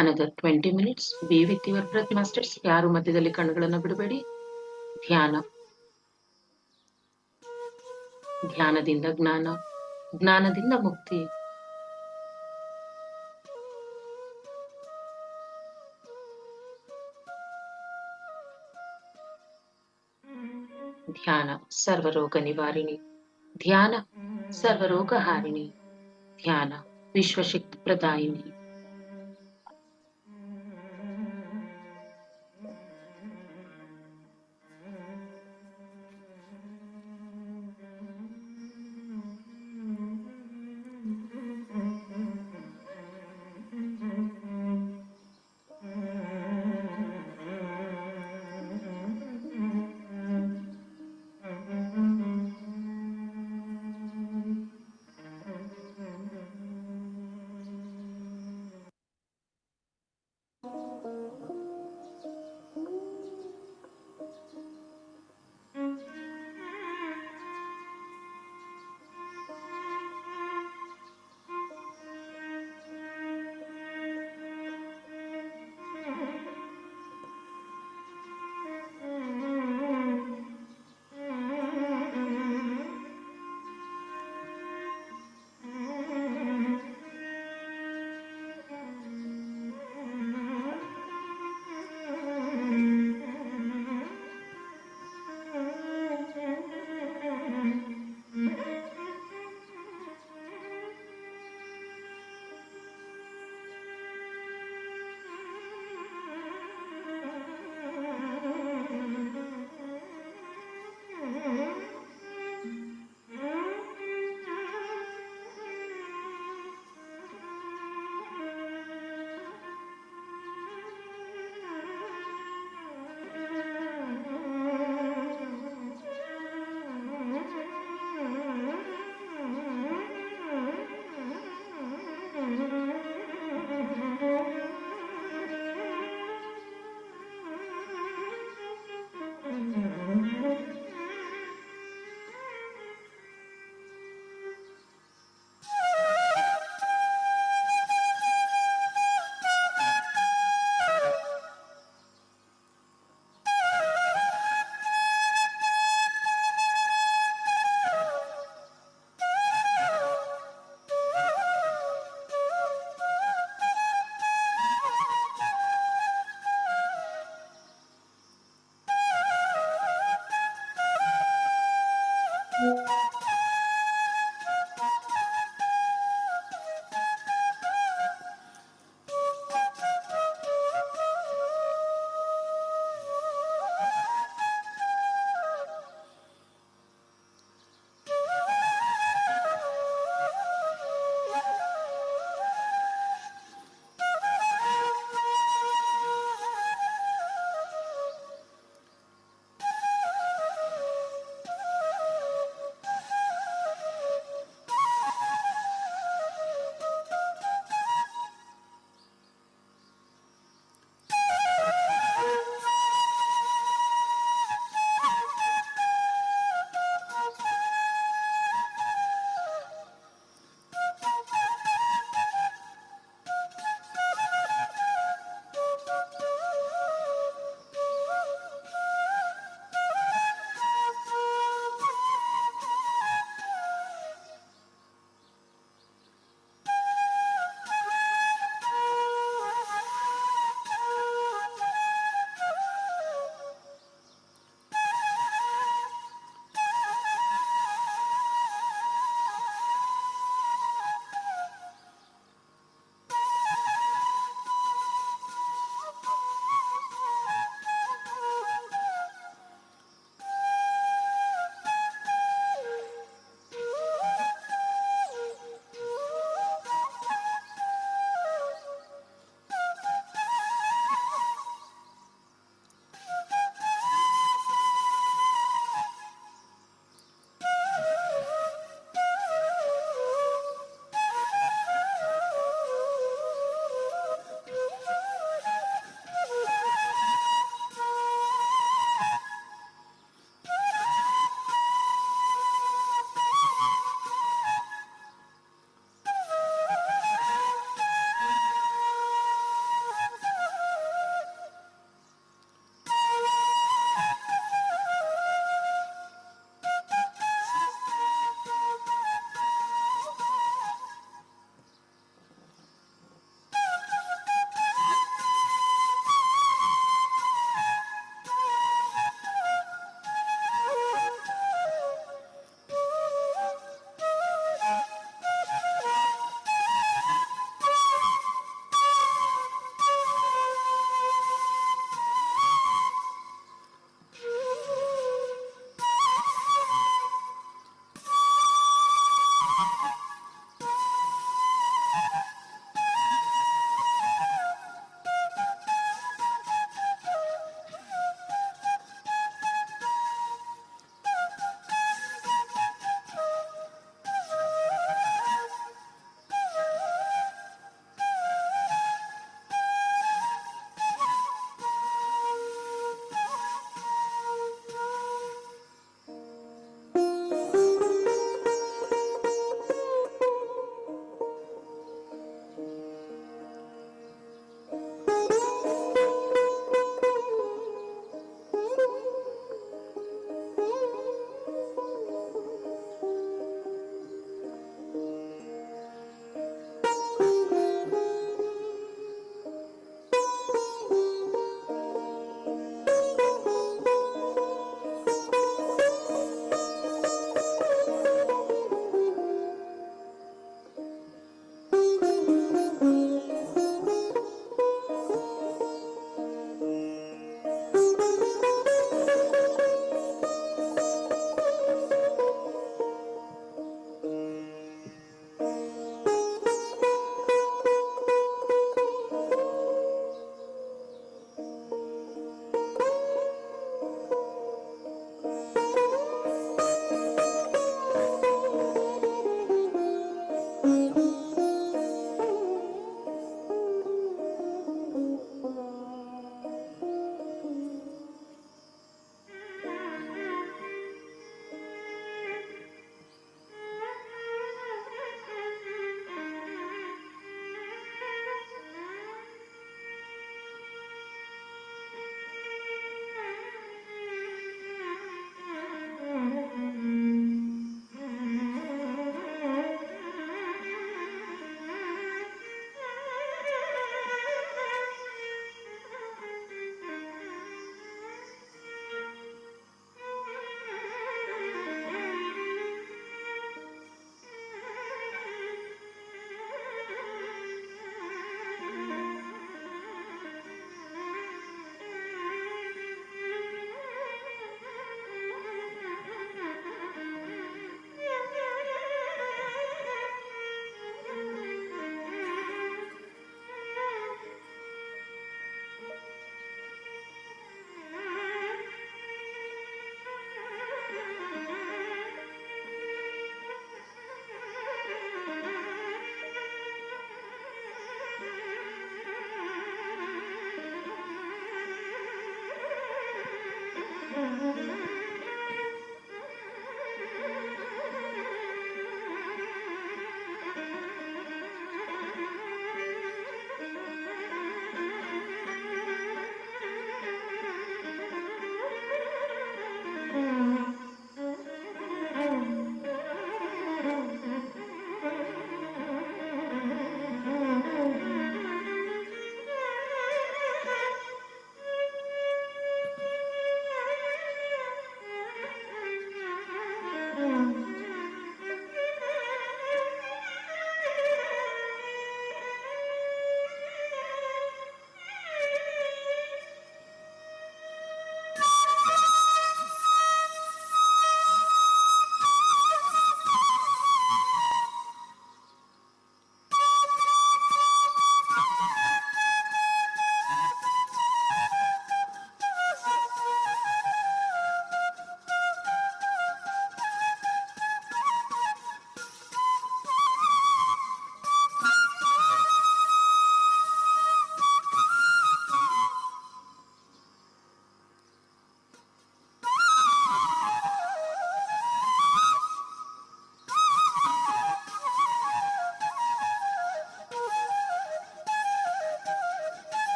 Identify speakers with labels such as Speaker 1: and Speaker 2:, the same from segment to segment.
Speaker 1: Another 20 minutes be with your breath masters. ಯಾರು ಮಧ್ಯದಲ್ಲಿ ಕಣ್ಣುಗಳನ್ನು ಬಿಡಬೇಡಿ. ಧ್ಯಾನ. ಧ್ಯಾನದಿಂದ ಜ್ಞಾನ, ಜ್ಞಾನದಿಂದ ಮುಕ್ತಿ. ಧ್ಯಾನ ಸರ್ವರೋಗ ನಿವಾರಿಣಿ. ಧ್ಯಾನ ಸರ್ವರೋಗ ಹಾರಿಣಿ. ಧ್ಯಾನ ವಿಶ್ವಶಕ್ತಿ ಪ್ರದಾಯಿನಿ.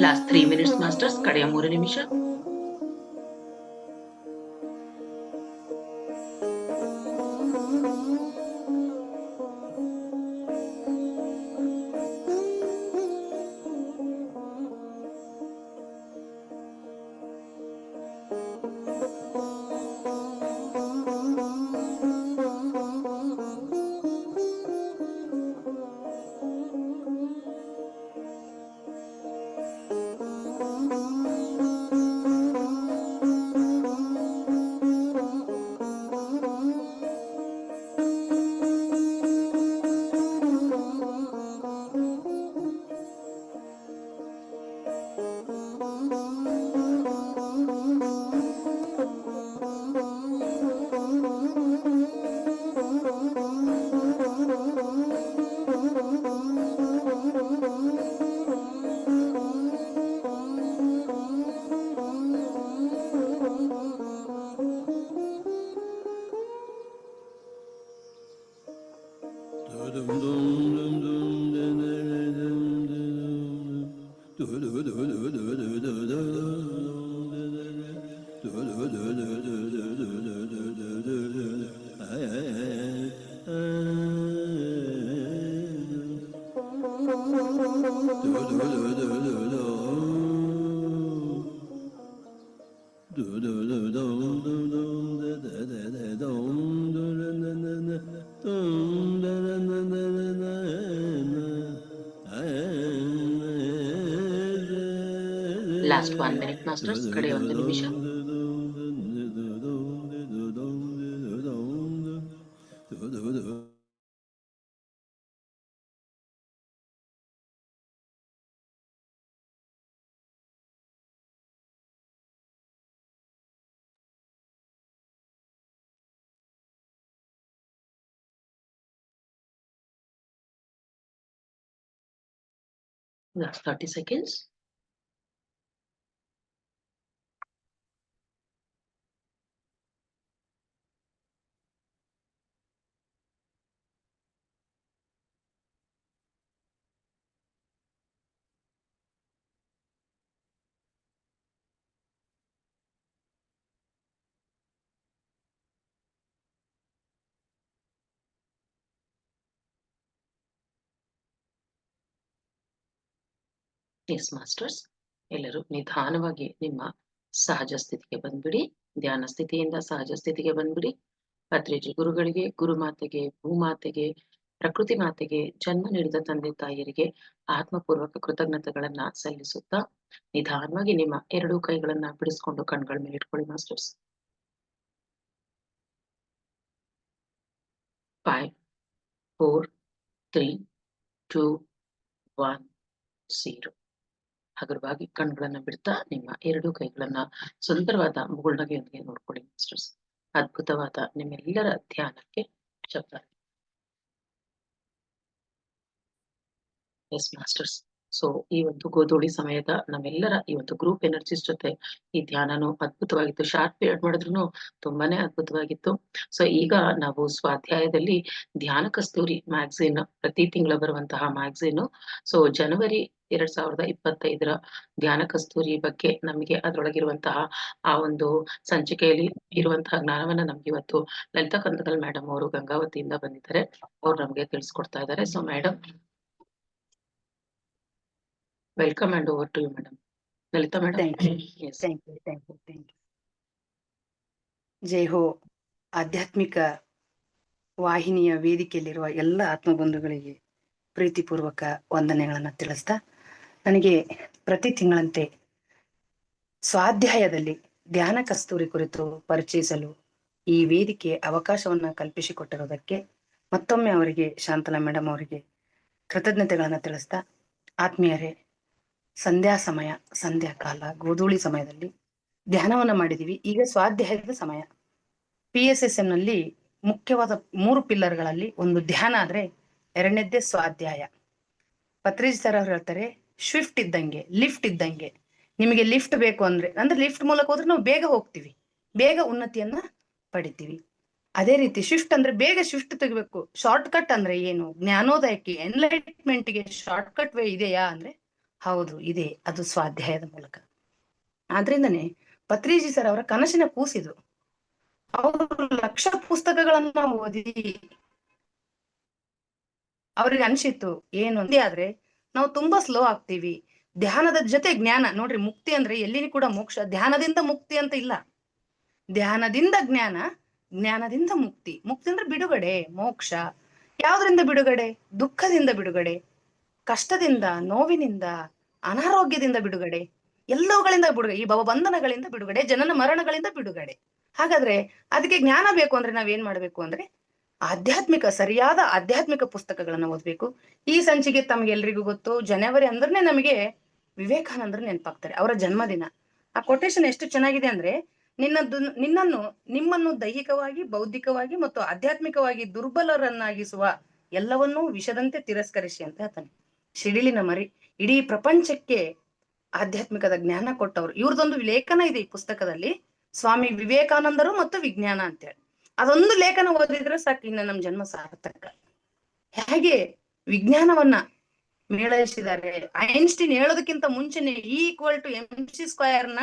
Speaker 1: ಲಾಸ್ಟ್ 3 minutes ಮಾಸ್ಟರ್ಸ್, ಕಡೆಯ 3 ನಿಮಿಷ. ಲಾಸ್ಟ್ 1 minute ಮಾಸ್ಟರ್ಸ್, ಕಡೆ 1 ನಿಮಿಷ. Last 30 seconds. ಎಸ್ ಮಾಸ್ಟರ್ಸ್, ಎಲ್ಲರೂ ನಿಧಾನವಾಗಿ ನಿಮ್ಮ ಸಹಜ ಸ್ಥಿತಿಗೆ ಬಂದ್ಬಿಡಿ. ಧ್ಯಾನ ಸ್ಥಿತಿಯಿಂದ ಸಹಜ ಸ್ಥಿತಿಗೆ ಬಂದ್ಬಿಡಿ. ಪತ್ರಿಜಿ ಗುರುಗಳಿಗೆ, ಗುರುಮಾತೆಗೆ, ಭೂಮಾತೆಗೆ, ಪ್ರಕೃತಿ ಮಾತೆಗೆ, ಜನ್ಮ ನೀಡಿದ ತಂದೆ ತಾಯಿಯರಿಗೆ ಆತ್ಮಪೂರ್ವಕ ಕೃತಜ್ಞತೆಗಳನ್ನ ಸಲ್ಲಿಸುತ್ತಾ ನಿಧಾನವಾಗಿ ನಿಮ್ಮ 2 ಕೈಗಳನ್ನ ಬಿಡಿಸ್ಕೊಂಡು ಕಣ್ಗಳ ಮೇಲೆ ಇಟ್ಕೊಳ್ಳಿ ಮಾಸ್ಟರ್ಸ್. 5, 4, 3, 2, 1, 0. ಹಗುರವಾಗಿ ಕಣ್ಗಳನ್ನ ಬಿಡ್ತಾ ನಿಮ್ಮ 2 ಕೈಗಳನ್ನ ಸುಂದರವಾದ ಮುಗುಳ್ನಗೆಯೊಂದಿಗೆ ನೋಡ್ಕೊಳ್ಳಿ ಮಾಸ್ಟರ್ಸ್. ಅದ್ಭುತವಾದ ನಿಮ್ಮೆಲ್ಲರ ಧ್ಯಾನಕ್ಕೆ ಶಬ್ದ. ಎಸ್ ಮಾಸ್ಟರ್ಸ್, ಸೊ ಈ ಒಂದು ಗೋಧೂಳಿ ಸಮಯದ ನಮ್ಮೆಲ್ಲರ ಈ ಒಂದು ಗ್ರೂಪ್ ಎನರ್ಜೀಸ್ ಜೊತೆ ಈ ಧ್ಯಾನನು ಅದ್ಭುತವಾಗಿತ್ತು. ಶಾರ್ಟ್ ಪೀರಿಯಡ್ ಮಾಡಿದ್ರು ತುಂಬಾನೇ ಅದ್ಭುತವಾಗಿತ್ತು. ಸೊ ಈಗ ನಾವು ಸ್ವಾಧ್ಯಾಯದಲ್ಲಿ ಧ್ಯಾನ ಕಸ್ತೂರಿ ಮ್ಯಾಗಝಿನ್, ಪ್ರತಿ ತಿಂಗಳ ಬರುವಂತಹ ಮ್ಯಾಗಝಿನ್. ಸೊ ಜನವರಿ 2025 ಧ್ಯಾನ ಕಸ್ತೂರಿ ಬಗ್ಗೆ ನಮಗೆ ಅದರೊಳಗಿರುವಂತಹ ಆ ಒಂದು ಸಂಚಿಕೆಯಲ್ಲಿ ಇರುವಂತಹ ಜ್ಞಾನವನ್ನ ನಮ್ಗೆ ಇವತ್ತು ಲಲಿತಾ ಕಂದಕಲ್ ಮೇಡಮ್ ಅವರು ಗಂಗಾವತಿಯಿಂದ ಬಂದಿದ್ದಾರೆ. ಅವ್ರು ನಮ್ಗೆ ತಿಳಿಸ್ಕೊಡ್ತಾ ಇದ್ದಾರೆ. So madam, welcome and over to you madam. Lalitha madam.
Speaker 2: Thank you. ಜೈ ಹೋ. ಆಧ್ಯಾತ್ಮಿಕ ವಾಹಿನಿಯ ವೇದಿಕೆಯಲ್ಲಿರುವ ಎಲ್ಲ ಆತ್ಮಬಂಧುಗಳಿಗೆ ಪ್ರೀತಿಪೂರ್ವಕ ವಂದನೆಗಳನ್ನ ತಿಳಿಸ್ತಾ, ನನಗೆ ಪ್ರತಿ ತಿಂಗಳಂತೆ ಸ್ವಾಧ್ಯಾಯದಲ್ಲಿ ಧ್ಯಾನ ಕಸ್ತೂರಿ ಕುರಿತು ಪರಿಚಯಿಸಲು ಈ ವೇದಿಕೆ ಅವಕಾಶವನ್ನ ಕಲ್ಪಿಸಿಕೊಟ್ಟಿರೋದಕ್ಕೆ ಮತ್ತೊಮ್ಮೆ ಅವರಿಗೆ, ಶಾಂತಲಾ ಮೇಡಮ್ ಅವರಿಗೆ ಕೃತಜ್ಞತೆಗಳನ್ನ ತಿಳಿಸ್ತಾ, ಆತ್ಮೀಯರೇ, ಸಂಧ್ಯಾಕಾಲ ಗೋಧೂಳಿ ಸಮಯದಲ್ಲಿ ಧ್ಯಾನವನ್ನ ಮಾಡಿದೀವಿ. ಈಗ ಸ್ವಾಧ್ಯಾಯದ ಸಮಯ. PSSM ನಲ್ಲಿ ಮುಖ್ಯವಾದ 3 ಪಿಲ್ಲರ್ಗಳಲ್ಲಿ ಒಂದು ಧ್ಯಾನ ಆದ್ರೆ, ಎರಡನೇದ್ದೇ ಸ್ವಾಧ್ಯಾಯ. ಪತ್ರಿಜಿ ಸರ್ ಅವ್ರು ಹೇಳ್ತಾರೆ, ಶಿಫ್ಟ್ ಇದ್ದಂಗೆ, ಲಿಫ್ಟ್ ಇದ್ದಂಗೆ. ನಿಮಗೆ ಲಿಫ್ಟ್ ಬೇಕು ಅಂದ್ರೆ ಲಿಫ್ಟ್ ಮೂಲಕ ಹೋದ್ರೆ ನಾವು ಬೇಗ ಹೋಗ್ತೀವಿ, ಬೇಗ ಉನ್ನತಿಯನ್ನ ಪಡಿತೀವಿ. ಅದೇ ರೀತಿ ಶಿಫ್ಟ್ ಅಂದ್ರೆ ಬೇಗ ಶಿಫ್ಟ್ ತೆಗಿಬೇಕು. ಶಾರ್ಟ್ ಕಟ್ ಅಂದ್ರೆ ಏನು? ಜ್ಞಾನೋದಯಕ್ಕೆ, ಎನ್ಲೈಟ್ಮೆಂಟ್ಗೆ ಶಾರ್ಟ್ ಕಟ್ ವೇ ಇದೆಯಾ ಅಂದ್ರೆ ಹೌದು, ಇದೆ, ಅದು ಸ್ವಾಧ್ಯಾಯದ ಮೂಲಕ. ಆದ್ರಿಂದನೇ ಪತ್ರಿಜಿ ಸರ್ ಅವರ ಕನಸಿನ ಕೂಸಿದು. ಅವರು ಲಕ್ಷ ಪುಸ್ತಕಗಳನ್ನ ಓದಿ ಅವ್ರಿಗೆ ಅನ್ಸಿತ್ತು ಏನು ಆದ್ರೆ ನಾವು ತುಂಬಾ ಸ್ಲೋ ಆಗ್ತೀವಿ. ಧ್ಯಾನದ ಜೊತೆ ಜ್ಞಾನ ನೋಡ್ರಿ, ಮುಕ್ತಿ ಅಂದ್ರೆ ಎಲ್ಲಿನೂ ಕೂಡ ಮೋಕ್ಷ, ಧ್ಯಾನದಿಂದ ಮುಕ್ತಿ ಅಂತ ಇಲ್ಲ. ಧ್ಯಾನದಿಂದ ಜ್ಞಾನ, ಜ್ಞಾನದಿಂದ ಮುಕ್ತಿ. ಮುಕ್ತಿ ಅಂದ್ರೆ ಬಿಡುಗಡೆ, ಮೋಕ್ಷ. ಯಾವ್ದ್ರಿಂದ ಬಿಡುಗಡೆ? ದುಃಖದಿಂದ ಬಿಡುಗಡೆ, ಕಷ್ಟದಿಂದ, ನೋವಿನಿಂದ, ಅನಾರೋಗ್ಯದಿಂದ ಬಿಡುಗಡೆ, ಎಲ್ಲವುಗಳಿಂದ ಬಿಡುಗಡೆ, ಈ ಭವಬಂಧನಗಳಿಂದ ಬಿಡುಗಡೆ, ಜನನ ಮರಣಗಳಿಂದ ಬಿಡುಗಡೆ. ಹಾಗಾದ್ರೆ ಅದಕ್ಕೆ ಜ್ಞಾನ ಬೇಕು ಅಂದ್ರೆ ನಾವೇನ್ ಮಾಡ್ಬೇಕು ಅಂದ್ರೆ ಆಧ್ಯಾತ್ಮಿಕ, ಸರಿಯಾದ ಆಧ್ಯಾತ್ಮಿಕ ಪುಸ್ತಕಗಳನ್ನ ಓದ್ಬೇಕು. ಈ ಸಂಚಿಕೆ ತಮ್ಗೆಲ್ರಿಗೂ ಗೊತ್ತು, ಜನವರಿ ಅಂದ್ರೆ ನಮಗೆ ವಿವೇಕಾನಂದರು ನೆನಪಾಗ್ತಾರೆ, ಅವರ ಜನ್ಮದಿನ. ಆ ಕೊಟೇಶನ್ ಎಷ್ಟು ಚೆನ್ನಾಗಿದೆ ಅಂದ್ರೆ, ನಿಮ್ಮನ್ನು ದೈಹಿಕವಾಗಿ, ಬೌದ್ಧಿಕವಾಗಿ ಮತ್ತು ಆಧ್ಯಾತ್ಮಿಕವಾಗಿ ದುರ್ಬಲರನ್ನಾಗಿಸುವ ಎಲ್ಲವನ್ನೂ ವಿಷದಂತೆ ತಿರಸ್ಕರಿಸಿ ಅಂತ ಹೇಳ್ತಾನೆ. ಸಿಡಿಲಿನ ಮರಿ, ಇಡೀ ಪ್ರಪಂಚಕ್ಕೆ ಆಧ್ಯಾತ್ಮಿಕದ ಜ್ಞಾನ ಕೊಟ್ಟವರು. ಇವ್ರದೊಂದು ಲೇಖನ ಇದೆ ಈ ಪುಸ್ತಕದಲ್ಲಿ, ಸ್ವಾಮಿ ವಿವೇಕಾನಂದರು ಮತ್ತು ವಿಜ್ಞಾನ ಅಂತೇಳಿ. ಅದೊಂದು ಲೇಖನ ಓದಿದ್ರೆ ಸಾಕು, ಇನ್ನ ನಮ್ ಜನ್ಮ ಸಾರ್ಥಕ. ಹೇಗೆ ವಿಜ್ಞಾನವನ್ನ ಮೇಳೈಸಿದ್ದಾರೆ. ಐನ್ಸ್ಟೀನ್ ಹೇಳೋದಕ್ಕಿಂತ ಮುಂಚೆನೆ E=mc² ನ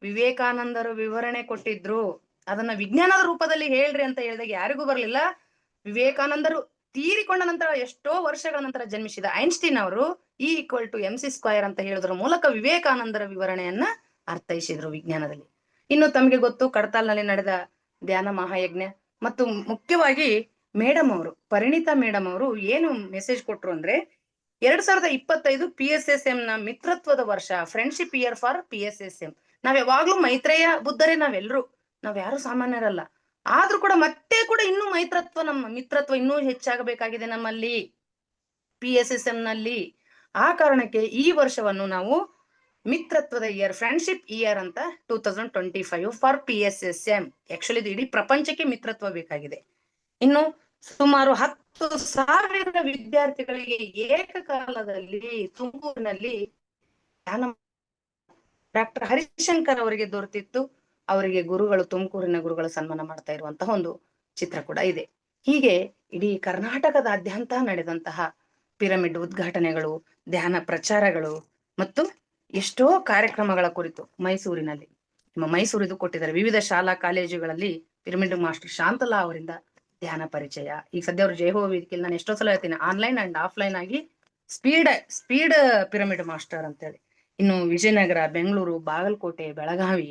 Speaker 2: ವಿವೇಕಾನಂದರು ವಿವರಣೆ ಕೊಟ್ಟಿದ್ರು. ಅದನ್ನ ವಿಜ್ಞಾನದ ರೂಪದಲ್ಲಿ ಹೇಳ್ರಿ ಅಂತ ಹೇಳಿದಾಗ ಯಾರಿಗೂ ಬರ್ಲಿಲ್ಲ. ವಿವೇಕಾನಂದರು ತೀರಿಕೊಂಡ ನಂತರ, ಎಷ್ಟೋ ವರ್ಷಗಳ ನಂತರ ಜನ್ಮಿಸಿದ ಐನ್ಸ್ಟೀನ್ ಅವರು E=mc² ಅಂತ ಹೇಳೋದ್ರ ಮೂಲಕ ವಿವೇಕಾನಂದರ ವಿವರಣೆಯನ್ನ ಅರ್ಥೈಸಿದ್ರು ವಿಜ್ಞಾನದಲ್ಲಿ. ಇನ್ನು ತಮಗೆ ಗೊತ್ತು, ಕಡತಾಲ್ನಲ್ಲಿ ನಡೆದ ಧ್ಯಾನ ಮಹಾಯಜ್ಞ. ಮತ್ತು ಮುಖ್ಯವಾಗಿ ಮೇಡಮ್ ಅವರು, ಪರಿಣಿತಾ ಮೇಡಮ್ ಅವರು ಏನು ಮೆಸೇಜ್ ಕೊಟ್ರು ಅಂದ್ರೆ, 2025 PSSM ನ ಮಿತ್ರತ್ವದ ವರ್ಷ, ಫ್ರೆಂಡ್ಶಿಪ್ ಇಯರ್ ಫಾರ್ PSSM. ನಾವ್ ಯಾವಾಗ್ಲೂ ಮೈತ್ರೇಯ ಬುದ್ಧರೇ, ನಾವ್ ಯಾರು ಸಾಮಾನ್ಯರಲ್ಲ. ಆದ್ರೂ ಕೂಡ ಮತ್ತೆ ಕೂಡ ಇನ್ನೂ ನಮ್ಮ ಮಿತ್ರತ್ವ ಇನ್ನೂ ಹೆಚ್ಚಾಗಬೇಕಾಗಿದೆ ನಮ್ಮಲ್ಲಿ PSSM ನಲ್ಲಿ. ಆ ಕಾರಣಕ್ಕೆ ಈ ವರ್ಷವನ್ನು ನಾವು ಮಿತ್ರತ್ವದ ಇಯರ್, ಫ್ರೆಂಡ್ಶಿಪ್ ಇಯರ್ ಅಂತ 2025 ಫಾರ್ PSSM. ಆಕ್ಚುಲಿ ಇದು ಇಡೀ ಪ್ರಪಂಚಕ್ಕೆ ಮಿತ್ರತ್ವ ಬೇಕಾಗಿದೆ. ಇನ್ನು ಸುಮಾರು 10,000 ವಿದ್ಯಾರ್ಥಿಗಳಿಗೆ ಏಕಕಾಲದಲ್ಲಿ ತುಮಕೂರಿನಲ್ಲಿ ಡಾಕ್ಟರ್ ಹರಿಶಂಕರ್ ಅವರಿಗೆ ದೊರೆತಿತ್ತು. ಅವರಿಗೆ ತುಮಕೂರಿನ ಗುರುಗಳು ಸನ್ಮಾನ ಮಾಡ್ತಾ ಇರುವಂತಹ ಒಂದು ಚಿತ್ರ ಕೂಡ ಇದೆ. ಹೀಗೆ ಇಡೀ ಕರ್ನಾಟಕದಾದ್ಯಂತ ನಡೆದಂತಹ ಪಿರಮಿಡ್ ಉದ್ಘಾಟನೆಗಳು, ಧ್ಯಾನ ಪ್ರಚಾರಗಳು ಮತ್ತು ಎಷ್ಟೋ ಕಾರ್ಯಕ್ರಮಗಳ ಕುರಿತು ಮೈಸೂರಿನಲ್ಲಿ, ನಿಮ್ಮ ಮೈಸೂರಿದು ಕೊಟ್ಟಿದ್ದಾರೆ, ವಿವಿಧ ಶಾಲಾ ಕಾಲೇಜುಗಳಲ್ಲಿ ಪಿರಮಿಡ್ ಮಾಸ್ಟರ್ ಶಾಂತಲಾ ಅವರಿಂದ ಧ್ಯಾನ ಪರಿಚಯ. ಈಗ ಸದ್ಯ ಅವರು ಜಯಹೋ ವೇದಿಕೆಯಲ್ಲಿ ನಾನು ಎಷ್ಟೋ ಸಲ ಹೇಳ್ತೀನಿ, ಆನ್ಲೈನ್ ಅಂಡ್ ಆಫ್ಲೈನ್ ಆಗಿ ಸ್ಪೀಡ್ ಪಿರಮಿಡ್ ಮಾಸ್ಟರ್ ಅಂತೇಳಿ. ಇನ್ನು ವಿಜಯನಗರ, ಬೆಂಗಳೂರು, ಬಾಗಲಕೋಟೆ, ಬೆಳಗಾವಿ,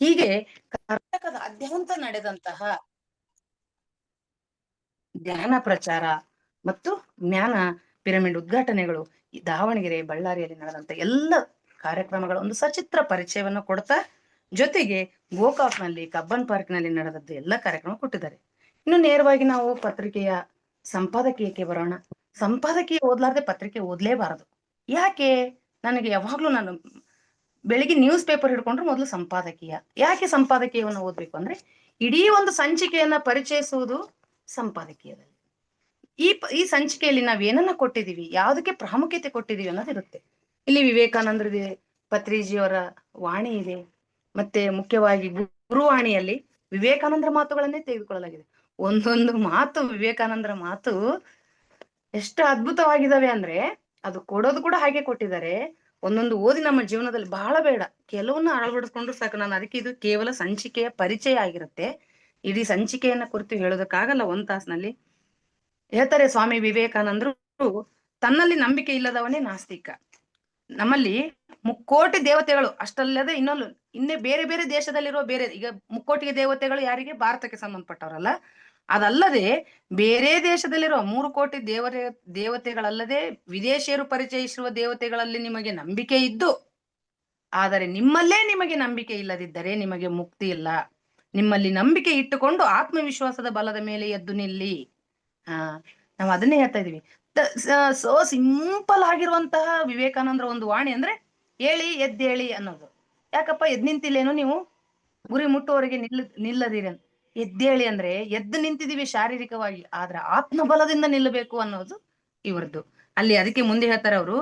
Speaker 2: ಹೀಗೆ ಕರ್ನಾಟಕದಾದ್ಯಂತ ನಡೆದಂತಹ ಧ್ಯಾನ ಪ್ರಚಾರ ಮತ್ತು ಜ್ಞಾನ ಪಿರಮಿಡ್ ಉದ್ಘಾಟನೆಗಳು, ಈ ದಾವಣಗೆರೆ, ಬಳ್ಳಾರಿಯಲ್ಲಿ ನಡೆದಂತ ಎಲ್ಲ ಕಾರ್ಯಕ್ರಮಗಳ ಒಂದು ಸಚಿತ್ರ ಪರಿಚಯವನ್ನು ಕೊಡ್ತಾ, ಜೊತೆಗೆ ಗೋಕಾಕ್ನಲ್ಲಿ, ಕಬ್ಬನ್ ಪಾರ್ಕ್ನಲ್ಲಿ ನಡೆದದ್ದು ಎಲ್ಲ ಕಾರ್ಯಕ್ರಮ ಕೊಟ್ಟಿದ್ದಾರೆ. ಇನ್ನು ನೇರವಾಗಿ ನಾವು ಪತ್ರಿಕೆಯ ಸಂಪಾದಕೀಯಕ್ಕೆ ಬರೋಣ. ಸಂಪಾದಕೀಯ ಓದ್ಲಾರ್ದೆ ಪತ್ರಿಕೆ ಓದ್ಲೇಬಾರದು. ಯಾಕೆ? ನನಗೆ ಯಾವಾಗ್ಲೂ, ನಾನು ಬೆಳಿಗ್ಗೆ ನ್ಯೂಸ್ ಪೇಪರ್ ಹಿಡ್ಕೊಂಡ್ರೆ ಮೊದಲು ಸಂಪಾದಕೀಯ. ಯಾಕೆ ಸಂಪಾದಕೀಯವನ್ನು ಓದ್ಬೇಕು ಅಂದ್ರೆ, ಇಡೀ ಒಂದು ಸಂಚಿಕೆಯನ್ನ ಪರಿಚಯಿಸುವುದು ಸಂಪಾದಕೀಯದಲ್ಲಿ. ಈ ಸಂಚಿಕೆಯಲ್ಲಿ ನಾವೇನನ್ನ ಕೊಟ್ಟಿದೀವಿ, ಯಾವುದಕ್ಕೆ ಪ್ರಾಮುಖ್ಯತೆ ಕೊಟ್ಟಿದೀವಿ ಅನ್ನೋದಿರುತ್ತೆ. ಇಲ್ಲಿ ವಿವೇಕಾನಂದರಿದೆ, ಪತ್ರಿಜಿಯವರ ವಾಣಿ ಇದೆ, ಮತ್ತೆ ಮುಖ್ಯವಾಗಿ ಗುರುವಾಣಿಯಲ್ಲಿ ವಿವೇಕಾನಂದರ ಮಾತುಗಳನ್ನೇ ತೆಗೆದುಕೊಳ್ಳಲಾಗಿದೆ. ಒಂದೊಂದು ಮಾತು, ವಿವೇಕಾನಂದರ ಮಾತು ಎಷ್ಟು ಅದ್ಭುತವಾಗಿದ್ದಾವೆ ಅಂದ್ರೆ, ಅದು ಕೊಡೋದು ಕೂಡ ಹಾಗೆ ಕೊಟ್ಟಿದ್ದಾರೆ. ಒಂದೊಂದು ಓದಿ ನಮ್ಮ ಜೀವನದಲ್ಲಿ ಬಹಳ ಬೇಡ, ಕೆಲವನ್ನ ಅಳವಡಿಸ್ಕೊಂಡ್ರು ಸಾಕು. ನಾನು ಅದಕ್ಕೆ, ಇದು ಕೇವಲ ಸಂಚಿಕೆಯ ಪರಿಚಯ ಆಗಿರುತ್ತೆ, ಇಡೀ ಸಂಚಿಕೆಯನ್ನ ಕುರಿತು ಹೇಳೋದಕ್ಕಾಗಲ್ಲ ಒಂದ್ ತಾಸಿನಲ್ಲಿ. ಹೇಳ್ತಾರೆ ಸ್ವಾಮಿ ವಿವೇಕಾನಂದರು, ತನ್ನಲ್ಲಿ ನಂಬಿಕೆ ಇಲ್ಲದವನೇ ನಾಸ್ತಿಕ. ನಮ್ಮಲ್ಲಿ 3,000,000 ದೇವತೆಗಳು ಅಷ್ಟಲ್ಲದೆ ಇನ್ನೇ ಬೇರೆ ಬೇರೆ ದೇಶದಲ್ಲಿರುವ ಈಗ 3,000,000 ದೇವತೆಗಳು ಯಾರಿಗೆ? ಭಾರತಕ್ಕೆ ಸಂಬಂಧಪಟ್ಟವರಲ್ಲ. ಅದಲ್ಲದೆ ಬೇರೆ ದೇಶದಲ್ಲಿರುವ 3,000,000 ದೇವತೆಗಳಲ್ಲದೆ ವಿದೇಶಿಯರು ಪರಿಚಯಿಸಿರುವ ದೇವತೆಗಳಲ್ಲಿ ನಿಮಗೆ ನಂಬಿಕೆ ಇದ್ದು, ಆದರೆ ನಿಮಗೆ ನಂಬಿಕೆ ಇಲ್ಲದಿದ್ದರೆ ನಿಮಗೆ ಮುಕ್ತಿ ಇಲ್ಲ. ನಿಮ್ಮಲ್ಲಿ ನಂಬಿಕೆ ಇಟ್ಟುಕೊಂಡು ಆತ್ಮವಿಶ್ವಾಸದ ಬಲದ ಮೇಲೆ ಎದ್ದು ನಿಲ್ಲಿ. ನಾವು ಅದನ್ನೇ ಹೇಳ್ತಾ ಇದೀವಿ. ಸೋ ಸಿಂಪಲ್ ಆಗಿರುವಂತಹ ವಿವೇಕಾನಂದರ ಒಂದು ವಾಣಿ ಅಂದ್ರೆ, ಎದ್ದೇಳಿ ಅನ್ನೋದು. ಯಾಕಪ್ಪ ಎದ್ ನಿಂತಿಲ್ಲೇನು ನೀವು? ಗುರಿ ಮುಟ್ಟುವವರೆಗೆ ನಿಲ್ಲದಿರಿ. ಎದ್ದೇಳಿ ಅಂದ್ರೆ ಎದ್ದು ನಿಂತಿದೀವಿ ಶಾರೀರಿಕವಾಗಿ, ಆದ್ರೆ ಆತ್ಮಬಲದಿಂದ ನಿಲ್ಲಬೇಕು ಅನ್ನೋದು ಇವ್ರದ್ದು. ಅಲ್ಲಿ ಅದಕ್ಕೆ ಮುಂದೆ ಹೇಳ್ತಾರೆ ಅವರು,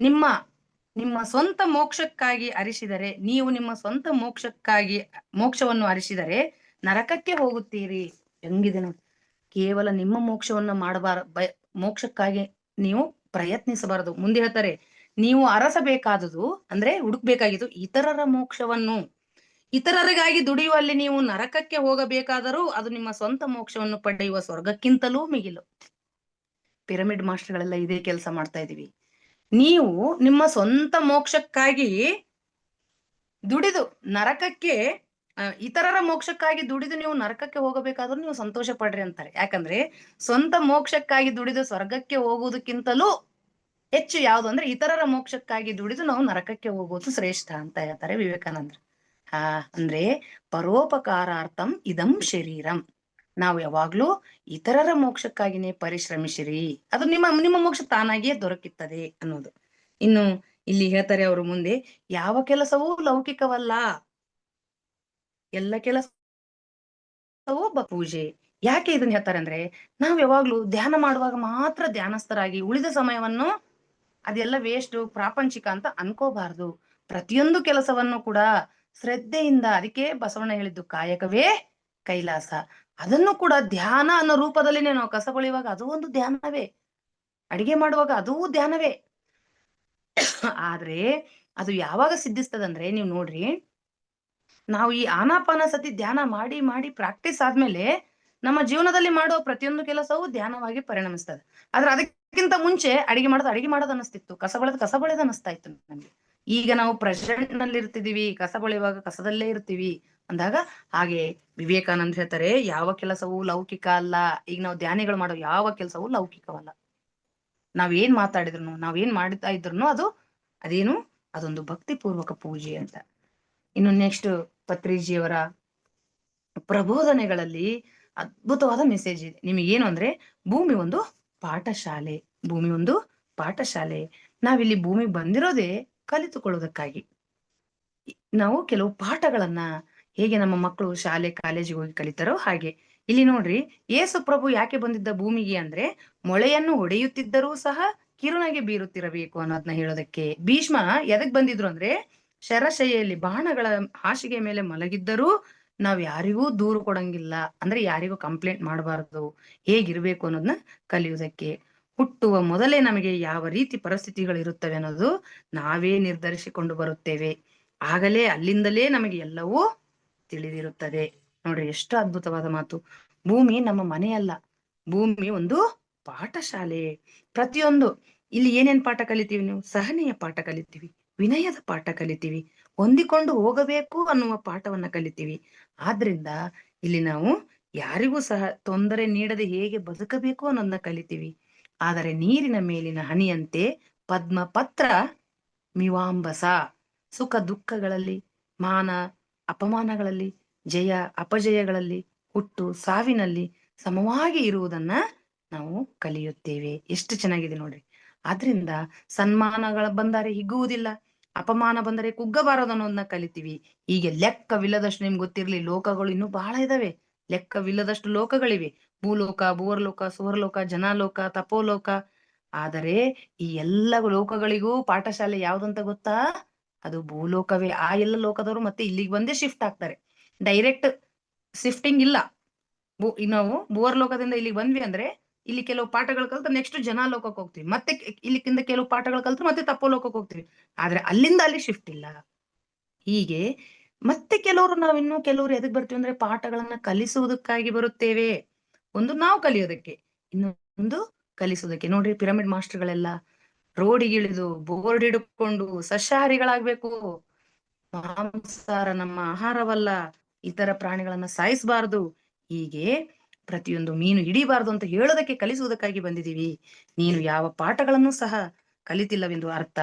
Speaker 2: ನಿಮ್ಮ ಸ್ವಂತ ಮೋಕ್ಷಕ್ಕಾಗಿ ಅರಿಸಿದರೆ, ನೀವು ನಿಮ್ಮ ಸ್ವಂತ ಮೋಕ್ಷವನ್ನು ಅರಿಸಿದರೆ ನರಕಕ್ಕೆ ಹೋಗುತ್ತೀರಿ. ಹೆಂಗಿದೆ ನೋಡಿ. ಕೇವಲ ನಿಮ್ಮ ಮೋಕ್ಷವನ್ನ ಮೋಕ್ಷಕ್ಕಾಗಿ ನೀವು ಪ್ರಯತ್ನಿಸಬಾರದು. ಮುಂದೆ ಹೇಳ್ತಾರೆ, ನೀವು ಅರಸಬೇಕಾದುದು ಅಂದ್ರೆ ಹುಡುಕ್ಬೇಕಾಗಿದ್ದು ಇತರರ ಮೋಕ್ಷವನ್ನು. ಇತರರಿಗಾಗಿ ದುಡಿಯುವಲ್ಲಿ ನೀವು ನರಕಕ್ಕೆ ಹೋಗಬೇಕಾದರೂ ಅದು ನಿಮ್ಮ ಸ್ವಂತ ಮೋಕ್ಷವನ್ನು ಪಡೆಯುವ ಸ್ವರ್ಗಕ್ಕಿಂತಲೂ ಮಿಗಿಲು. ಪಿರಮಿಡ್ ಮಾಸ್ಟರ್ಗಳೆಲ್ಲ ಇದೇ ಕೆಲಸ ಮಾಡ್ತಾ ಇದೀವಿ. ನೀವು ನಿಮ್ಮ ಸ್ವಂತ ಮೋಕ್ಷಕ್ಕಾಗಿ ದುಡಿದು ನರಕಕ್ಕೆ ಇತರರ ಮೋಕ್ಷಕ್ಕಾಗಿ ದುಡಿದು ನೀವು ನರಕಕ್ಕೆ ಹೋಗಬೇಕಾದ್ರೂ ನೀವು ಸಂತೋಷ ಪಡ್ರಿ ಅಂತಾರೆ. ಯಾಕಂದ್ರೆ ಸ್ವಂತ ಮೋಕ್ಷಕ್ಕಾಗಿ ದುಡಿದು ಸ್ವರ್ಗಕ್ಕೆ ಹೋಗುವುದಕ್ಕಿಂತಲೂ ಹೆಚ್ಚು ಯಾವುದು ಅಂದ್ರೆ ಇತರರ ಮೋಕ್ಷಕ್ಕಾಗಿ ದುಡಿದು ನಾವು ನರಕಕ್ಕೆ ಹೋಗೋದು ಶ್ರೇಷ್ಠ ಅಂತ ಹೇಳ್ತಾರೆ ವಿವೇಕಾನಂದರು. ಅಂದ್ರೆ ಪರೋಪಕಾರಾರ್ಥಂ ಇದಂ ಶರೀರಂ. ನಾವು ಯಾವಾಗ್ಲೂ ಇತರರ ಮೋಕ್ಷಕ್ಕಾಗಿನೇ ಪರಿಶ್ರಮಿಸಿರಿ, ಅದು ನಿಮ್ಮ ಮೋಕ್ಷ ತಾನಾಗಿಯೇ ದೊರಕುತ್ತದೆ ಅನ್ನೋದು. ಇನ್ನು ಇಲ್ಲಿ ಹೇಳ್ತಾರೆ ಅವರು ಮುಂದೆ, ಯಾವ ಕೆಲಸವೂ ಲೌಕಿಕವಲ್ಲ, ಎಲ್ಲ ಕೆಲಸವೂ ಪೂಜೆ. ಯಾಕೆ ಇದನ್ನ ಹೇಳ್ತಾರೆ ಅಂದ್ರೆ, ನಾವ್ ಯಾವಾಗ್ಲೂ ಧ್ಯಾನ ಮಾಡುವಾಗ ಮಾತ್ರ ಧ್ಯಾನಸ್ಥರಾಗಿ ಉಳಿದ ಸಮಯವನ್ನು ಅದೆಲ್ಲ ವೇಸ್ಟ್ ಪ್ರಾಪಂಚಿಕ ಅಂತ ಅನ್ಕೋಬಾರ್ದು. ಪ್ರತಿಯೊಂದು ಕೆಲಸವನ್ನು ಕೂಡ ಶ್ರದ್ಧೆಯಿಂದ, ಅದಕ್ಕೆ ಬಸವಣ್ಣ ಹೇಳಿದ್ದು ಕಾಯಕವೇ ಕೈಲಾಸ, ಅದನ್ನು ಕೂಡ ಧ್ಯಾನ ಅನ್ನೋ ರೂಪದಲ್ಲಿನೇ ನಾವು ಕಸ ಬಳಿಯುವಾಗ ಅದು ಒಂದು ಧ್ಯಾನವೇ, ಅಡಿಗೆ ಮಾಡುವಾಗ ಅದೂ ಧ್ಯಾನವೇ. ಆದ್ರೆ ಅದು ಯಾವಾಗ ಸಿದ್ಧಿಸ್ತದಂದ್ರೆ, ನೀವು ನೋಡ್ರಿ, ನಾವು ಈ ಆನಾಪಾನ ಸತಿ ಧ್ಯಾನ ಮಾಡಿ ಮಾಡಿ ಪ್ರಾಕ್ಟೀಸ್ ಆದ್ಮೇಲೆ ನಮ್ಮ ಜೀವನದಲ್ಲಿ ಮಾಡುವ ಪ್ರತಿಯೊಂದು ಕೆಲಸವೂ ಧ್ಯಾನವಾಗಿ ಪರಿಣಮಿಸ್ತದೆ. ಆದ್ರೆ ಅದಕ್ಕಿಂತ ಮುಂಚೆ ಅಡಿಗೆ ಮಾಡೋದು ಅನಿಸ್ತಿತ್ತು, ಕಸ ಬಳಿಯೋದು ಅನಿಸ್ತಾ ಇತ್ತು ನಮ್ಗೆ. ಈಗ ನಾವು ಪ್ರೆಸೆಂಟ್ ನಲ್ಲಿ ಇರ್ತಿದೀವಿ, ಕಸ ಬಳಿಯುವಾಗ ಕಸದಲ್ಲೇ ಇರ್ತೀವಿ ಅಂದಾಗ, ಹಾಗೆ ವಿವೇಕಾನಂದ ಹೇಳ್ತಾರೆ, ಯಾವ ಕೆಲಸವೂ ಲೌಕಿಕ ಅಲ್ಲ. ಈಗ ನಾವು ಧ್ಯಾನಿಗಳು ಮಾಡೋ ಯಾವ ಕೆಲಸವೂ ಲೌಕಿಕವಲ್ಲ. ನಾವೇನ್ ಮಾತಾಡಿದ್ರು, ನಾವೇನ್ ಮಾಡ್ತಾ ಇದ್ರು ಅದೇನು ಅದೊಂದು ಭಕ್ತಿ ಪೂರ್ವಕ ಪೂಜೆ ಅಂತ. ಇನ್ನು ನೆಕ್ಸ್ಟ್ ಪತ್ರಿಜಿಯವರ ಪ್ರಬೋಧನೆಗಳಲ್ಲಿ ಅದ್ಭುತವಾದ ಮೆಸೇಜ್ ಇದೆ. ನಿಮಗೇನು ಅಂದ್ರೆ, ಭೂಮಿ ಒಂದು ಪಾಠಶಾಲೆ, ಭೂಮಿ ಒಂದು ಪಾಠಶಾಲೆ. ನಾವಿಲ್ಲಿ ಭೂಮಿ ಬಂದಿರೋದೇ ಕಲಿತುಕೊಳ್ಳುವುದಕ್ಕಾಗಿ. ನಾವು ಕೆಲವು ಪಾಠಗಳನ್ನ ಹೇಗೆ ನಮ್ಮ ಮಕ್ಕಳು ಶಾಲೆ ಕಾಲೇಜಿಗೆ ಹೋಗಿ ಕಲಿತಾರೋ ಹಾಗೆ ಇಲ್ಲಿ ನೋಡ್ರಿ, ಯೇಸು ಪ್ರಭು ಯಾಕೆ ಬಂದಿದ್ದ ಭೂಮಿಗೆ ಅಂದ್ರೆ, ಮೊಳೆಯನ್ನು ಹೊಡೆಯುತ್ತಿದ್ದರೂ ಸಹ ಕಿರುನಗೆ ಬೀರುತ್ತಿರಬೇಕು ಅನ್ನೋದನ್ನ ಹೇಳೋದಕ್ಕೆ. ಭೀಷ್ಮ ಎದಕ್ ಬಂದಿದ್ರು ಅಂದ್ರೆ, ಶರಶೈಯಲ್ಲಿ ಬಾಣಗಳ ಹಾಸಿಗೆ ಮೇಲೆ ಮಲಗಿದ್ದರೂ ನಾವ್ ಯಾರಿಗೂ ದೂರು ಕೊಡಂಗಿಲ್ಲ, ಅಂದ್ರೆ ಯಾರಿಗೂ ಕಂಪ್ಲೇಂಟ್ ಮಾಡಬಾರದು, ಹೇಗಿರ್ಬೇಕು ಅನ್ನೋದನ್ನ ಕಲಿಯುವುದಕ್ಕೆ. ಹುಟ್ಟುವ ಮೊದಲೇ ನಮಗೆ ಯಾವ ರೀತಿ ಪರಿಸ್ಥಿತಿಗಳು ಇರುತ್ತವೆ ಅನ್ನೋದು ನಾವೇ ನಿರ್ಧರಿಸಿಕೊಂಡು ಬರುತ್ತೇವೆ, ಆಗಲೇ ಅಲ್ಲಿಂದಲೇ ನಮಗೆ ಎಲ್ಲವೂ ತಿಳಿದಿರುತ್ತದೆ. ನೋಡ್ರಿ ಎಷ್ಟು ಅದ್ಭುತವಾದ ಮಾತು. ಭೂಮಿ ನಮ್ಮ ಮನೆಯಲ್ಲ, ಭೂಮಿ ಒಂದು ಪಾಠಶಾಲೆ. ಪ್ರತಿಯೊಂದು ಇಲ್ಲಿ ಏನೇನ್ ಪಾಠ ಕಲಿತೀವಿ ನೀವು? ಸಹನೆಯ ಪಾಠ ಕಲಿತೀವಿ, ವಿನಯದ ಪಾಠ ಕಲಿತೀವಿ, ಹೊಂದಿಕೊಂಡು ಹೋಗಬೇಕು ಅನ್ನುವ ಪಾಠವನ್ನ ಕಲಿತೀವಿ. ಆದ್ರಿಂದ ಇಲ್ಲಿ ನಾವು ಯಾರಿಗೂ ಸಹ ತೊಂದರೆ ನೀಡದೆ ಹೇಗೆ ಬದುಕಬೇಕು ಅನ್ನೋದನ್ನ ಕಲಿತೀವಿ. ಆದರೆ ನೀರಿನ ಮೇಲಿನ ಹನಿಯಂತೆ ಪದ್ಮ ಪತ್ರ ಮಿವಾಂಬಸ, ಸುಖ ದುಃಖಗಳಲ್ಲಿ, ಮಾನ ಅಪಮಾನಗಳಲ್ಲಿ, ಜಯ ಅಪಜಯಗಳಲ್ಲಿ, ಹುಟ್ಟು ಸಾವಿನಲ್ಲಿ ಸಮವಾಗಿ ಇರುವುದನ್ನ ನಾವು ಕಲಿಯುತ್ತೇವೆ. ಎಷ್ಟು ಚೆನ್ನಾಗಿದೆ ನೋಡ್ರಿ. ಆದ್ರಿಂದ ಸನ್ಮಾನಗಳ ಬಂದರೆ ಹಿಗ್ಗುವುದಿಲ್ಲ, ಅಪಮಾನ ಬಂದರೆ ಕುಗ್ಗಬಾರದು ಅನ್ನೋದನ್ನ ಕಲಿತೀವಿ. ಹೀಗೆ ಲೆಕ್ಕವಿಲ್ಲದಷ್ಟು, ನಿಮ್ಗೆ ಗೊತ್ತಿರ್ಲಿ, ಲೋಕಗಳು ಇನ್ನೂ ಬಹಳ ಇದಾವೆ, ಲೆಕ್ಕವಿಲ್ಲದಷ್ಟು ಲೋಕಗಳಿವೆ. ಭೂಲೋಕ, ಭುವರ್ಲೋಕ, ಸುವರ್ಲೋಕ, ಜನಾಲೋಕ, ತಪೋಲೋಕ. ಆದರೆ ಈ ಎಲ್ಲ ಲೋಕಗಳಿಗೂ ಪಾಠಶಾಲೆ ಯಾವ್ದಂತ ಗೊತ್ತಾ? ಅದು ಭೂಲೋಕವೇ. ಆ ಎಲ್ಲ ಲೋಕದವರು ಮತ್ತೆ ಇಲ್ಲಿಗೆ ಬಂದೇ ಶಿಫ್ಟ್ ಆಗ್ತಾರೆ, ಡೈರೆಕ್ಟ್ ಶಿಫ್ಟಿಂಗ್ ಇಲ್ಲ. ನಾವು ಭುವರ್ ಲೋಕದಿಂದ ಇಲ್ಲಿಗೆ ಬಂದ್ವಿ ಅಂದ್ರೆ ಇಲ್ಲಿ ಕೆಲವು ಪಾಠಗಳು ಕಲ್ತು ನೆಕ್ಸ್ಟ್ ಜನಾಲೋಕಕ್ಕೆ ಹೋಗ್ತೀವಿ, ಮತ್ತೆ ಇಲ್ಲಿಂದ ಕೆಲವು ಪಾಠಗಳು ಕಲ್ತು ಮತ್ತೆ ತಪೋಲೋಕಕ್ಕೆ ಹೋಗ್ತೀವಿ. ಆದ್ರೆ ಅಲ್ಲಿಂದ ಅಲ್ಲಿ ಶಿಫ್ಟ್ ಇಲ್ಲ. ಹೀಗೆ ಮತ್ತೆ ಕೆಲವರು ಎದಕ್ ಬರ್ತೀವಿ ಅಂದ್ರೆ, ಪಾಠಗಳನ್ನ ಕಲಿಸುವುದಕ್ಕಾಗಿ ಬರುತ್ತೇವೆ. ಒಂದು ನಾವು ಕಲಿಯೋದಕ್ಕೆ, ಇನ್ನೊಂದು ಕಲಿಸುವುದಕ್ಕೆ. ನೋಡ್ರಿ, ಪಿರಮಿಡ್ ಮಾಸ್ಟರ್ಗಳೆಲ್ಲ ರೋಡಿಗಿಳಿದು ಬೋರ್ಡ್ ಹಿಡ್ಕೊಂಡು ಸಸ್ಯಾಹಾರಿಗಳಾಗ್ಬೇಕು, ಮಾಂಸಾಹಾರ ನಮ್ಮ ಆಹಾರವಲ್ಲ, ಇತರ ಪ್ರಾಣಿಗಳನ್ನ ಸಾಯಿಸಬಾರದು, ಹೀಗೆ ಪ್ರತಿಯೊಂದು ಮೀನು ಹಿಡಿಬಾರ್ದು ಅಂತ ಹೇಳೋದಕ್ಕೆ, ಕಲಿಸುವುದಕ್ಕಾಗಿ ಬಂದಿದೀವಿ. ನೀನು ಯಾವ ಪಾಠಗಳನ್ನು ಸಹ ಕಲಿತಿಲ್ಲವೆಂದು ಅರ್ಥ.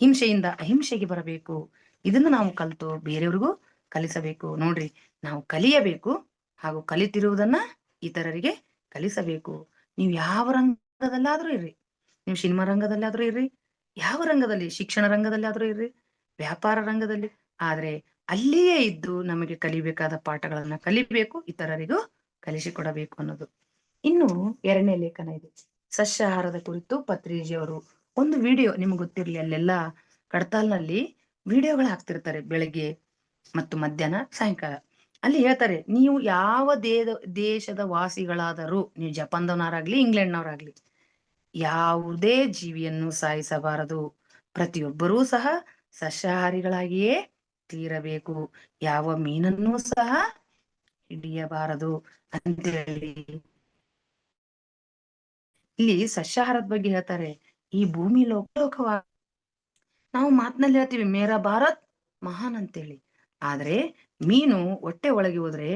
Speaker 2: ಹಿಂಸೆಯಿಂದ ಅಹಿಂಸೆಗೆ ಬರಬೇಕು, ಇದನ್ನು ನಾವು ಕಲಿತು ಬೇರೆಯವ್ರಿಗೂ ಕಲಿಸಬೇಕು. ನೋಡ್ರಿ, ನಾವು ಕಲಿಯಬೇಕು ಹಾಗೂ ಕಲಿತಿರುವುದನ್ನ ಇತರರಿಗೆ ಕಲಿಸಬೇಕು. ನೀವು ಯಾವ ರಂಗದಲ್ಲಾದ್ರೂ ಇರ್ರಿ, ನೀವು ಸಿನಿಮಾ ರಂಗದಲ್ಲಾದ್ರೂ ಇರ್ರಿ, ಯಾವ ರಂಗದಲ್ಲಿ, ಶಿಕ್ಷಣ ರಂಗದಲ್ಲಿ ಆದ್ರೂ ಇರ್ರಿ, ವ್ಯಾಪಾರ ರಂಗದಲ್ಲಿ, ಆದ್ರೆ ಅಲ್ಲಿಯೇ ಇದ್ದು ನಮಗೆ ಕಲಿಬೇಕಾದ ಪಾಠಗಳನ್ನ ಕಲಿಬೇಕು, ಇತರರಿಗೂ ಕಲಿಸಿಕೊಡಬೇಕು ಅನ್ನೋದು. ಇನ್ನು 2ನೇ ಲೇಖನ ಇದೆ, ಸಸ್ಯಾಹಾರದ ಕುರಿತು ಪತ್ರಿಜಿಯವರು ಒಂದು ವಿಡಿಯೋ. ನಿಮ್ಗೆ ಗೊತ್ತಿರ್ಲಿ, ಅಲ್ಲೆಲ್ಲ ಕಡ್ತಾಲ್ನಲ್ಲಿ ವಿಡಿಯೋಗಳು ಹಾಕ್ತಿರ್ತಾರೆ ಬೆಳಗ್ಗೆ ಮತ್ತು ಮಧ್ಯಾಹ್ನ ಸಾಯಂಕಾಲ. ಅಲ್ಲಿ ಹೇಳ್ತಾರೆ, ನೀವು ಯಾವ ದೇಶದ ವಾಸಿಗಳಾದರೂ, ನೀವು ಜಪಾನ್ದವನಾರಾಗ್ಲಿ ಇಂಗ್ಲೆಂಡ್ನವರಾಗ್ಲಿ, ಯಾವುದೇ ಜೀವಿಯನ್ನು ಸಾಯಿಸಬಾರದು, ಪ್ರತಿಯೊಬ್ಬರೂ ಸಹ ಸಸ್ಯಾಹಾರಿಗಳಾಗಿಯೇ ತೀರಬೇಕು, ಯಾವ ಮೀನನ್ನೂ ಸಹ ಹಿಡಿಯಬಾರದು ಅಂತೇಳಿ ಇಲ್ಲಿ ಸಸ್ಯಾಹಾರದ ಬಗ್ಗೆ ಹೇಳ್ತಾರೆ. ಈ ಭೂಮಿ ಲೋಕಲೋಕವ ನಾವು ಮಾತಿನಲ್ಲಿ ಹೇಳ್ತೀವಿ ಮೇರಾ ಭಾರತ್ ಮಹಾನ್ ಅಂತೇಳಿ, ಆದ್ರೆ ಮೀನು ಹೊಟ್ಟೆ ಒಳಗೆ ಹೋದ್ರೆ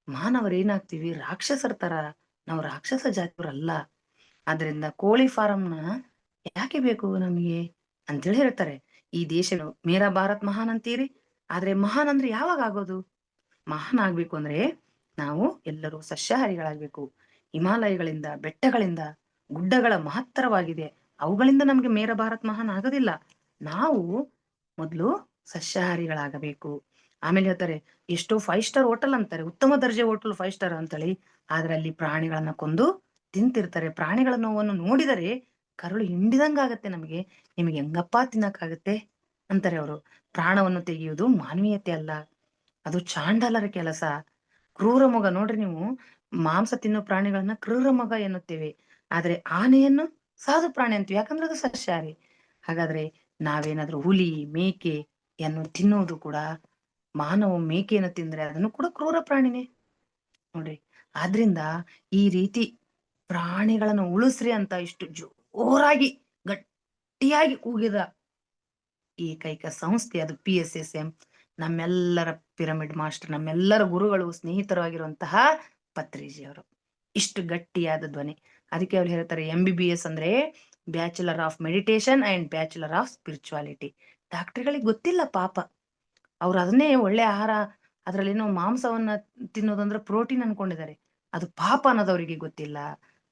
Speaker 2: ಮಾನವರು ಏನಾಗ್ತೀವಿ, ರಾಕ್ಷಸರ ತರ. ನಾವು ರಾಕ್ಷಸ ಜಾತಿಯವರಲ್ಲ. ಆದ್ರಿಂದ ಕೋಳಿ ಫಾರಂನ ಯಾಕೆ ಬೇಕು ನಮಗೆ ಅಂತೇಳಿ ಹೇಳ್ತಾರೆ. ಈ ದೇಶ ಮೇರಾ ಭಾರತ್ ಮಹಾನ್ ಅಂತೀರಿ, ಆದ್ರೆ ಮಹಾನ್ ಅಂದ್ರೆ ಯಾವಾಗ ಆಗೋದು? ಮಹಾನ್ ಆಗ್ಬೇಕು ಅಂದ್ರೆ ನಾವು ಎಲ್ಲರೂ ಸಸ್ಯಾಹಾರಿಗಳಾಗ್ಬೇಕು. ಹಿಮಾಲಯಗಳಿಂದ, ಬೆಟ್ಟಗಳಿಂದ, ಗುಡ್ಡಗಳ ಮಹತ್ತರವಾಗಿದೆ, ಅವುಗಳಿಂದ ನಮ್ಗೆ ಮೇರ ಭಾರತ್ ಮಹಾನ್ ಆಗೋದಿಲ್ಲ. ನಾವು ಮೊದಲು ಸಸ್ಯಾಹಾರಿಗಳಾಗಬೇಕು. ಆಮೇಲೆ ಹೇಳ್ತಾರೆ, ಎಷ್ಟೋ 5 ಸ್ಟಾರ್ ಹೋಟೆಲ್ ಅಂತಾರೆ, ಉತ್ತಮ ದರ್ಜೆ ಹೋಟೆಲ್ 5 ಸ್ಟಾರ್ ಅಂತೇಳಿ, ಆದ್ರೆ ಅಲ್ಲಿ ಪ್ರಾಣಿಗಳನ್ನ ಕೊಂದು ತಿಂತಿರ್ತಾರೆ. ಪ್ರಾಣಿಗಳ ನೋವನ್ನು ನೋಡಿದರೆ ಕರುಳು ಹಿಂಡಿದಂಗಾಗತ್ತೆ ನಮಗೆ. ನಿಮಗೆ ಹೆಂಗಪ್ಪ ತಿನ್ನಕ್ಕಾಗತ್ತೆ ಅಂತಾರೆ ಅವರು. ಪ್ರಾಣವನ್ನು ತೆಗೆಯುವುದು ಮಾನವೀಯತೆ ಅಲ್ಲ, ಅದು ಚಾಂಡಾಲರ ಕೆಲಸ. ಕ್ರೂರ ಮೊಗ ನೋಡ್ರಿ, ನೀವು ಮಾಂಸ ತಿನ್ನೋ ಪ್ರಾಣಿಗಳನ್ನ ಕ್ರೂರ ಮೊಗ ಎನ್ನುತ್ತೇವೆ, ಆದ್ರೆ ಆನೆಯನ್ನು ಸಾಧು ಪ್ರಾಣಿ ಅಂತೀವಿ, ಯಾಕಂದ್ರೆ ಅದು ಸಸ್ಯಾಹಾರಿ. ಹಾಗಾದ್ರೆ ನಾವೇನಾದ್ರೂ ಹುಲಿ, ಮೇಕೆ ಯನ್ನು ತಿನ್ನುವುದು ಕೂಡ, ಮಾನವ ಮೇಕೆಯನ್ನು ತಿಂದ್ರೆ ಅದನ್ನು ಕೂಡ ಕ್ರೂರ ಪ್ರಾಣಿನೇ ನೋಡ್ರಿ. ಆದ್ರಿಂದ ಈ ರೀತಿ ಪ್ರಾಣಿಗಳನ್ನು ಉಳಿಸ್ರಿ ಅಂತ ಇಷ್ಟು ಜೋರಾಗಿ ಗಟ್ಟಿಯಾಗಿ ಕೂಗಿದ ಏಕೈಕ ಸಂಸ್ಥೆ ಅದು PSSM. ನಮ್ಮೆಲ್ಲರ ಪಿರಮಿಡ್ ಮಾಸ್ಟರ್, ನಮ್ಮೆಲ್ಲರ ಗುರುಗಳು, ಸ್ನೇಹಿತರಾಗಿರುವಂತಹ ಪತ್ರಿಜಿಯವರು. ಇಷ್ಟು ಗಟ್ಟಿಯಾದ ಧ್ವನಿ. ಅದಕ್ಕೆ ಅವ್ರು ಹೇಳ್ತಾರೆ, MBBS ಅಂದ್ರೆ bachelor of meditation and bachelor of spirituality. ಡಾಕ್ಟರ್ಗಳಿಗೆ ಗೊತ್ತಿಲ್ಲ ಪಾಪ, ಅವ್ರು ಅದನ್ನೇ ಒಳ್ಳೆ ಆಹಾರ, ಅದ್ರಲ್ಲೇನೋ ಮಾಂಸವನ್ನ ತಿನ್ನೋದಂದ್ರೆ ಪ್ರೋಟೀನ್ ಅನ್ಕೊಂಡಿದ್ದಾರೆ, ಅದು ಪಾಪ ಅನ್ನೋದು ಅವರಿಗೆ ಗೊತ್ತಿಲ್ಲ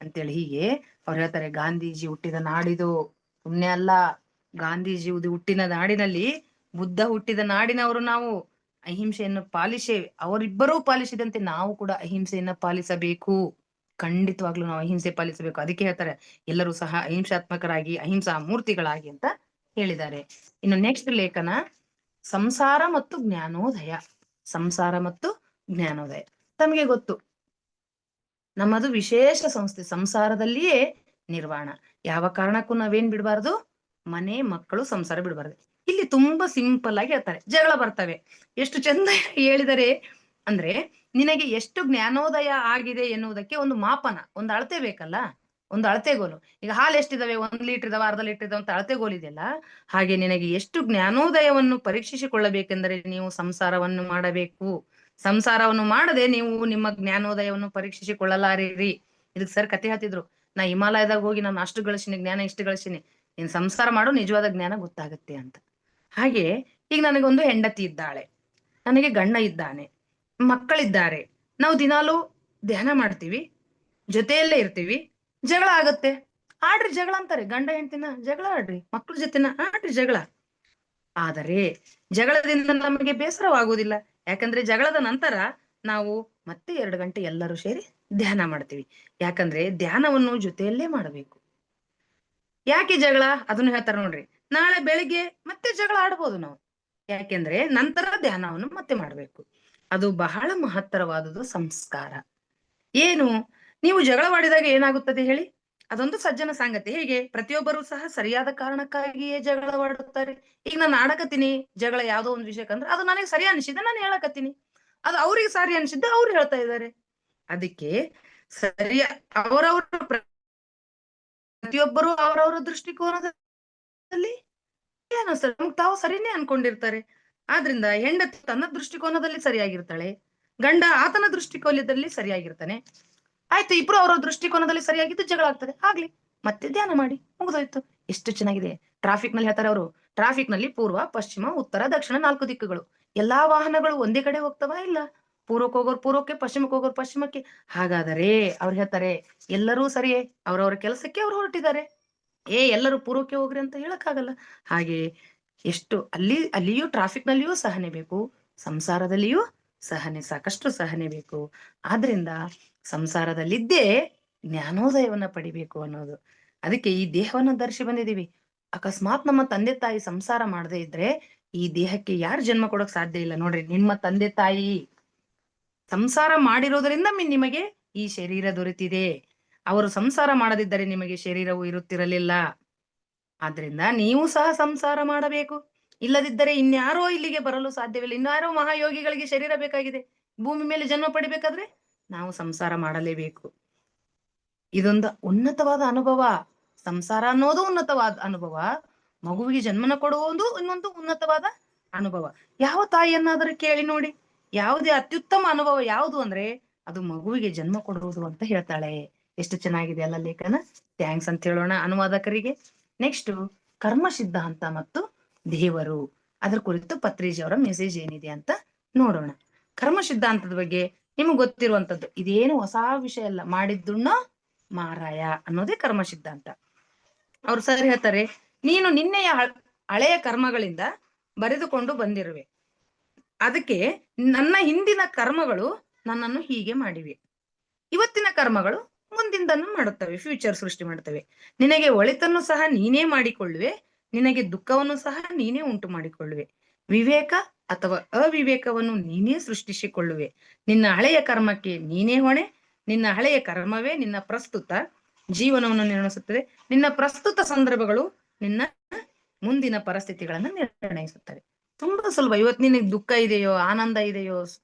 Speaker 2: ಅಂತೇಳಿ. ಹೀಗೆ ಅವ್ರು ಹೇಳ್ತಾರೆ, ಗಾಂಧೀಜಿ ಹುಟ್ಟಿದ ನಾಡಿದು ಸುಮ್ನೆ ಅಲ್ಲ. ಗಾಂಧೀಜಿ ಹುಟ್ಟಿದ ನಾಡಿನಲ್ಲಿ ಬುದ್ಧ ಹುಟ್ಟಿದ ನಾಡಿನವರು ನಾವು. ಅಹಿಂಸೆಯನ್ನು ಪಾಲಿಸೇವೆ, ಅವರಿಬ್ಬರೂ ಪಾಲಿಸಿದಂತೆ ನಾವು ಕೂಡ ಅಹಿಂಸೆಯನ್ನ ಪಾಲಿಸಬೇಕು. ಖಂಡಿತವಾಗ್ಲೂ ನಾವು ಅಹಿಂಸೆ ಪಾಲಿಸಬೇಕು. ಅದಕ್ಕೆ ಹೇಳ್ತಾರೆ, ಎಲ್ಲರೂ ಸಹ ಅಹಿಂಸಾತ್ಮಕರಾಗಿ, ಅಹಿಂಸಾ ಮೂರ್ತಿಗಳಾಗಿ ಅಂತ ಹೇಳಿದ್ದಾರೆ. ಇನ್ನು ನೆಕ್ಸ್ಟ್ ಲೇಖನ, ಸಂಸಾರ ಮತ್ತು ಜ್ಞಾನೋದಯ. ಸಂಸಾರ ಮತ್ತು ಜ್ಞಾನೋದಯ ತಮಗೆ ಗೊತ್ತು, ನಮ್ಮದು ವಿಶೇಷ ಸಂಸ್ಥೆ. ಸಂಸಾರದಲ್ಲಿಯೇ ನಿರ್ವಾಣ. ಯಾವ ಕಾರಣಕ್ಕೂ ನಾವೇನ್ ಬಿಡಬಾರ್ದು, ಮನೆ ಮಕ್ಕಳು ಸಂಸಾರ ಬಿಡಬಾರ್ದು. ಇಲ್ಲಿ ತುಂಬಾ ಸಿಂಪಲ್ ಆಗಿ ಹೇಳ್ತಾರೆ, ಜಗಳ ಬರ್ತವೆ. ಎಷ್ಟು ಚಂದ ಹೇಳಿದರೆ ಅಂದ್ರೆ, ನಿನಗೆ ಎಷ್ಟು ಜ್ಞಾನೋದಯ ಆಗಿದೆ ಎನ್ನುವುದಕ್ಕೆ ಒಂದು ಮಾಪನ, ಒಂದು ಅಳತೆ ಬೇಕಲ್ಲ, ಒಂದು ಅಳತೆಗೋಲು. ಈಗ ಹಾಲು ಎಷ್ಟಿದಾವೆ, 1 ಲೀಟರ್ ಇದಾವ, ಅರ್ಧ ಲೀಟರ್ ಇದಾವ ಅಂತ ಅಳತೆಗೋಲು ಇದೆಯಲ್ಲ, ಹಾಗೆ ನಿನಗೆ ಎಷ್ಟು ಜ್ಞಾನೋದಯವನ್ನು ಪರೀಕ್ಷಿಸಿಕೊಳ್ಳಬೇಕೆಂದರೆ ನೀವು ಸಂಸಾರವನ್ನು ಮಾಡಬೇಕು. ಸಂಸಾರವನ್ನು ಮಾಡದೆ ನೀವು ನಿಮ್ಮ ಜ್ಞಾನೋದಯವನ್ನು ಪರೀಕ್ಷಿಸಿಕೊಳ್ಳಲಾರಿರಿ. ಇದಕ್ ಸರ್ ಕತೆ ಹೇಳ್ತಿದ್ರು, ನಾ ಹಿಮಾಲಯದಾಗ ಹೋಗಿ ನಾನು ಅಷ್ಟು ಗಳಿಸಿನಿ, ಜ್ಞಾನ ಇಷ್ಟು ಗಳಿಸಿನಿ, ನೀನ್ ಸಂಸಾರ ಮಾಡು, ನಿಜವಾದ ಜ್ಞಾನ ಗೊತ್ತಾಗತ್ತೆ ಅಂತ. ಹಾಗೆ ಈಗ ನನಗೊಂದು ಹೆಂಡತಿ ಇದ್ದಾಳೆ, ನನಗೆ ಗಂಡ ಇದ್ದಾನೆ, ಮಕ್ಕಳಿದ್ದಾರೆ. ನಾವು ದಿನಾಲು ಧ್ಯಾನ ಮಾಡ್ತೀವಿ, ಜೊತೆಯಲ್ಲೇ ಇರ್ತೀವಿ, ಜಗಳ ಆಗತ್ತೆ. ಆಡ್ರಿ ಜಗಳ ಅಂತಾರೆ, ಗಂಡ ಹೆಂಡತಿನ ಜಗಳ ಆಡ್ರಿ, ಮಕ್ಕಳ ಜೊತೆನ ಆಡ್ರಿ ಜಗಳ. ಆದರೆ ಜಗಳದಿಂದ ನಮಗೆ ಬೇಸರವಾಗುವುದಿಲ್ಲ, ಯಾಕಂದ್ರೆ ಜಗಳದ ನಂತರ ನಾವು ಮತ್ತೆ 2 ಗಂಟೆ ಎಲ್ಲರೂ ಸೇರಿ ಧ್ಯಾನ ಮಾಡ್ತೀವಿ. ಯಾಕಂದ್ರೆ ಧ್ಯಾನವನ್ನು ಜೊತೆಯಲ್ಲೇ ಮಾಡಬೇಕು. ಯಾಕೆ ಜಗಳ ಅದನ್ನು ಹೇಳ್ತಾರೆ ನೋಡ್ರಿ. ನಾಳೆ ಬೆಳಿಗ್ಗೆ ಮತ್ತೆ ಜಗಳ ಆಡ್ಬೋದು ನಾವು, ಯಾಕೆಂದ್ರೆ ನಂತರ ಧ್ಯಾನವನ್ನು ಮತ್ತೆ ಮಾಡ್ಬೇಕು. ಅದು ಬಹಳ ಮಹತ್ತರವಾದದ್ದು ಸಂಸ್ಕಾರ. ಏನು, ನೀವು ಜಗಳವಾಡಿದಾಗ ಏನಾಗುತ್ತದೆ ಹೇಳಿ? ಅದೊಂದು ಸಜ್ಜನ ಸಂಗತಿ. ಹೇಗೆ ಪ್ರತಿಯೊಬ್ಬರೂ ಸಹ ಸರಿಯಾದ ಕಾರಣಕ್ಕಾಗಿಯೇ ಜಗಳವಾಡುತ್ತಾರೆ. ಈಗ ನಾನು ಆಡಕತ್ತೀನಿ ಜಗಳ ಯಾವ್ದೋ ಒಂದು ವಿಷಯಕ್ಕಂದ್ರೆ, ಅದು ನನಗೆ ಸರಿ ಅನಿಸಿದ್ದೆ ನಾನು ಹೇಳಕತ್ತೀನಿ, ಅದು ಅವ್ರಿಗೆ ಸರಿ ಅನಿಸಿದ್ದೆ ಅವ್ರು ಹೇಳ್ತಾ ಇದ್ದಾರೆ. ಅದಕ್ಕೆ ಸರಿಯ ಅವರವರ ಪ್ರತಿಯೊಬ್ಬರು ಅವರವರ ದೃಷ್ಟಿಕೋನದಲ್ಲಿ ತಾವು ಸರಿನೇ ಅನ್ಕೊಂಡಿರ್ತಾರೆ. ಆದ್ರಿಂದ ಹೆಂಡತಿ ತನ್ನ ದೃಷ್ಟಿಕೋನದಲ್ಲಿ ಸರಿಯಾಗಿರ್ತಾಳೆ, ಗಂಡ ಆತನ ದೃಷ್ಟಿಕೋನದಲ್ಲಿ ಸರಿಯಾಗಿರ್ತಾನೆ. ಆಯ್ತು, ಇಬ್ರು ಅವರ ದೃಷ್ಟಿಕೋನದಲ್ಲಿ ಸರಿಯಾಗಿದ್ದು ಜಗಳ ಆಗ್ತದೆ, ಆಗ್ಲಿ, ಮತ್ತೆ ಧ್ಯಾನ ಮಾಡಿ ಮುಗಿದೋಯ್ತು. ಎಷ್ಟು ಚೆನ್ನಾಗಿದೆ. ಟ್ರಾಫಿಕ್ ನಲ್ಲಿ ಹೇಳ್ತಾರೆ ಅವರು, ಟ್ರಾಫಿಕ್ ನಲ್ಲಿ ಪೂರ್ವ, ಪಶ್ಚಿಮ, ಉತ್ತರ, ದಕ್ಷಿಣ 4 ದಿಕ್ಕುಗಳು. ಎಲ್ಲಾ ವಾಹನಗಳು ಒಂದೇ ಕಡೆ ಹೋಗ್ತವಾ? ಇಲ್ಲ. ಪೂರ್ವಕ್ಕೆ ಹೋಗೋರು ಪೂರ್ವಕ್ಕೆ, ಪಶ್ಚಿಮಕ್ಕೆ ಹೋಗೋರು ಪಶ್ಚಿಮಕ್ಕೆ. ಹಾಗಾದರೆ ಅವ್ರು ಹೇಳ್ತಾರೆ, ಎಲ್ಲರೂ ಸರಿಯೇ, ಅವರವರ ಕೆಲಸಕ್ಕೆ ಅವ್ರು ಹೊರಟಿದ್ದಾರೆ, ಎಲ್ಲರೂ ಪೂರ್ವಕ್ಕೆ ಹೋಗ್ರಿ ಅಂತ ಹೇಳಕ್ಕಾಗಲ್ಲ. ಹಾಗೆ ಎಷ್ಟು ಅಲ್ಲಿಯೂ ಟ್ರಾಫಿಕ್ ನಲ್ಲಿಯೂ ಸಹನೆ ಬೇಕು, ಸಂಸಾರದಲ್ಲಿಯೂ ಸಹನೆ, ಸಾಕಷ್ಟು ಸಹನೆ ಬೇಕು. ಆದ್ರಿಂದ ಸಂಸಾರದಲ್ಲಿದ್ದೇ ಜ್ಞಾನೋದಯವನ್ನ ಪಡಿಬೇಕು ಅನ್ನೋದು. ಅದಕ್ಕೆ ಈ ದೇಹವನ್ನ ಧರಿಸಿ ಬಂದಿದೀವಿ. ಅಕಸ್ಮಾತ್ ನಮ್ಮ ತಂದೆ ತಾಯಿ ಸಂಸಾರ ಮಾಡದೇ ಇದ್ರೆ ಈ ದೇಹಕ್ಕೆ ಯಾರು ಜನ್ಮ ಕೊಡಕ್ ಸಾಧ್ಯ ಇಲ್ಲ. ನೋಡ್ರಿ, ನಿಮ್ಮ ತಂದೆ ತಾಯಿ ಸಂಸಾರ ಮಾಡಿರೋದ್ರಿಂದ ನಿಮಗೆ ಈ ಶರೀರ ದೊರೆತಿದೆ. ಅವರು ಸಂಸಾರ ಮಾಡದಿದ್ದರೆ ನಿಮಗೆ ಶರೀರವು ಇರುತ್ತಿರಲಿಲ್ಲ. ಆದ್ರಿಂದ ನೀವು ಸಹ ಸಂಸಾರ ಮಾಡಬೇಕು. ಇಲ್ಲದಿದ್ದರೆ ಇನ್ಯಾರೋ ಇಲ್ಲಿಗೆ ಬರಲು ಸಾಧ್ಯವಿಲ್ಲ. ಇನ್ಯಾರೋ ಮಹಾಯೋಗಿಗಳಿಗೆ ಶರೀರ ಬೇಕಾಗಿದೆ. ಭೂಮಿ ಮೇಲೆ ಜನ್ಮ ಪಡಿಬೇಕಾದ್ರೆ ನಾವು ಸಂಸಾರ ಮಾಡಲೇಬೇಕು. ಇದೊಂದು ಉನ್ನತವಾದ ಅನುಭವ. ಸಂಸಾರ ಅನ್ನೋದು ಉನ್ನತವಾದ ಅನುಭವ. ಮಗುವಿಗೆ ಜನ್ಮನ ಕೊಡುವುದು ಇನ್ನೊಂದು ಉನ್ನತವಾದ ಅನುಭವ. ಯಾವ ತಾಯಿಯನ್ನಾದರೂ ಕೇಳಿ ನೋಡಿ, ಯಾವುದೇ ಅತ್ಯುತ್ತಮ ಅನುಭವ ಯಾವುದು ಅಂದ್ರೆ ಅದು ಮಗುವಿಗೆ ಜನ್ಮ ಕೊಡುವುದು ಅಂತ ಹೇಳ್ತಾಳೆ. ಎಷ್ಟು ಚೆನ್ನಾಗಿದೆ ಅಲ್ಲ ಲೇಖನ. ಥ್ಯಾಂಕ್ಸ್ ಅಂತ ಹೇಳೋಣ ಅನುವಾದಕರಿಗೆ. ನೆಕ್ಸ್ಟ್, ಕರ್ಮ ಸಿದ್ಧಾಂತ ಮತ್ತು ದೇವರು, ಅದ್ರ ಕುರಿತು ಪತ್ರಿಜಿ ಅವರ ಮೆಸೇಜ್ ಏನಿದೆ ಅಂತ ನೋಡೋಣ. ಕರ್ಮ ಸಿದ್ಧಾಂತದ ಬಗ್ಗೆ ನಿಮ್ಗೆ ಗೊತ್ತಿರುವಂತದ್ದು, ಇದೇನು ಹೊಸ ವಿಷಯ ಅಲ್ಲ. ಮಾಡಿದ್ದುಣ್ಣ ಮಾರಾಯ ಅನ್ನೋದೇ ಕರ್ಮ ಸಿದ್ಧಾಂತ. ಅವ್ರು ಸರಿ ಹೇಳ್ತಾರೆ, ನೀನು ನಿನ್ನೆಯ ಹಳೆಯ ಕರ್ಮಗಳಿಂದ ಬರೆದುಕೊಂಡು ಬಂದಿರುವೆ. ಅದಕ್ಕೆ ನನ್ನ ಹಿಂದಿನ ಕರ್ಮಗಳು ನನ್ನನ್ನು ಹೀಗೆ ಮಾಡಿವೆ. ಇವತ್ತಿನ ಕರ್ಮಗಳು ಮುಂದಿಂದನ್ನು ಮಾಡುತ್ತವೆ, ಫ್ಯೂಚರ್ ಸೃಷ್ಟಿ ಮಾಡುತ್ತವೆ. ನಿನಗೆ ಒಳಿತನ್ನು ಸಹ ನೀನೇ ಮಾಡಿಕೊಳ್ಳುವೆ, ನಿನಗೆ ದುಃಖವನ್ನು ಸಹ ನೀನೇ ಉಂಟು ಮಾಡಿಕೊಳ್ಳುವೆ. ವಿವೇಕ ಅಥವಾ ಅವಿವೇಕವನ್ನು ನೀನೇ ಸೃಷ್ಟಿಸಿಕೊಳ್ಳುವೆ. ನಿನ್ನ ಹಳೆಯ ಕರ್ಮಕ್ಕೆ ನೀನೇ ಹೊಣೆ. ನಿನ್ನ ಹಳೆಯ ಕರ್ಮವೇ ನಿನ್ನ ಪ್ರಸ್ತುತ ಜೀವನವನ್ನು ನಿರ್ಣಯಿಸುತ್ತದೆ. ನಿನ್ನ ಪ್ರಸ್ತುತ ಸಂದರ್ಭಗಳು ನಿನ್ನ ಮುಂದಿನ ಪರಿಸ್ಥಿತಿಗಳನ್ನು ನಿರ್ಣಯಿಸುತ್ತವೆ. ತುಂಬಾ ಸುಲಭ. ಇವತ್ತು ನಿನಗೆ ದುಃಖ ಇದೆಯೋ, ಆನಂದ ಇದೆಯೋ,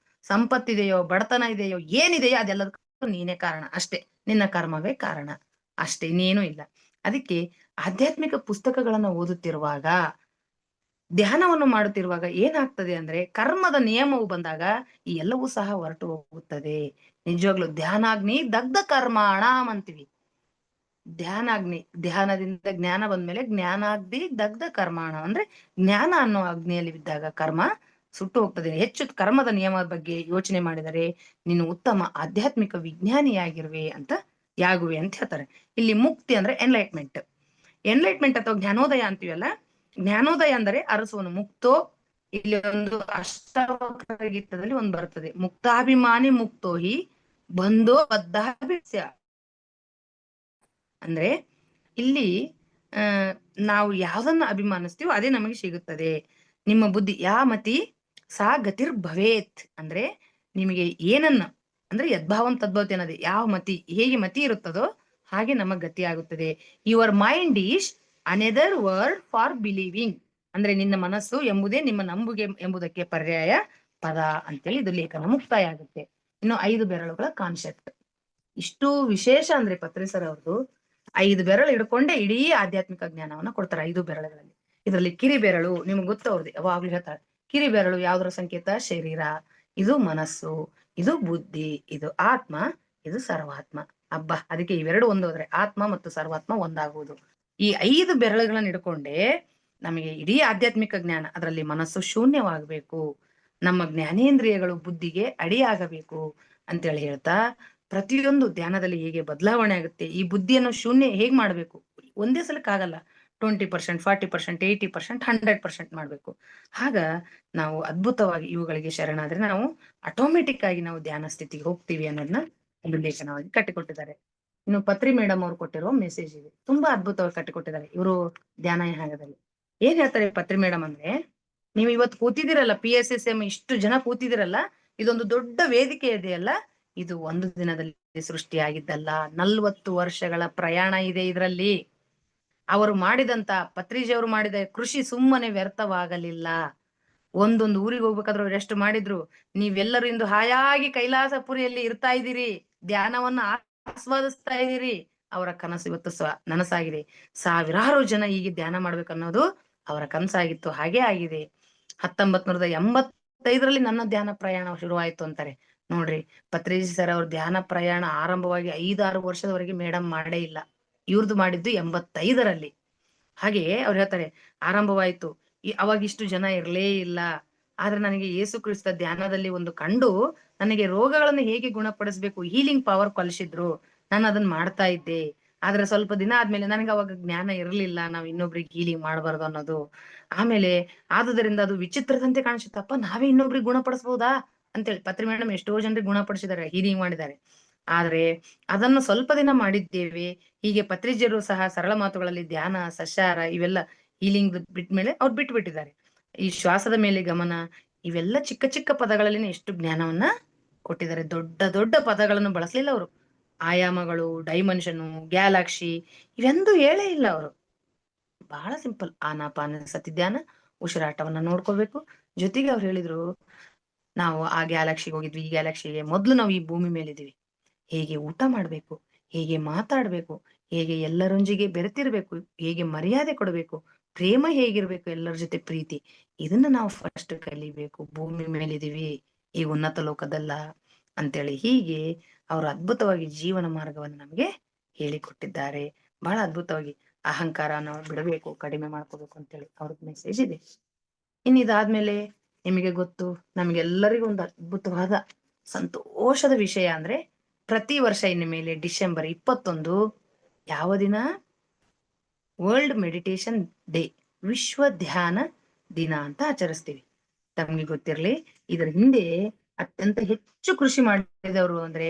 Speaker 2: ಸಂಪತ್ತಿದೆಯೋ, ಬಡತನ ಇದೆಯೋ, ಏನಿದೆಯೋ ಅದೆಲ್ಲದಕ್ಕೂ ನೀನೇ ಕಾರಣ ಅಷ್ಟೇ. ನಿನ್ನ ಕರ್ಮವೇ ಕಾರಣ ಅಷ್ಟೇ, ಇನ್ನೇನು ಇಲ್ಲ. ಅದಕ್ಕೆ ಆಧ್ಯಾತ್ಮಿಕ ಪುಸ್ತಕಗಳನ್ನ ಓದುತ್ತಿರುವಾಗ, ಧ್ಯಾನವನ್ನು ಮಾಡುತ್ತಿರುವಾಗ ಏನಾಗ್ತದೆ ಅಂದ್ರೆ, ಕರ್ಮದ ನಿಯಮವು ಬಂದಾಗ ಈ ಎಲ್ಲವೂ ಸಹ ಹೊರಟು ಹೋಗುತ್ತದೆ. ನಿಜವಾಗ್ಲು ಧ್ಯಾನಾಗ್ನಿ ದಗ್ಧ ಕರ್ಮಾಣ ಅಂತೀವಿ. ಧ್ಯಾನಾಗ್ನಿ, ಧ್ಯಾನದಿಂದ ಜ್ಞಾನ ಬಂದ್ಮೇಲೆ ಜ್ಞಾನಾಗ್ನಿ ದಗ್ಧ ಕರ್ಮಾಣ ಅಂದ್ರೆ ಜ್ಞಾನ ಅನ್ನೋ ಅಗ್ನಿಯಲ್ಲಿ ಬಿದ್ದಾಗ ಕರ್ಮ ಸುಟ್ಟು ಹೋಗ್ತದೆ. ಹೆಚ್ಚು ಕರ್ಮದ ನಿಯಮದ ಬಗ್ಗೆ ಯೋಚನೆ ಮಾಡಿದರೆ ನೀನು ಉತ್ತಮ ಆಧ್ಯಾತ್ಮಿಕ ವಿಜ್ಞಾನಿಯಾಗಿರುವೆ ಅಂತ ಯಾಗುವೆ ಅಂತ ಹೇಳ್ತಾರೆ. ಇಲ್ಲಿ ಮುಕ್ತಿ ಅಂದ್ರೆ ಎನ್ಲೈಟ್ಮೆಂಟ್. ಎನ್ಲೈಟ್ಮೆಂಟ್ ಅಥವಾ ಜ್ಞಾನೋದಯ ಅಂತೀವಲ್ಲ, ಜ್ಞಾನೋದಯ ಅಂದರೆ ಅರಸುವನು ಮುಕ್ತೋ. ಇಲ್ಲಿ ಒಂದು ಅಷ್ಟಾವಕ್ರ ಗೀತದಲ್ಲಿ ಒಂದು ಬರ್ತದೆ, ಮುಕ್ತಾಭಿಮಾನಿ ಮುಕ್ತೋ ಹಿ ಬಂಧೋ ಬದ್ಧಾಭಿಸ್ಯ. ಅಂದ್ರೆ ಇಲ್ಲಿ ನಾವು ಯಾವ್ದನ್ನ ಅಭಿಮಾನಿಸ್ತೀವೋ ಅದೇ ನಮಗೆ ಸಿಗುತ್ತದೆ. ನಿಮ್ಮ ಬುದ್ಧಿ ಯಾ ಮತಿ ಸಾ ಗತಿರ್ ಭವೇತ್ ಅಂದ್ರೆ ನಿಮಗೆ ಏನನ್ನ ಅಂದ್ರೆ ಯದ್ಭಾವಂ ತದ್ಭವತಿ ಅನ್ನೋದೇ. ಯಾವ ಮತಿ, ಹೇಗೆ ಮತಿ ಇರುತ್ತದೋ ಹಾಗೆ ನಮ್ಮ ಗತಿ ಆಗುತ್ತದೆ. Your mind is another word for believing ಅಂದ್ರೆ ನಿನ್ನ ಮನಸ್ಸು ಎಂಬುದೇ ನಿಮ್ಮ ನಂಬುಗೆ ಎಂಬುದಕ್ಕೆ ಪರ್ಯಾಯ ಪದ ಅಂತೇಳಿ ಇದು ಲೇಖನ ಮುಕ್ತಾಯ ಆಗುತ್ತೆ. ಇನ್ನು 5 ಬೆರಳುಗಳ ಕಾನ್ಸೆಪ್ಟ್ ಇಷ್ಟು ವಿಶೇಷ ಅಂದ್ರೆ ಪತ್ರಿಸರ್ ಅವ್ರದ್ದು 5 ಬೆರಳು ಹಿಡ್ಕೊಂಡೆ ಇಡೀ ಆಧ್ಯಾತ್ಮಿಕ ಜ್ಞಾನವನ್ನ ಕೊಡ್ತಾರೆ 5 ಬೆರಳುಗಳಲ್ಲಿ. ಇದರಲ್ಲಿ ಕಿರಿ ಬೆರಳು ನಿಮ್ಗೆ ಗೊತ್ತವ್ರದ್ದು, ಯಾವಾಗ್ಲೂ ಹೇಳ್ತಾರೆ ಕಿರಿ ಬೆರಳು ಯಾವ್ದ್ರ ಸಂಕೇತ? ಶರೀರ. ಇದು ಮನಸ್ಸು, ಇದು ಬುದ್ಧಿ, ಇದು ಆತ್ಮ, ಇದು ಸರ್ವಾತ್ಮ. ಅಬ್ಬಾ, ಅದಕ್ಕೆ ಇವೆರಡು ಒಂದೋದ್ರೆ ಆತ್ಮ ಮತ್ತು ಸರ್ವಾತ್ಮ ಒಂದಾಗುವುದು. ಈ 5 ಬೆರಳುಗಳನ್ನ ಹಿಡ್ಕೊಂಡೆ ನಮಗೆ ಇಡೀ ಆಧ್ಯಾತ್ಮಿಕ ಜ್ಞಾನ. ಅದರಲ್ಲಿ ಮನಸ್ಸು ಶೂನ್ಯವಾಗಬೇಕು, ನಮ್ಮ ಜ್ಞಾನೇಂದ್ರಿಯಗಳು ಬುದ್ಧಿಗೆ ಅಡಿಯಾಗಬೇಕು ಅಂತೇಳಿ ಹೇಳ್ತಾ, ಪ್ರತಿಯೊಂದು ಧ್ಯಾನದಲ್ಲಿ ಹೇಗೆ ಬದಲಾವಣೆ ಆಗುತ್ತೆ, ಈ ಬುದ್ಧಿಯನ್ನು ಶೂನ್ಯ ಹೇಗ್ ಮಾಡ್ಬೇಕು, ಒಂದೇ ಸಲಕ್ಕಾಗಲ್ಲ. 20%, 40%, 80%, 100% ಮಾಡ್ಬೇಕು. ಆಗ ನಾವು ಅದ್ಭುತವಾಗಿ ಇವುಗಳಿಗೆ ಶರಣಾದ್ರೆ ನಾವು ಆಟೋಮೆಟಿಕ್ ಆಗಿ ನಾವು ಧ್ಯಾನ ಸ್ಥಿತಿಗೆ ಹೋಗ್ತೀವಿ ಅನ್ನೋದನ್ನ ಒಂದು ಲೇಖನವಾಗಿ ಕಟ್ಟಿಕೊಟ್ಟಿದ್ದಾರೆ. ಇನ್ನು ಪತ್ರಿ ಮೇಡಮ್ ಅವ್ರು ಕೊಟ್ಟಿರುವ ಮೆಸೇಜ್ ಇದೆ, ತುಂಬಾ ಅದ್ಭುತವಾಗಿ ಕಟ್ಟಿಕೊಟ್ಟಿದ್ದಾರೆ ಇವರು ಧ್ಯಾನ ಯಾಗದಲ್ಲಿ. ಏನ್ ಹೇಳ್ತಾರೆ ಪತ್ರಿ ಮೇಡಮ್ ಅಂದ್ರೆ, ನೀವು ಇವತ್ತು ಕೂತಿದಿರಲ್ಲ PSSM, ಇಷ್ಟು ಜನ ಕೂತಿದಿರಲ್ಲ, ಇದೊಂದು ದೊಡ್ಡ ವೇದಿಕೆ ಇದೆಯಲ್ಲ, ಇದು ಒಂದು ದಿನದಲ್ಲಿ ಸೃಷ್ಟಿಯಾಗಿದ್ದಲ್ಲ. 40 ವರ್ಷಗಳ ಪ್ರಯಾಣ ಇದೆ ಇದರಲ್ಲಿ. ಅವರು ಮಾಡಿದಂತ ಪತ್ರಿಜಿ ಅವರು ಮಾಡಿದ ಕೃಷಿ ಸುಮ್ಮನೆ ವ್ಯರ್ಥವಾಗಲಿಲ್ಲ. ಒಂದೊಂದು ಊರಿಗೆ ಹೋಗ್ಬೇಕಾದ್ರೆ ಅವ್ರು ಎಷ್ಟು ಮಾಡಿದ್ರು. ನೀವೆಲ್ಲರೂ ಇಂದು ಹಾಯಾಗಿ ಕೈಲಾಸಪುರಿಯಲ್ಲಿ ಇರ್ತಾ ಇದ್ದೀರಿ, ಧ್ಯಾನವನ್ನ ಆಸ್ವಾದಿಸ್ತಾ ಇದ್ದೀರಿ. ಅವರ ಕನಸು ಇವತ್ತು ನನಸಾಗಿದೆ. ಸಾವಿರಾರು ಜನ ಹೀಗೆ ಧ್ಯಾನ ಮಾಡ್ಬೇಕನ್ನೋದು ಅವರ ಕನಸಾಗಿತ್ತು, ಹಾಗೇ ಆಗಿದೆ. 1985ರಲ್ಲಿ ನನ್ನ ಧ್ಯಾನ ಪ್ರಯಾಣ ಶುರುವಾಯ್ತು ಅಂತಾರೆ. ನೋಡ್ರಿ, ಪತ್ರಿಜಿ ಸರ್ ಅವ್ರ ಧ್ಯಾನ ಪ್ರಯಾಣ ಆರಂಭವಾಗಿ 5-6 ವರ್ಷದವರೆಗೆ ಮೇಡಮ್ ಮಾಡೇ ಇಲ್ಲ. ಇವ್ರದ್ದು ಮಾಡಿದ್ದು 85ರಲ್ಲಿ. ಹಾಗೆ ಅವ್ರು ಹೇಳ್ತಾರೆ, ಆರಂಭವಾಯ್ತು, ಅವಾಗ ಇಷ್ಟು ಜನ ಇರ್ಲೇ ಇಲ್ಲ. ಆದ್ರೆ ನನಗೆ ಯೇಸು ಕ್ರಿಸ್ತ ಧ್ಯಾನದಲ್ಲಿ ಒಂದು ಕಂಡು ನನಗೆ ರೋಗಗಳನ್ನು ಹೇಗೆ ಗುಣಪಡಿಸ್ಬೇಕು, ಹೀಲಿಂಗ್ ಪವರ್ ಕಲಿಸಿದ್ರು. ನಾನು ಅದನ್ನ ಮಾಡ್ತಾ ಇದ್ದೆ. ಆದ್ರೆ ಸ್ವಲ್ಪ ದಿನ ಆದ್ಮೇಲೆ ನನಗೆ ಅವಾಗ ಜ್ಞಾನ ಇರ್ಲಿಲ್ಲ, ನಾವ್ ಇನ್ನೊಬ್ರಿಗೆ ಹೀಲಿಂಗ್ ಮಾಡಬಾರ್ದು ಅನ್ನೋದು. ಆಮೇಲೆ ಆದುದರಿಂದ ಅದು ವಿಚಿತ್ರದಂತೆ ಕಾಣಿಸುತ್ತಪ್ಪ, ನಾವೇ ಇನ್ನೊಬ್ರಿಗೆ ಗುಣಪಡಿಸಬಹುದಾ ಅಂತೇಳಿ ಪತ್ರಿ ಮೇಡಮ್ ಎಷ್ಟೋ ಜನರಿಗೆ ಗುಣಪಡಿಸಿದ್ದಾರೆ, ಹೀಲಿಂಗ್ ಮಾಡಿದ್ದಾರೆ. ಆದ್ರೆ ಅದನ್ನು ಸ್ವಲ್ಪ ದಿನ ಮಾಡಿದ್ದೇವೆ. ಹೀಗೆ ಪತ್ರಿಜಿಯರು ಸಹ ಸರಳ ಮಾತುಗಳಲ್ಲಿ ಧ್ಯಾನ, ಸಸ್ಯಾಹಾರ ಇವೆಲ್ಲ ಹೀಲಿಂಗ್ ಬಿಟ್ಮೇಲೆ ಅವ್ರು ಬಿಟ್ಟಿದ್ದಾರೆ. ಈ ಶ್ವಾಸದ ಮೇಲೆ ಗಮನ, ಇವೆಲ್ಲ ಚಿಕ್ಕ ಚಿಕ್ಕ ಪದಗಳಲ್ಲಿ ಎಷ್ಟು ಜ್ಞಾನವನ್ನ ಕೊಟ್ಟಿದ್ದಾರೆ. ದೊಡ್ಡ ದೊಡ್ಡ ಪದಗಳನ್ನು ಬಳಸಲಿಲ್ಲ ಅವರು. ಆಯಾಮಗಳು, ಡೈಮೆನ್ಷನ್, ಗ್ಯಾಲಾಕ್ಸಿ ಇವೆಂದು ಹೇಳೇ ಇಲ್ಲ ಅವರು. ಬಹಳ ಸಿಂಪಲ್. ಆನಾಪಾನ ಸತಿ ಧ್ಯಾನ, ಉಸಿರಾಟವನ್ನ ನೋಡ್ಕೋಬೇಕು. ಜೊತೆಗೆ ಅವ್ರು ಹೇಳಿದ್ರು, ನಾವು ಆ ಗ್ಯಾಲಕ್ಸಿಗೆ ಹೋಗಿದ್ವಿ, ಈ ಗ್ಯಾಲಕ್ಸಿಗೆ, ಮೊದ್ಲು ನಾವು ಈ ಭೂಮಿ ಮೇಲಿದೀವಿ, ಹೇಗೆ ಊಟ ಮಾಡ್ಬೇಕು, ಹೇಗೆ ಮಾತಾಡ್ಬೇಕು, ಹೇಗೆ ಎಲ್ಲರೊಂದಿಗೆ ಬೆರೆತಿರ್ಬೇಕು, ಹೇಗೆ ಮರ್ಯಾದೆ ಕೊಡಬೇಕು, ಪ್ರೇಮ ಹೇಗಿರ್ಬೇಕು, ಎಲ್ಲರ ಜೊತೆ ಪ್ರೀತಿ, ಇದನ್ನ ನಾವು ಫಸ್ಟ್ ಕಲಿಬೇಕು. ಭೂಮಿ ಮೇಲಿದೀವಿ, ಈ ಉನ್ನತ ಲೋಕದಲ್ಲ ಅಂತೇಳಿ ಹೀಗೆ ಅವರು ಅದ್ಭುತವಾಗಿ ಜೀವನ ಮಾರ್ಗವನ್ನು ನಮಗೆ ಹೇಳಿಕೊಟ್ಟಿದ್ದಾರೆ. ಬಹಳ ಅದ್ಭುತವಾಗಿ ಅಹಂಕಾರ ನಾವು ಬಿಡಬೇಕು, ಕಡಿಮೆ ಮಾಡ್ಕೋಬೇಕು ಅಂತೇಳಿ ಅವ್ರದ್ದು ಮೆಸೇಜ್ ಇದೆ. ಇದಾದ್ಮೇಲೆ ನಿಮಗೆ ಗೊತ್ತು, ನಮ್ಗೆಲ್ಲರಿಗೂ ಒಂದು ಅದ್ಭುತವಾದ ಸಂತೋಷದ ವಿಷಯ ಅಂದ್ರೆ, ಪ್ರತಿ ವರ್ಷ ಇನ್ನು ಮೇಲೆ ಡಿಸೆಂಬರ್ 21 ಯಾವ ದಿನ? ವರ್ಲ್ಡ್ ಮೆಡಿಟೇಷನ್ ಡೇ, ವಿಶ್ವ ಧ್ಯಾನ ದಿನ ಅಂತ ಆಚರಿಸ್ತೀವಿ. ತಮ್ಗೆ ಗೊತ್ತಿರ್ಲಿ, ಇದರ ಹಿಂದೆ ಅತ್ಯಂತ ಹೆಚ್ಚು ಕೃಷಿ ಮಾಡಿದವರು ಅಂದ್ರೆ,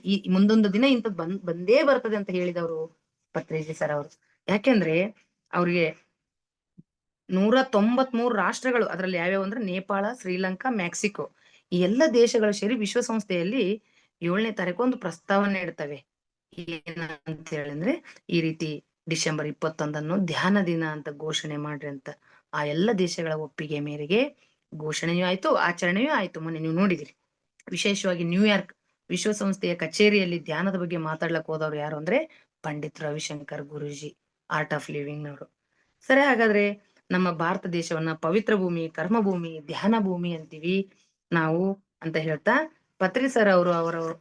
Speaker 2: ಈ ಮುಂದೊಂದು ದಿನ ಇಂಥದ್ದು ಬಂದೇ ಬರ್ತದೆ ಅಂತ ಹೇಳಿದವರು ಪತ್ರಿಜಿ ಸರ್ ಅವರು. ಯಾಕೆಂದ್ರೆ ಅವ್ರಿಗೆ 193 ರಾಷ್ಟ್ರಗಳು, ಅದರಲ್ಲಿ ಯಾವ್ಯಾವ ಅಂದ್ರೆ ನೇಪಾಳ, ಶ್ರೀಲಂಕಾ, ಮೆಕ್ಸಿಕೋ, ಈ ಎಲ್ಲ ದೇಶಗಳು ಸೇರಿ ವಿಶ್ವಸಂಸ್ಥೆಯಲ್ಲಿ 7ನೇ ತಾರೀಕು ಒಂದು ಪ್ರಸ್ತಾವನೆ ಇಡ್ತವೆ. ಏನಂತ ಹೇಳಿದ್ರೆ, ಈ ರೀತಿ ಡಿಸೆಂಬರ್ 21 ಧ್ಯಾನ ದಿನ ಅಂತ ಘೋಷಣೆ ಮಾಡ್ರಿ ಅಂತ. ಆ ಎಲ್ಲ ದೇಶಗಳ ಒಪ್ಪಿಗೆ ಮೇರೆಗೆ ಘೋಷಣೆಯೂ ಆಯ್ತು, ಆಚರಣೆಯೂ ಆಯ್ತು. ಮೊನ್ನೆ ನೀವು ನೋಡಿದಿರಿ. ವಿಶೇಷವಾಗಿ ನ್ಯೂಯಾರ್ಕ್ ವಿಶ್ವಸಂಸ್ಥೆಯ ಕಚೇರಿಯಲ್ಲಿ ಧ್ಯಾನದ ಬಗ್ಗೆ ಮಾತಾಡ್ಲಕ್ ಹೋದವ್ರು ಯಾರು ಅಂದ್ರೆ, Pandit Ravishankar Guruji, art of living ನವರು. ಸರಿ, ಹಾಗಾದ್ರೆ ನಮ್ಮ ಭಾರತ ದೇಶವನ್ನ ಪವಿತ್ರ ಭೂಮಿ, ಕರ್ಮಭೂಮಿ, ಧ್ಯಾನ ಭೂಮಿ ಅಂತೀವಿ ನಾವು ಅಂತ ಹೇಳ್ತಾ, ಪತ್ರಿ ಸರ್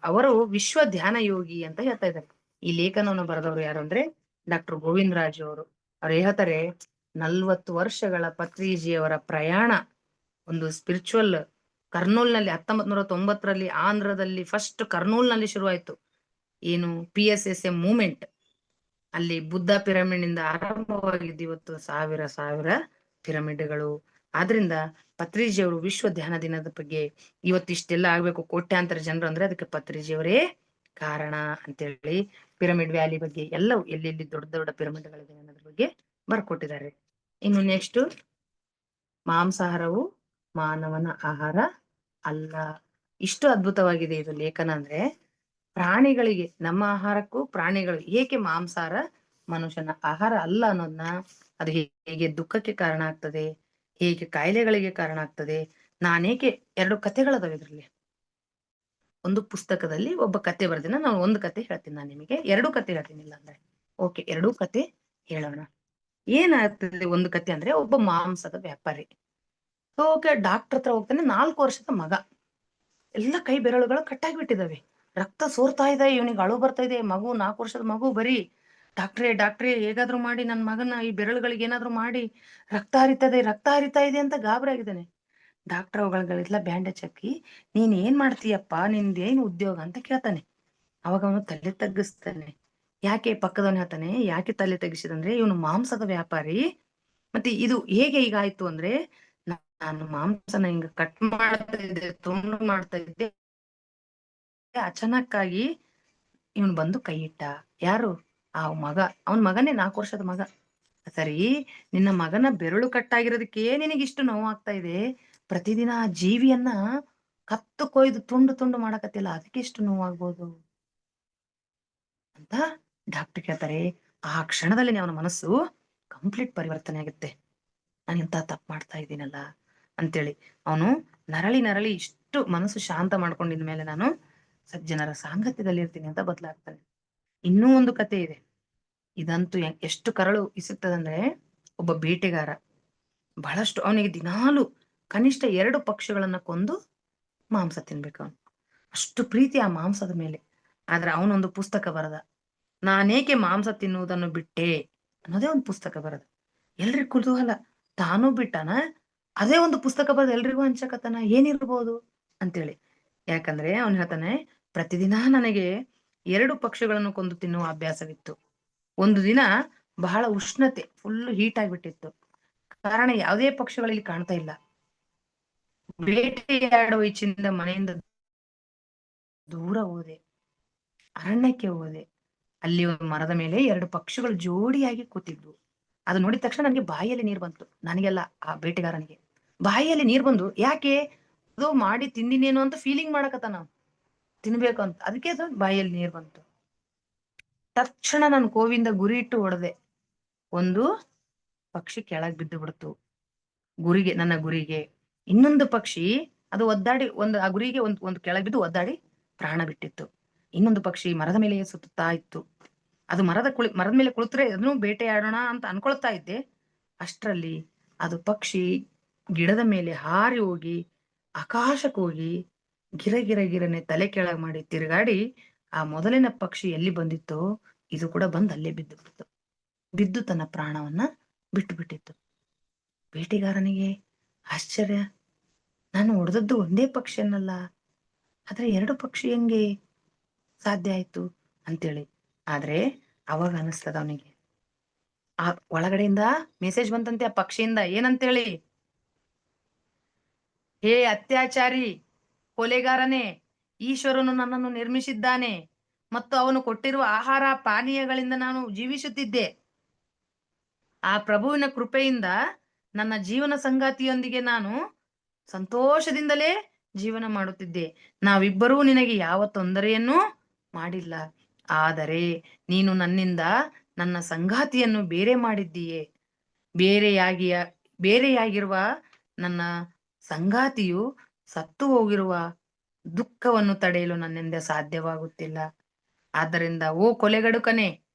Speaker 2: ಅವರು ವಿಶ್ವ ಧ್ಯಾನ ಯೋಗಿ ಅಂತ ಹೇಳ್ತಾ ಇದ್ದಾರೆ. ಈ ಲೇಖನವನ್ನು ಬರೆದವರು ಯಾರು ಅಂದ್ರೆ ಡಾಕ್ಟರ್ ಗೋವಿಂದ ರಾಜು ಅವರು. ಅವ್ರು ಹೇಳ್ತಾರೆ, 40 ವರ್ಷಗಳ ಪತ್ರಿಜಿಯವರ ಪ್ರಯಾಣ ಒಂದು ಸ್ಪಿರಿಚುವಲ್ ಕರ್ನೂಲ್ನಲ್ಲಿ 1990ರಲ್ಲಿ ಆಂಧ್ರದಲ್ಲಿ ಫಸ್ಟ್ ಕರ್ನೂಲ್ನಲ್ಲಿ ಶುರುವಾಯ್ತು. ಏನು PSSM ಮೂವ್ಮೆಂಟ್. ಅಲ್ಲಿ ಬುದ್ಧ ಪಿರಮಿಡ್ ನಿಂದ ಆರಂಭವಾಗಿದ್ದು ಇವತ್ತು ಸಾವಿರ ಪಿರಮಿಡ್ಗಳು. ಆದ್ರಿಂದ ಪತ್ರಿಜಿಯವರು ವಿಶ್ವ ಧ್ಯಾನ ದಿನದ ಬಗ್ಗೆ ಇವತ್ತು ಇಷ್ಟೆಲ್ಲ ಆಗ್ಬೇಕು, ಕೋಟ್ಯಾಂತರ ಜನರು ಅಂದ್ರೆ ಅದಕ್ಕೆ ಪತ್ರಿಜಿಯವರೇ ಕಾರಣ ಅಂತೇಳಿ, ಪಿರಮಿಡ್ ವ್ಯಾಲಿ ಬಗ್ಗೆ ಎಲ್ಲವೂ ಎಲ್ಲೆಲ್ಲಿ ದೊಡ್ಡ ದೊಡ್ಡ ಪಿರಮಿಡ್ಗಳಿದೆ ಅನ್ನೋದ್ರ ಬಗ್ಗೆ ಬರ್ಕೊಟ್ಟಿದ್ದಾರೆ. ಇನ್ನು ನೆಕ್ಸ್ಟ್, ಮಾಂಸಾಹಾರವು ಮಾನವನ ಆಹಾರ ಅಲ್ಲ. ಇಷ್ಟು ಅದ್ಭುತವಾಗಿದೆ ಇದು ಲೇಖನ ಅಂದ್ರೆ, ಪ್ರಾಣಿಗಳಿಗೆ, ನಮ್ಮ ಆಹಾರಕ್ಕೂ ಪ್ರಾಣಿಗಳು ಏಕೆ ಮಾಂಸಾಹಾರ ಮನುಷ್ಯನ ಆಹಾರ ಅಲ್ಲ ಅನ್ನೋದನ್ನ, ಅದು ಹೇಗೆ ದುಃಖಕ್ಕೆ ಕಾರಣ ಆಗ್ತದೆ, ಹೇಗೆ ಕಾಯಿಲೆಗಳಿಗೆ ಕಾರಣ ಆಗ್ತದೆ. ನಾನೇಕೆ 2 ಕಥೆಗಳದಾವೆ ಇದ್ರಲ್ಲಿ. ಒಂದು ಪುಸ್ತಕದಲ್ಲಿ ಒಬ್ಬ ಕತೆ ಬರ್ದಿನ, ನಾನು ಒಂದು ಕತೆ ಹೇಳ್ತೀನಿ, ನಾನು ನಿಮಗೆ 2 ಕತೆ ಹೇಳ್ತೀನಿ. ಇಲ್ಲ ಅಂದ್ರೆ ಓಕೆ, 2 ಕತೆ ಹೇಳೋಣ. ಏನಾಗ್ತದೆ ಒಂದು ಕತೆ ಅಂದ್ರೆ, ಒಬ್ಬ ಮಾಂಸದ ವ್ಯಾಪಾರಿ ಓಕೆ ಡಾಕ್ಟರ್ ಹತ್ರ ಹೋಗ್ತಾನೆ. 4 ವರ್ಷದ ಮಗ, ಎಲ್ಲ ಕೈ ಬೆರಳುಗಳು ಕಟ್ಟಾಗಿ ಬಿಟ್ಟಿದಾವೆ, ರಕ್ತ ಸೋರ್ತಾ ಇದೆ, ಇವನಿಗೆ ಅಳು ಬರ್ತಾ ಇದೆ. ಮಗು 4 ವರ್ಷದ ಮಗು ಬರೀ, ಡಾಕ್ಟ್ರೇ ಹೇಗಾದ್ರೂ ಮಾಡಿ ನನ್ನ ಮಗನ ಈ ಬೆರಳುಗಳಿಗೆ ಏನಾದ್ರೂ ಮಾಡಿ, ರಕ್ತ ಹರಿತಾ ಇದೆ ಅಂತ ಗಾಬರಿ ಆಗಿದ್ದಾನೆ. ಡಾಕ್ಟರ್ ಅವುಗಳಿಗೆಲ್ಲ ಬ್ಯಾಂಡೇಜ್ ಹಾಕಿ, ನೀನ್ ಏನ್ ಮಾಡ್ತೀಯಪ್ಪ, ನಿಂದೇನ್ ಉದ್ಯೋಗ ಅಂತ ಕೇಳ್ತಾನೆ. ಅವಾಗ ಅವನು ತಲೆ ತಗ್ಗಿಸ್ತಾನೆ. ಯಾಕೆ? ಪಕ್ಕದವನು ಹೇಳ್ತಾನೆ, ಯಾಕೆ ತಲೆ ತಗ್ಗಿಸಿದಂದ್ರೆ, ಇವನು ಮಾಂಸದ ವ್ಯಾಪಾರಿ, ಮತ್ತೆ ಇದು ಹೇಗೆ ಹೀಗಾಯ್ತು ಅಂದ್ರೆ, ನಾನು ಮಾಂಸನ ಹಿಂಗ ಕಟ್ ಮಾಡ್ತಾ ಇದ್ದೆ, ತುಂಡು ಮಾಡ್ತಾ ಇದ್ದೆ, ಅಚಾನಕ್ಕಾಗಿ ಇವನು ಬಂದು ಕೈ ಇಟ್ಟ. ಯಾರು? ಆ ಮಗ, ಅವನ್ ಮಗನೇ, 4 ವರ್ಷದ ಮಗ. ಸರಿ, ನಿನ್ನ ಮಗನ ಬೆರಳು ಕಟ್ಟಾಗಿರೋದಕ್ಕೆ ನಿನಗಿಷ್ಟು ನೋವಾಗ್ತಾ ಇದೆ, ಪ್ರತಿದಿನ ಆ ಜೀವಿಯನ್ನ ಕತ್ತು ಕೊಯ್ದು ತುಂಡು ತುಂಡು ಮಾಡಕತ್ತಿಲ್ಲ, ಅದಕ್ಕೆ ಇಷ್ಟು ನೋವಾಗ್ಬೋದು ಅಂತ ಡಾಕ್ಟರ್ ಕೇಳ್ತಾರೆ. ಆ ಕ್ಷಣದಲ್ಲಿ ಅವನ ಮನಸ್ಸು ಕಂಪ್ಲೀಟ್ ಪರಿವರ್ತನೆ ಆಗುತ್ತೆ. ನಾನು ಇಂಥ ತಪ್ಪು ಮಾಡ್ತಾ ಇದ್ದೀನಲ್ಲ ಅಂತೇಳಿ ಅವನು ನರಳಿ ಇಷ್ಟು ಮನಸ್ಸು ಶಾಂತ ಮಾಡ್ಕೊಂಡಿದ ಮೇಲೆ, ನಾನು ಸಜ್ಜನರ ಸಾಂಗತ್ಯದಲ್ಲಿ ಇರ್ತೀನಿ ಅಂತ ಬದಲಾಗ್ತಾನೆ. ಇನ್ನೂ ಒಂದು ಕತೆ ಇದೆ, ಇದಂತೂ ಎಷ್ಟು ಕರಳು ಇಸುತ್ತದಂದ್ರೆ, ಒಬ್ಬ ಬೇಟೆಗಾರ ಬಹಳಷ್ಟು, ಅವನಿಗೆ ದಿನಾಲು ಕನಿಷ್ಠ 2 ಪಕ್ಷಿಗಳನ್ನ ಕೊಂದು ಮಾಂಸ ತಿನ್ಬೇಕು. ಅವನು ಅಷ್ಟು ಪ್ರೀತಿ ಆ ಮಾಂಸದ ಮೇಲೆ. ಆದ್ರೆ ಅವನೊಂದು ಪುಸ್ತಕ ಬರದ, ನಾನೇಕೆ ಮಾಂಸ ತಿನ್ನುವುದನ್ನು ಬಿಟ್ಟೆ ಅನ್ನೋದೇ ಒಂದು ಪುಸ್ತಕ ಬರದ. ಎಲ್ರಿಗೂ ಕುತೂಹಲ, ತಾನೂ ಬಿಟ್ಟಾನ, ಅದೇ ಒಂದು ಪುಸ್ತಕ ಬರೆದು ಎಲ್ರಿಗೂ ಹಂಚಕತನ, ಏನಿರ್ಬೋದು ಅಂತೇಳಿ. ಯಾಕಂದ್ರೆ ಅವನು ಹೇಳ್ತಾನೆ, ಪ್ರತಿದಿನ ನನಗೆ 2 ಪಕ್ಷಿಗಳನ್ನು ಕೊಂದು ತಿನ್ನುವ ಅಭ್ಯಾಸವಿತ್ತು. ಒಂದು ದಿನ ಬಹಳ ಉಷ್ಣತೆ, ಫುಲ್ ಹೀಟ್ ಆಗಿಬಿಟ್ಟಿತ್ತು. ಕಾರಣ ಯಾವುದೇ ಪಕ್ಷಿಗಳಲ್ಲಿ ಕಾಣ್ತಾ ಇಲ್ಲ. ಬೇಟೆಯಾಡುವ ಇಚ್ಛೆಯಿಂದ ಮನೆಯಿಂದ ದೂರ ಹೋದೆ, ಅರಣ್ಯಕ್ಕೆ ಹೋದೆ. ಅಲ್ಲಿ ಒಂದು ಮರದ ಮೇಲೆ 2 ಪಕ್ಷಿಗಳು ಜೋಡಿಯಾಗಿ ಕೂತಿದ್ವು. ಅದು ನೋಡಿದ ತಕ್ಷಣ ನನಗೆ ಬಾಯಿಯಲ್ಲಿ ನೀರು ಬಂತು. ನನಗೆಲ್ಲ, ಆ ಬೇಟೆಗಾರನಿಗೆ ಬಾಯಿಯಲ್ಲಿ ನೀರು ಬಂದು, ಯಾಕೆ? ಅದು ಮಾಡಿ ತಿಂದಿನೇನು ಅಂತ ಫೀಲಿಂಗ್ ಮಾಡಕತ್ತ, ನಾವು ತಿನ್ಬೇಕು ಅಂತ, ಅದಕ್ಕೆ ಅದು ಬಾಯಿಯಲ್ಲಿ ನೀರು ಬಂತು. ತಕ್ಷಣ ನಾನು ಕೋವಿಂದ ಗುರಿ ಇಟ್ಟು ಹೊಡೆದೆ. ಒಂದು ಪಕ್ಷಿ ಕೆಳಗ್ ಬಿದ್ದು ಬಿಡ್ತು ನನ್ನ ಗುರಿಗೆ. ಇನ್ನೊಂದು ಪಕ್ಷಿ ಅದು ಒದ್ದಾಡಿ ಆ ಗುರಿಗೆ ಒಂದು ಕೆಳಗ್ ಬಿದ್ದು ಒದ್ದಾಡಿ ಪ್ರಾಣ ಬಿಟ್ಟಿತ್ತು. ಇನ್ನೊಂದು ಪಕ್ಷಿ ಮರದ ಮೇಲೆ ಸುತ್ತಾ ಇತ್ತು. ಅದು ಮರದ ಮೇಲೆ ಕುಳಿತರೆ ಅದನ್ನು ಬೇಟೆಯಾಡೋಣ ಅಂತ ಅನ್ಕೊಳ್ತಾ ಇದ್ದೆ. ಅಷ್ಟರಲ್ಲಿ ಅದು ಪಕ್ಷಿ ಗಿಡದ ಮೇಲೆ ಹಾರಿ ಹೋಗಿ ಆಕಾಶಕ್ಕೆ ಹೋಗಿ ಗಿರನೆ ತಲೆ ಕೆಳಗ್ ಮಾಡಿ ತಿರುಗಾಡಿ ಆ ಮೊದಲಿನ ಪಕ್ಷಿ ಎಲ್ಲಿ ಬಂದಿತ್ತೋ ಇದು ಕೂಡ ಬಂದು ಅಲ್ಲೇ ಬಿದ್ದು ತನ್ನ ಪ್ರಾಣವನ್ನ ಬಿಟ್ಟು ಬಿಟ್ಟಿತ್ತು. ಬೇಟೆಗಾರನಿಗೆ ಆಶ್ಚರ್ಯ, ನಾನು ಹೊಡೆದದ್ದು ಒಂದೇ ಪಕ್ಷಿಯನ್ನಲ್ಲ, ಆದ್ರೆ 2 ಪಕ್ಷಿ ಹೆಂಗೆ ಸಾಧ್ಯ ಆಯ್ತು ಅಂತೇಳಿ. ಆದ್ರೆ ಅವಾಗ ಅನಿಸ್ತದ ಅವನಿಗೆ, ಆ ಒಳಗಡೆಯಿಂದ ಮೆಸೇಜ್ ಬಂತಂತೆ ಆ ಪಕ್ಷಿಯಿಂದ, ಏನಂತೇಳಿ, ಹೇ ಅತ್ಯಾಚಾರಿ, ಕೊಲೆಗಾರನೇ, ಈಶ್ವರನು ನನ್ನನ್ನು ನಿರ್ಮಿಸಿದ್ದಾನೆ ಮತ್ತು ಅವನು ಕೊಟ್ಟಿರುವ ಆಹಾರ ಪಾನೀಯಗಳಿಂದ ನಾನು ಜೀವಿಸುತ್ತಿದ್ದೆ. ಆ ಪ್ರಭುವಿನ ಕೃಪೆಯಿಂದ ನನ್ನ ಜೀವನ ಸಂಗಾತಿಯೊಂದಿಗೆ ನಾನು ಸಂತೋಷದಿಂದಲೇ ಜೀವನ ಮಾಡುತ್ತಿದ್ದೆ. ನಾವಿಬ್ಬರೂ ನಿನಗೆ ಯಾವ ತೊಂದರೆಯನ್ನೂ ಮಾಡಿಲ್ಲ. ಆದರೆ ನೀನು ನನ್ನಿಂದ ನನ್ನ ಸಂಗಾತಿಯನ್ನು ಬೇರೆ ಮಾಡಿದ್ದೀಯೆ. ಬೇರೆಯಾಗಿರುವ ನನ್ನ ಸಂಗಾತಿಯು ಸತ್ತು ಹೋಗಿರುವ ದುಃಖವನ್ನು ತಡೆಯಲು ನನ್ನಿಂದ ಸಾಧ್ಯವಾಗುತ್ತಿಲ್ಲ. ಆದ್ದರಿಂದ ಓ ಕೊಲೆಗಡುಕನೇ,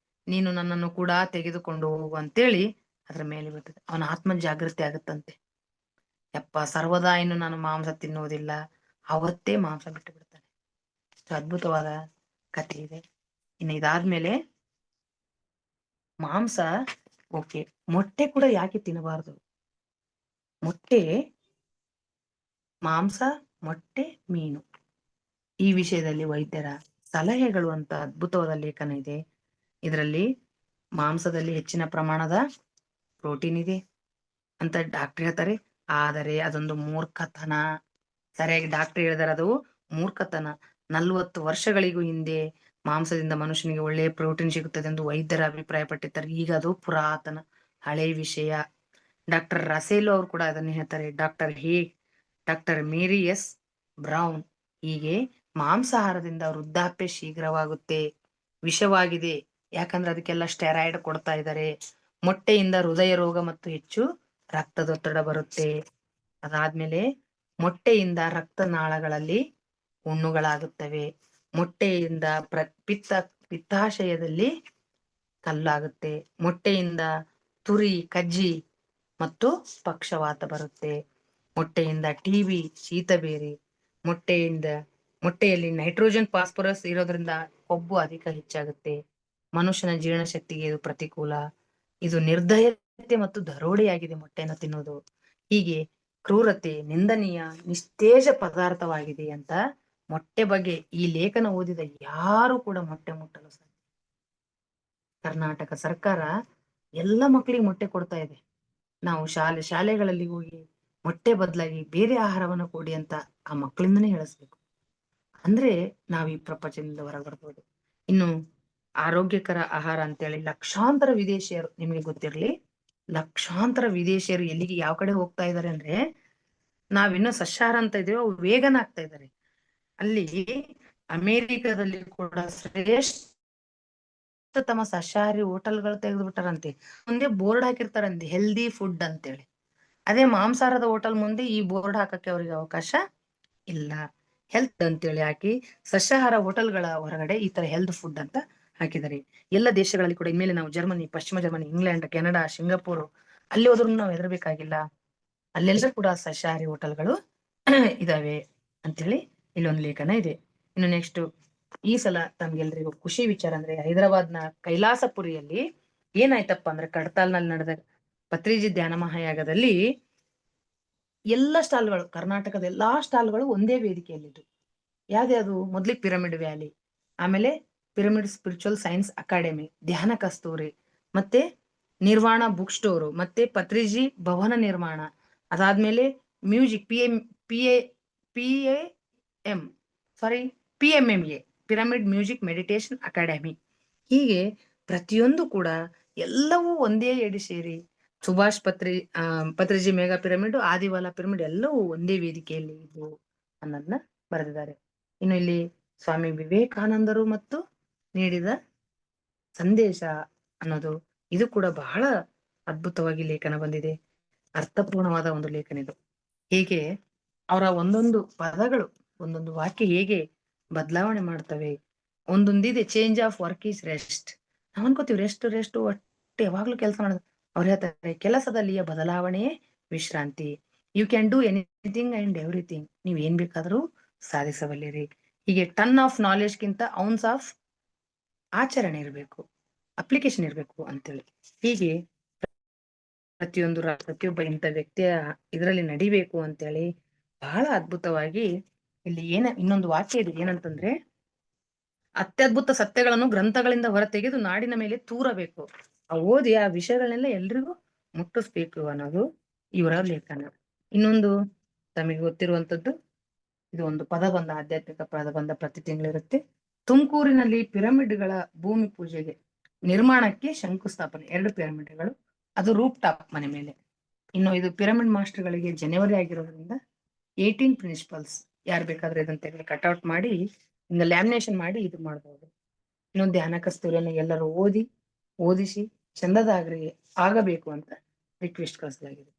Speaker 2: ನೀನು ನನ್ನನ್ನು ಕೂಡ ತೆಗೆದುಕೊಂಡು ಹೋಗು ಅಂತೇಳಿ ಅದ್ರ ಮೇಲೆ ಬರ್ತದೆ. ಅವನ ಆತ್ಮ ಜಾಗೃತಿ ಆಗುತ್ತಂತೆ. ಯಪ್ಪ, ಸರ್ವದಾ ಇನ್ನು ನಾನು ಮಾಂಸ ತಿನ್ನುವುದಿಲ್ಲ, ಅವತ್ತೇ ಮಾಂಸ ಬಿಟ್ಟು ಬಿಡ್ತಾನೆ. ಇಷ್ಟು ಅದ್ಭುತವಾದ ಕಥೆ ಇದೆ. ಇನ್ನು ಇದಾದ್ಮೇಲೆ ಮಾಂಸ ಓಕೆ, ಮೊಟ್ಟೆ ಕೂಡ ಯಾಕೆ ತಿನ್ನಬಾರದು? ಮಾಂಸ, ಮೊಟ್ಟೆ, ಮೀನು ಈ ವಿಷಯದಲ್ಲಿ ವೈದ್ಯರ ಸಲಹೆಗಳು ಅಂತ ಅದ್ಭುತವಾದ ಲೇಖನ ಇದೆ. ಇದರಲ್ಲಿ ಮಾಂಸದಲ್ಲಿ ಹೆಚ್ಚಿನ ಪ್ರಮಾಣದ ಪ್ರೋಟೀನ್ ಇದೆ ಅಂತ ಡಾಕ್ಟರ್ ಹೇಳ್ತಾರೆ. ಆದರೆ ಅದೊಂದು ಮೂರ್ಖತನ. ಸರಿಯಾಗಿ ಡಾಕ್ಟರ್ ಹೇಳಿದಾರೆ, ಅದು ಮೂರ್ಖತನ. 40 ವರ್ಷಗಳಿಗೂ ಹಿಂದೆ ಮಾಂಸದಿಂದ ಮನುಷ್ಯನಿಗೆ ಒಳ್ಳೆಯ ಪ್ರೋಟೀನ್ ಸಿಗುತ್ತದೆ ಎಂದು ವೈದ್ಯರ ಅಭಿಪ್ರಾಯ ಪಟ್ಟಿದ್ದಾರೆ. ಈಗ ಅದು ಪುರಾತನ ಹಳೆ ವಿಷಯ. ಡಾಕ್ಟರ್ ರಸೇಲ್ ಅವರು ಕೂಡ ಅದನ್ನ ಹೇಳ್ತಾರೆ. ಡಾಕ್ಟರ್ ಮೇರಿ ಎಸ್ ಬ್ರೌನ್ ಹೀಗೆ ಮಾಂಸಾಹಾರದಿಂದ ವೃದ್ಧಾಪ್ಯ ಶೀಘ್ರವಾಗುತ್ತೆ, ವಿಷವಾಗಿದೆ. ಯಾಕಂದ್ರೆ ಅದಕ್ಕೆಲ್ಲ ಸ್ಟೆರಾಯ್ಡ್ ಕೊಡ್ತಾ ಇದ್ದಾರೆ. ಮೊಟ್ಟೆಯಿಂದ ಹೃದಯ ರೋಗ ಮತ್ತು ಹೆಚ್ಚು ರಕ್ತದೊತ್ತಡ ಬರುತ್ತೆ. ಅದಾದ್ಮೇಲೆ ಮೊಟ್ಟೆಯಿಂದ ರಕ್ತನಾಳಗಳಲ್ಲಿ ಹುಣ್ಣುಗಳಾಗುತ್ತವೆ. ಮೊಟ್ಟೆಯಿಂದ ಪಿತ್ತಾಶಯದಲ್ಲಿ ಕಲ್ಲಾಗುತ್ತೆ. ಮೊಟ್ಟೆಯಿಂದ ತುರಿ, ಕಜ್ಜಿ ಮತ್ತು ಪಕ್ಷವಾತ ಬರುತ್ತೆ. ಮೊಟ್ಟೆಯಿಂದ ಟಿಬಿ, ಶೀತಬೇರಿ. ಮೊಟ್ಟೆಯಲ್ಲಿ ನೈಟ್ರೋಜನ್, ಫಾಸ್ಫರಸ್ ಇರೋದ್ರಿಂದ ಕೊಬ್ಬು ಅಧಿಕ ಹೆಚ್ಚಾಗುತ್ತೆ. ಮನುಷ್ಯನ ಜೀರ್ಣಶಕ್ತಿಗೆ ಇದು ಪ್ರತಿಕೂಲ. ಇದು ನಿರ್ದಯತೆ ಮತ್ತು ದರೋಡೆಯಾಗಿದೆ ಮೊಟ್ಟೆಯನ್ನು ತಿನ್ನೋದು. ಹೀಗೆ ಕ್ರೂರತೆ, ನಿಂದನೀಯ, ನಿಸ್ತೇಜ ಪದಾರ್ಥವಾಗಿದೆ ಅಂತ ಮೊಟ್ಟೆ ಬಗ್ಗೆ ಈ ಲೇಖನ ಓದಿದ ಯಾರು ಕೂಡ ಮೊಟ್ಟೆ ಮುಟ್ಟಲು ಸಾಧ್ಯ. ಕರ್ನಾಟಕ ಸರ್ಕಾರ ಎಲ್ಲ ಮಕ್ಕಳಿಗೆ ಮೊಟ್ಟೆ ಕೊಡ್ತಾ ಇದೆ. ನಾವು ಶಾಲೆಗಳಲ್ಲಿ ಹೋಗಿ ಮೊಟ್ಟೆ ಬದಲಾಗಿ ಬೇರೆ ಆಹಾರವನ್ನು ಕೊಡಿ ಅಂತ ಆ ಮಕ್ಕಳಿಂದನೇ ಹೇಳಿಸ್ಬೇಕು. ಅಂದ್ರೆ ನಾವ್ ಈ ಪ್ರಪಂಚದಿಂದ ಹೊರಗೆ ಬರ್ಬೋದು. ಇನ್ನು ಆರೋಗ್ಯಕರ ಆಹಾರ ಅಂತೇಳಿ ಲಕ್ಷಾಂತರ ವಿದೇಶಿಯರು, ನಿಮಗೆ ಗೊತ್ತಿರ್ಲಿ, ಲಕ್ಷಾಂತರ ವಿದೇಶಿಯರು ಎಲ್ಲಿಗೆ ಯಾವ ಕಡೆ ಹೋಗ್ತಾ ಇದಾರೆ ಅಂದ್ರೆ, ನಾವಿನ್ನೂ ಸಸ್ಯಾಹಾರ ಅಂತ ಇದೀವಿ, ಅವು ವೇಗನ್ ಆಗ್ತಾ ಇದಾರೆ. ಅಲ್ಲಿ ಅಮೇರಿಕಾದಲ್ಲಿ ಕೂಡ ತಮ್ಮ ಸಸ್ಯಾಹಾರಿ ಹೋಟೆಲ್ಗಳು ತೆಗೆದು ಬಿಟ್ಟಾರಂತೆ. ಮುಂದೆ ಬೋರ್ಡ್ ಹಾಕಿರ್ತಾರಂತೆ, ಹೆಲ್ದಿ ಫುಡ್ ಅಂತೇಳಿ. ಅದೇ ಮಾಂಸಾಹಾರದ ಹೋಟೆಲ್ ಮುಂದೆ ಈ ಬೋರ್ಡ್ ಹಾಕಕ್ಕೆ ಅವ್ರಿಗೆ ಅವಕಾಶ ಇಲ್ಲ. ಹೆಲ್ತ್ ಅಂತೇಳಿ ಹಾಕಿ ಸಸ್ಯಾಹಾರ ಹೋಟೆಲ್ಗಳ ಹೊರಗಡೆ ಈ ತರ ಹೆಲ್ತ್ ಫುಡ್ ಅಂತ ಹಾಕಿದ್ದಾರೆ. ಎಲ್ಲ ದೇಶಗಳಲ್ಲಿ ಕೂಡ ಇನ್ಮೇಲೆ ನಾವು ಜರ್ಮನಿ, ಪಶ್ಚಿಮ ಜರ್ಮನಿ, ಇಂಗ್ಲೆಂಡ್, ಕೆನಡಾ, ಸಿಂಗಾಪುರ್ ಅಲ್ಲಿ ಹೋದ್ರೂ ನಾವು ಹೆದರ್ಬೇಕಾಗಿಲ್ಲ. ಅಲ್ಲೆಲ್ಲ ಕೂಡ ಸಸ್ಯಾಹಾರಿ ಹೋಟೆಲ್ಗಳು ಇದಾವೆ ಅಂತೇಳಿ ಇಲ್ಲೊಂದು ಲೇಖನ ಇದೆ. ಇನ್ನು ನೆಕ್ಸ್ಟ್, ಈ ಸಲ ತಮ್ಗೆಲ್ರಿಗೂ ಖುಷಿ ವಿಚಾರ ಅಂದ್ರೆ, ಹೈದರಾಬಾದ್ನ ಕೈಲಾಸಪುರಿಯಲ್ಲಿ ಏನಾಯ್ತಪ್ಪ ಅಂದ್ರೆ, ಕಡ್ತಾಲ್ನಲ್ಲಿ ನಡೆದ ಪತ್ರಿಜಿ ಧ್ಯಾನ ಮಹಾಯಾಗದಲ್ಲಿ ಎಲ್ಲ ಸ್ಟಾಲ್ಗಳು, ಕರ್ನಾಟಕದ ಎಲ್ಲಾ ಸ್ಟಾಲ್ಗಳು ಒಂದೇ ವೇದಿಕೆಯಲ್ಲಿದ್ದು. ಯಾವ್ದ್ಯಾವ್ದು? ಮೊದ್ಲಿಗೆ ಪಿರಮಿಡ್ ವ್ಯಾಲಿ, ಆಮೇಲೆ ಪಿರಮಿಡ್ ಸ್ಪಿರಿಚುವಲ್ ಸೈನ್ಸ್ ಅಕಾಡೆಮಿ, ಧ್ಯಾನ ಕಸ್ತೂರಿ, ಮತ್ತೆ ನಿರ್ವಾಣ ಬುಕ್ ಸ್ಟೋರು, ಮತ್ತೆ ಪತ್ರಿಜಿ ಭವನ ನಿರ್ಮಾಣ, ಅದಾದ್ಮೇಲೆ music PMMA pyramid music meditation academy. ಹೀಗೆ ಪ್ರತಿಯೊಂದು ಕೂಡ ಎಲ್ಲವೂ ಒಂದೇ ಎಡಿ ಸೇರಿ ಸುಭಾಷ್ ಪತ್ರಿಜಿ ಮೆಗಾ ಪಿರಮಿಡ್, ಆದಿವಾಲ ಪಿರಮಿಡ್ ಎಲ್ಲವೂ ಒಂದೇ ವೇದಿಕೆಯಲ್ಲಿ ಇದ್ವು ಅನ್ನೋದನ್ನ ಬರೆದಿದ್ದಾರೆ. ಇನ್ನು ಇಲ್ಲಿ ಸ್ವಾಮಿ ವಿವೇಕಾನಂದರು ಮತ್ತು ನೀಡಿದ ಸಂದೇಶ ಅನ್ನೋದು, ಇದು ಕೂಡ ಬಹಳ ಅದ್ಭುತವಾಗಿ ಲೇಖನ ಬಂದಿದೆ. ಅರ್ಥಪೂರ್ಣವಾದ ಒಂದು ಲೇಖನ ಇದು. ಹೇಗೆ ಅವರ ಒಂದೊಂದು ಪದಗಳು, ಒಂದೊಂದು ವಾಕ್ಯ ಹೇಗೆ ಬದಲಾವಣೆ ಮಾಡ್ತವೆ. ಒಂದೊಂದಿದೆ, change of work is rest. ನಾವ್ ಅನ್ಕೋತೀವಿ ರೆಸ್ಟ್ ರೆಸ್ಟ್ ಒಟ್ಟು ಯಾವಾಗ್ಲೂ ಕೆಲಸ ಮಾಡೋದು. ಅವ್ರು ಹೇಳ್ತಾರೆ ಕೆಲಸದಲ್ಲಿಯ ಬದಲಾವಣೆಯೇ ವಿಶ್ರಾಂತಿ. You can do anything and everything. ನೀವ್ ಏನ್ ಬೇಕಾದ್ರೂ ಸಾಧಿಸಬಲ್ಲಿರಿ. ಹೀಗೆ ಟನ್ ಆಫ್ ನಾಲೆಡ್ಜ್ಗಿಂತ ಔನ್ಸ್ ಆಫ್ ಆಚರಣೆ ಇರಬೇಕು, ಅಪ್ಲಿಕೇಶನ್ ಇರಬೇಕು ಅಂತೇಳಿ. ಹೀಗೆ ಪ್ರತಿಯೊಬ್ಬ ಇಂಥ ವ್ಯಕ್ತಿಯ ಇದರಲ್ಲಿ ನಡಿಬೇಕು ಅಂತೇಳಿ ಬಹಳ ಅದ್ಭುತವಾಗಿ ಇಲ್ಲಿ ಇನ್ನೊಂದು ವಾಕ್ಯ ಇದೆ. ಏನಂತಂದ್ರೆ, ಅತ್ಯದ್ಭುತ ಸತ್ಯಗಳನ್ನು ಗ್ರಂಥಗಳಿಂದ ಹೊರತೆಗೆದು ನಾಡಿನ ಮೇಲೆ ತೂರಬೇಕು. ಓದಿ ಆ ವಿಷಯಗಳನ್ನೆಲ್ಲ ಎಲ್ರಿಗೂ ಮುಟ್ಟಿಸ್ಬೇಕು ಅನ್ನೋದು ಇವರ ಲೇಖನ. ಇನ್ನೊಂದು ತಮಗೆ ಗೊತ್ತಿರುವಂತದ್ದು, ಇದು ಒಂದು ಪದಬಂಧ, ಆಧ್ಯಾತ್ಮಿಕ ಪದಬಂಧ ಪ್ರತಿ ತಿಂಗಳಿರುತ್ತೆ. ತುಮಕೂರಿನಲ್ಲಿ ಪಿರಮಿಡ್ಗಳ ಭೂಮಿ ಪೂಜೆಗೆ ನಿರ್ಮಾಣಕ್ಕೆ ಶಂಕುಸ್ಥಾಪನೆ. 2 ಪಿರಮಿಡ್ಗಳು, ಅದು ರೂಪ್ ಟಾಪ್ ಮನೆ ಮೇಲೆ. ಇನ್ನು ಇದು ಪಿರಮಿಡ್ ಮಾಸ್ಟರ್ಗಳಿಗೆ ಜನವರಿ ಆಗಿರೋದ್ರಿಂದ 18 ಪ್ರಿನ್ಸಿಪಲ್ಸ್. ಯಾರು ಬೇಕಾದ್ರೆ ಇದನ್ನ ತೆಗೆದು ಕಟ್ಔಟ್ ಮಾಡಿ ಲ್ಯಾಮಿನೇಷನ್ ಮಾಡಿ ಇದು ಮಾಡಬಹುದು. ಇನ್ನೊಂದು ಧ್ಯಾನ ಕಸ್ತೂರಿಯನ್ನು ಎಲ್ಲರೂ ಓದಿಸಿ ಚಂದದಾಗ್ರಿ ಆಗಬೇಕು ಅಂತ ರಿಕ್ವೆಸ್ಟ್ ಕಳಿಸಲಾಗಿದೆ.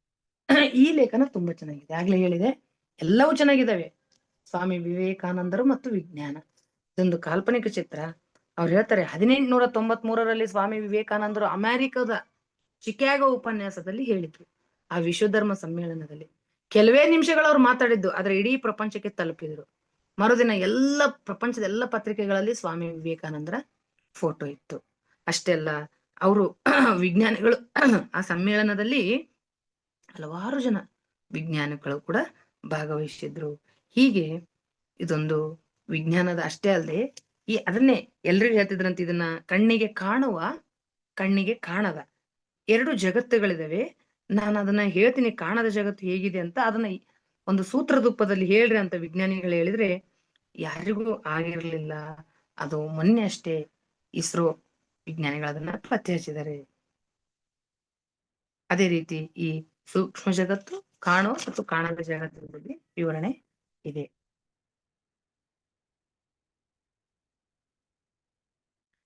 Speaker 2: ಈ ಲೇಖನ ತುಂಬಾ ಚೆನ್ನಾಗಿದೆ. ಆಗ್ಲೇ ಹೇಳಿದೆ, ಎಲ್ಲವೂ ಚೆನ್ನಾಗಿದ್ದಾವೆ. ಸ್ವಾಮಿ ವಿವೇಕಾನಂದರು ಮತ್ತು ವಿಜ್ಞಾನ, ಇದೊಂದು ಕಾಲ್ಪನಿಕ ಚಿತ್ರ. ಅವ್ರು ಹೇಳ್ತಾರೆ 1893ರಲ್ಲಿ ಸ್ವಾಮಿ ವಿವೇಕಾನಂದರು ಅಮೆರಿಕದ ಚಿಕಾಗೋ ಉಪನ್ಯಾಸದಲ್ಲಿ ಹೇಳಿದ್ರು. ಆ ವಿಶ್ವಧರ್ಮ ಸಮ್ಮೇಳನದಲ್ಲಿ ಕೆಲವೇ ನಿಮಿಷಗಳು ಅವ್ರು ಮಾತಾಡಿದ್ದು, ಆದ್ರೆ ಇಡೀ ಪ್ರಪಂಚಕ್ಕೆ ತಲುಪಿದ್ರು. ಮರುದಿನ ಪ್ರಪಂಚದ ಎಲ್ಲ ಪತ್ರಿಕೆಗಳಲ್ಲಿ ಸ್ವಾಮಿ ವಿವೇಕಾನಂದರ ಫೋಟೋ ಇತ್ತು. ಅಷ್ಟೇ ಅಲ್ಲ, ಅವರು ವಿಜ್ಞಾನಿಗಳು ಆ ಸಮ್ಮೇಳನದಲ್ಲಿ ಹಲವಾರು ಜನ ವಿಜ್ಞಾನಿಗಳು ಕೂಡ ಭಾಗವಹಿಸಿದ್ರು. ಹೀಗೆ ಇದೊಂದು ವಿಜ್ಞಾನದ ಅಷ್ಟೇ ಅಲ್ಲದೆ ಅದನ್ನೇ ಎಲ್ರಿಗೂ ಹೇಳ್ತಿದ್ರಂತ, ಇದನ್ನ ಕಣ್ಣಿಗೆ ಕಾಣುವ, ಕಣ್ಣಿಗೆ ಕಾಣದ 2 ಜಗತ್ತುಗಳಿದಾವೆ. ನಾನು ಅದನ್ನ ಹೇಳ್ತೀನಿ, ಕಾಣದ ಜಗತ್ತು ಹೇಗಿದೆ ಅಂತ. ಅದನ್ನ ಒಂದು ಸೂತ್ರ ರೂಪದಲ್ಲಿ ಹೇಳ್ರಿ ಅಂತ ವಿಜ್ಞಾನಿಗಳು ಹೇಳಿದ್ರೆ ಯಾರಿಗೂ ಆಗಿರ್ಲಿಲ್ಲ. ಅದು ಮೊನ್ನೆ ಅಷ್ಟೇ ಇಸ್ರೋ ವಿಜ್ಞಾನಿಗಳು ಅದನ್ನ ಪತ್ತೆ ಹಚ್ಚಿದ್ದಾರೆ. ಅದೇ ರೀತಿ ಈ ಸೂಕ್ಷ್ಮ ಜಗತ್ತು, ಕಾಣುವ ಮತ್ತು ಕಾಣದ ಜಗತ್ತಿನ ಬಗ್ಗೆ ವಿವರಣೆ ಇದೆ.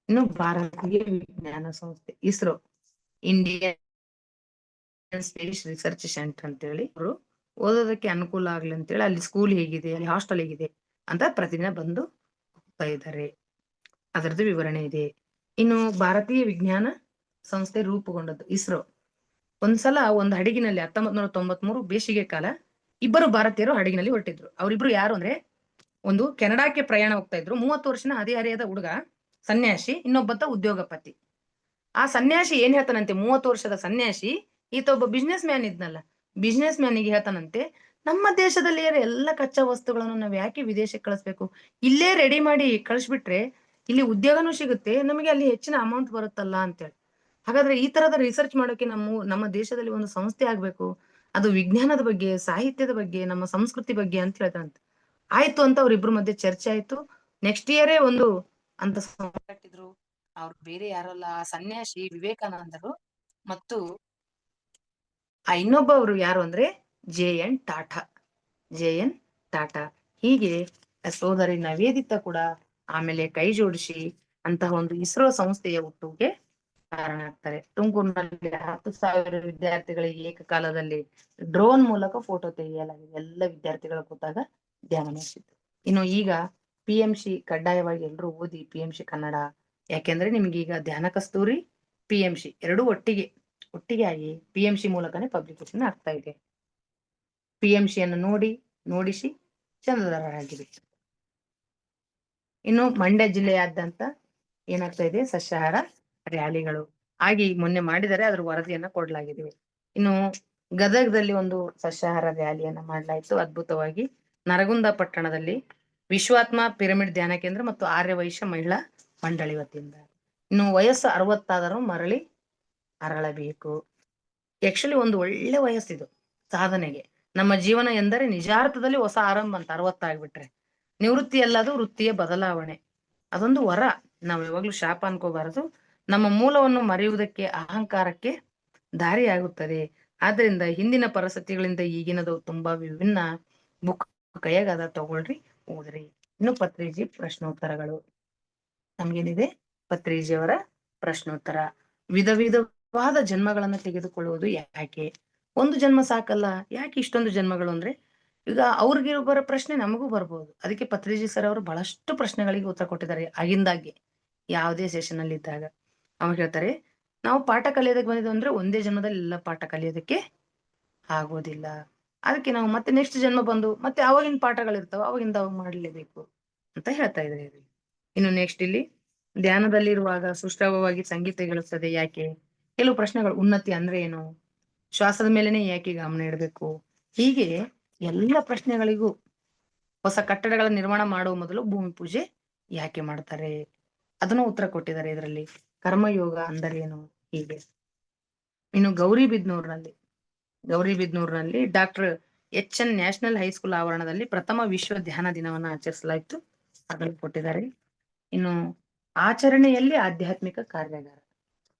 Speaker 2: ಇನ್ನು ಭಾರತೀಯ ವಿಜ್ಞಾನ ಸಂಸ್ಥೆ ISRO, Indian space research centre ಅಂತೇಳಿ, ಅವರು ಓದೋದಕ್ಕೆ ಅನುಕೂಲ ಆಗ್ಲಿ ಅಂತೇಳಿ ಅಲ್ಲಿ ಸ್ಕೂಲ್ ಹೇಗಿದೆ, ಅಲ್ಲಿ ಹಾಸ್ಟೆಲ್ ಹೇಗಿದೆ ಅಂತ ಪ್ರತಿದಿನ ಬಂದು ಹೋಗ್ತಾ ಇದ್ದಾರೆ. ಅದರದ್ದು ವಿವರಣೆ ಇದೆ. ಇನ್ನು ಭಾರತೀಯ ವಿಜ್ಞಾನ ಸಂಸ್ಥೆ ರೂಪುಗೊಂಡದ್ದು ಇಸ್ರೋ. ಒಂದ್ಸಲ ಒಂದು ಹಡಗಿನಲ್ಲಿ 1993 ಬೇಸಿಗೆ ಕಾಲ 2 ಭಾರತೀಯರು ಹಡಗಿನಲ್ಲಿ ಹೊರಟಿದ್ರು. ಅವರಿಬ್ರು ಯಾರು ಅಂದ್ರೆ, ಒಂದು ಕೆನಡಾಕ್ಕೆ ಪ್ರಯಾಣ ಹೋಗ್ತಾ ಇದ್ರು. 30 ವರ್ಷನ ಹದಿಹರೆಯದ ಹುಡುಗ ಸನ್ಯಾಸಿ, ಇನ್ನೊಬ್ಬತ್ತ ಉದ್ಯೋಗಪತಿ. ಆ ಸನ್ಯಾಸಿ ಏನ್ ಹೇಳ್ತಾನಂತೆ, 30 ವರ್ಷದ ಸನ್ಯಾಸಿ, ಈತ ಒಬ್ಬ ಬಿಸ್ನೆಸ್ ಮ್ಯಾನ್ ಇದ್ನಲ್ಲ, ಬಿಸ್ನೆಸ್ ಮ್ಯಾನಿಗೆ ಹೇಳ್ತಾನಂತೆ, ನಮ್ಮ ದೇಶದಲ್ಲಿ ಎಲ್ಲ ಕಚ್ಚಾ ವಸ್ತುಗಳನ್ನು ನಾವ್ ಯಾಕೆ ವಿದೇಶಕ್ಕೆ ಕಳಿಸ್ಬೇಕು, ಇಲ್ಲೇ ರೆಡಿ ಮಾಡಿ ಕಳಿಸ್ಬಿಟ್ರೆ ಇಲ್ಲಿ ಉದ್ಯೋಗನೂ ಸಿಗುತ್ತೆ, ನಮಗೆ ಅಲ್ಲಿ ಹೆಚ್ಚಿನ ಅಮೌಂಟ್ ಬರುತ್ತಲ್ಲ ಅಂತೇಳಿ. ಹಾಗಾದ್ರೆ ಈ ತರದ ರಿಸರ್ಚ್ ಮಾಡೋಕೆ ನಮ್ಮ ದೇಶದಲ್ಲಿ ಒಂದು ಸಂಸ್ಥೆ ಆಗ್ಬೇಕು, ಅದು ವಿಜ್ಞಾನದ ಬಗ್ಗೆ, ಸಾಹಿತ್ಯದ ಬಗ್ಗೆ, ನಮ್ಮ ಸಂಸ್ಕೃತಿ ಬಗ್ಗೆ ಅಂತ ಹೇಳ್ತಾರಂತೆ. ಆಯ್ತು ಅಂತ ಅವ್ರಿಬ್ರು ಮಧ್ಯೆ ಚರ್ಚೆ ಆಯ್ತು. ನೆಕ್ಸ್ಟ್ ಇಯರೇ ಒಂದು ಅಂತ ಕಟ್ಟಿದ್ರು. ಅವ್ರು ಬೇರೆ ಯಾರಲ್ಲ, ಸನ್ಯಾಸಿ ವಿವೇಕಾನಂದರು ಮತ್ತು ಆ ಇನ್ನೊಬ್ಬವರು ಯಾರು ಅಂದ್ರೆ JN ಟಾಟಾ. ಹೀಗೆ ಸೋದರಿ ನವೇದಿತಾ ಕೂಡ ಆಮೇಲೆ ಕೈ ಜೋಡಿಸಿ ಅಂತಹ ಒಂದು ಇಸ್ರೋ ಸಂಸ್ಥೆಯ ಹುಟ್ಟುಗೆ ಕಾರಣ ಆಗ್ತಾರೆ. ತುಮಕೂರಿನಲ್ಲಿ 10,000 ವಿದ್ಯಾರ್ಥಿಗಳಿಗೆ ಏಕಕಾಲದಲ್ಲಿ ಡ್ರೋನ್ ಮೂಲಕ ಫೋಟೋ ತೆಗೆಯಲಾಗಿದೆ. ಎಲ್ಲ ವಿದ್ಯಾರ್ಥಿಗಳ ಕೂತಾಗ ಧ್ಯಾನ ನಡೆಸಿತ್ತು. ಇನ್ನು ಈಗ PMC ಕಡ್ಡಾಯವಾಗಿ ಎಲ್ಲರೂ ಓದಿ, PMC ಕನ್ನಡ. ಯಾಕೆಂದ್ರೆ ನಿಮ್ಗೆ ಈಗ ಧ್ಯಾನ ಕಸ್ತೂರಿ PMC 2 ಒಟ್ಟಿಗೆ ಆಗಿ PMC ಮೂಲಕನೇ ಪಬ್ಲಿಕೇಶನ್ ಆಗ್ತಾ ಇದೆ. PMC ಅನ್ನು ನೋಡಿಸಿ ಚಂದದಾರರಾಗಿದೆ. ಇನ್ನು ಮಂಡ್ಯ ಜಿಲ್ಲೆಯಾದ್ಯಂತ ಏನಾಗ್ತಾ ಇದೆ, ಸಸ್ಯಾಹಾರ ರ್ಯಾಲಿಗಳು ಆಗಿ ಮೊನ್ನೆ ಮಾಡಿದರೆ ಅದ್ರ ವರದಿಯನ್ನ ಕೊಡಲಾಗಿದೆ. ಇನ್ನು ಗದಗದಲ್ಲಿ ಒಂದು ಸಸ್ಯಾಹಾರ ರ್ಯಾಲಿಯನ್ನ ಮಾಡಲಾಯಿತು ಅದ್ಭುತವಾಗಿ. ನರಗುಂದ ಪಟ್ಟಣದಲ್ಲಿ ವಿಶ್ವಾತ್ಮ ಪಿರಮಿಡ್ ಧ್ಯಾನ ಕೇಂದ್ರ ಮತ್ತು ಆರ್ಯವೈಶ್ಯ ಮಹಿಳಾ ಮಂಡಳಿ ವತಿಯಿಂದ. ಇನ್ನು ವಯಸ್ಸು 60 ಮರಳಿ ಅರಳಬೇಕು. ಆಕ್ಚುಲಿ ಒಂದು ಒಳ್ಳೆ ವಯಸ್ಸಿದು ಸಾಧನೆಗೆ. ನಮ್ಮ ಜೀವನ ಎಂದರೆ ನಿಜಾರ್ಥದಲ್ಲಿ ಹೊಸ ಆರಂಭ ಅಂತ. 60 ಆಗ್ಬಿಟ್ರೆ ನಿವೃತ್ತಿ ಅಲ್ಲದು, ವೃತ್ತಿಯ ಬದಲಾವಣೆ. ಅದೊಂದು ವರ, ನಾವು ಯಾವಾಗ್ಲೂ ಶಾಪ ಅನ್ಕೋಬಾರದು. ನಮ್ಮ ಮೂಲವನ್ನು ಮರೆಯುವುದಕ್ಕೆ, ಅಹಂಕಾರಕ್ಕೆ ದಾರಿಯಾಗುತ್ತದೆ. ಆದ್ರಿಂದ ಹಿಂದಿನ ಪರಿಸ್ಥಿತಿಗಳಿಂದ ಈಗಿನದು ತುಂಬಾ ವಿಭಿನ್ನ. ಬುಕ್ ಕೈಯಾಗದ, ತಗೊಳ್ರಿ, ಓದ್ರಿ. ಇನ್ನು ಪತ್ರಿಜಿ ಪ್ರಶ್ನೋತ್ತರಗಳು ನಮ್ಗೇನಿದೆ, ಪತ್ರಿಜಿಯವರ ಪ್ರಶ್ನೋತ್ತರ ವಿಧ ವಾದ ಜನ್ಮಗಳನ್ನ ತೆಗೆದುಕೊಳ್ಳುವುದು ಯಾಕೆ? ಒಂದು ಜನ್ಮ ಸಾಕಲ್ಲ, ಯಾಕೆ ಇಷ್ಟೊಂದು ಜನ್ಮಗಳು ಅಂದ್ರೆ, ಈಗ ಅವ್ರಿಗೆ ಬರೋ ಪ್ರಶ್ನೆ ನಮಗೂ ಬರ್ಬೋದು. ಅದಕ್ಕೆ ಪತ್ರಿಜಿ ಸರ್ ಅವರು ಬಹಳಷ್ಟು ಪ್ರಶ್ನೆಗಳಿಗೆ ಉತ್ತರ ಕೊಟ್ಟಿದ್ದಾರೆ ಆಗಿಂದಾಗ್ಗೆ, ಯಾವುದೇ ಸೆಷನ್ ಅಲ್ಲಿ ಇದ್ದಾಗ. ಅವ್ರು ಹೇಳ್ತಾರೆ, ನಾವು ಪಾಠ ಕಲಿಯೋದಕ್ಕೆ ಬಂದಿದ್ದು ಅಂದ್ರೆ ಒಂದೇ ಜನ್ಮದಲ್ಲಿ ಎಲ್ಲ ಪಾಠ ಕಲಿಯೋದಕ್ಕೆ ಆಗೋದಿಲ್ಲ. ಅದಕ್ಕೆ ನಾವು ಮತ್ತೆ ನೆಕ್ಸ್ಟ್ ಜನ್ಮ ಬಂದು ಮತ್ತೆ ಅವಾಗಿನ ಪಾಠಗಳಿರ್ತಾವ, ಅವಾಗಿಂದ ಅವಾಗ ಮಾಡಲೇಬೇಕು ಅಂತ ಹೇಳ್ತಾ ಇದ್ದಾರೆ ಇಲ್ಲಿ. ಇನ್ನು ನೆಕ್ಸ್ಟ್ ಇಲ್ಲಿ, ಧ್ಯಾನದಲ್ಲಿರುವಾಗ ಸುಶ್ರಾವ್ಯವಾಗಿ ಸಂಗೀತ ಕೇಳಿಸ್ತದೆ ಯಾಕೆ? ಕೆಲವು ಪ್ರಶ್ನೆಗಳು, ಉನ್ನತಿ ಅಂದ್ರೆ ಏನು? ಶ್ವಾಸದ ಮೇಲೆನೆ ಯಾಕೆ ಗಮನ ಇಡಬೇಕು? ಹೀಗೆ ಎಲ್ಲ ಪ್ರಶ್ನೆಗಳಿಗೂ ಹೊಸ ಕಟ್ಟಡಗಳ ನಿರ್ಮಾಣ ಮಾಡುವ ಮೊದಲು ಭೂಮಿ ಪೂಜೆ ಯಾಕೆ ಮಾಡ್ತಾರೆ? ಅದನ್ನು ಉತ್ತರ ಕೊಟ್ಟಿದ್ದಾರೆ ಇದರಲ್ಲಿ. ಕರ್ಮಯೋಗ ಅಂದರೇನು? ಹೀಗೆ. ಇನ್ನು ಗೌರಿಬಿದ್ನೂರ್ನಲ್ಲಿ ಡಾಕ್ಟರ್ ಎಚ್.ಎನ್. ನ್ಯಾಷನಲ್ ಹೈಸ್ಕೂಲ್ ಆವರಣದಲ್ಲಿ ಪ್ರಥಮ ವಿಶ್ವ ಧ್ಯಾನ ದಿನವನ್ನು ಆಚರಿಸಲಾಯಿತು. ಅದನ್ನು ಕೊಟ್ಟಿದ್ದಾರೆ. ಇನ್ನು ಆಚರಣೆಯಲ್ಲಿ ಆಧ್ಯಾತ್ಮಿಕ ಕಾರ್ಯಾಗಾರ.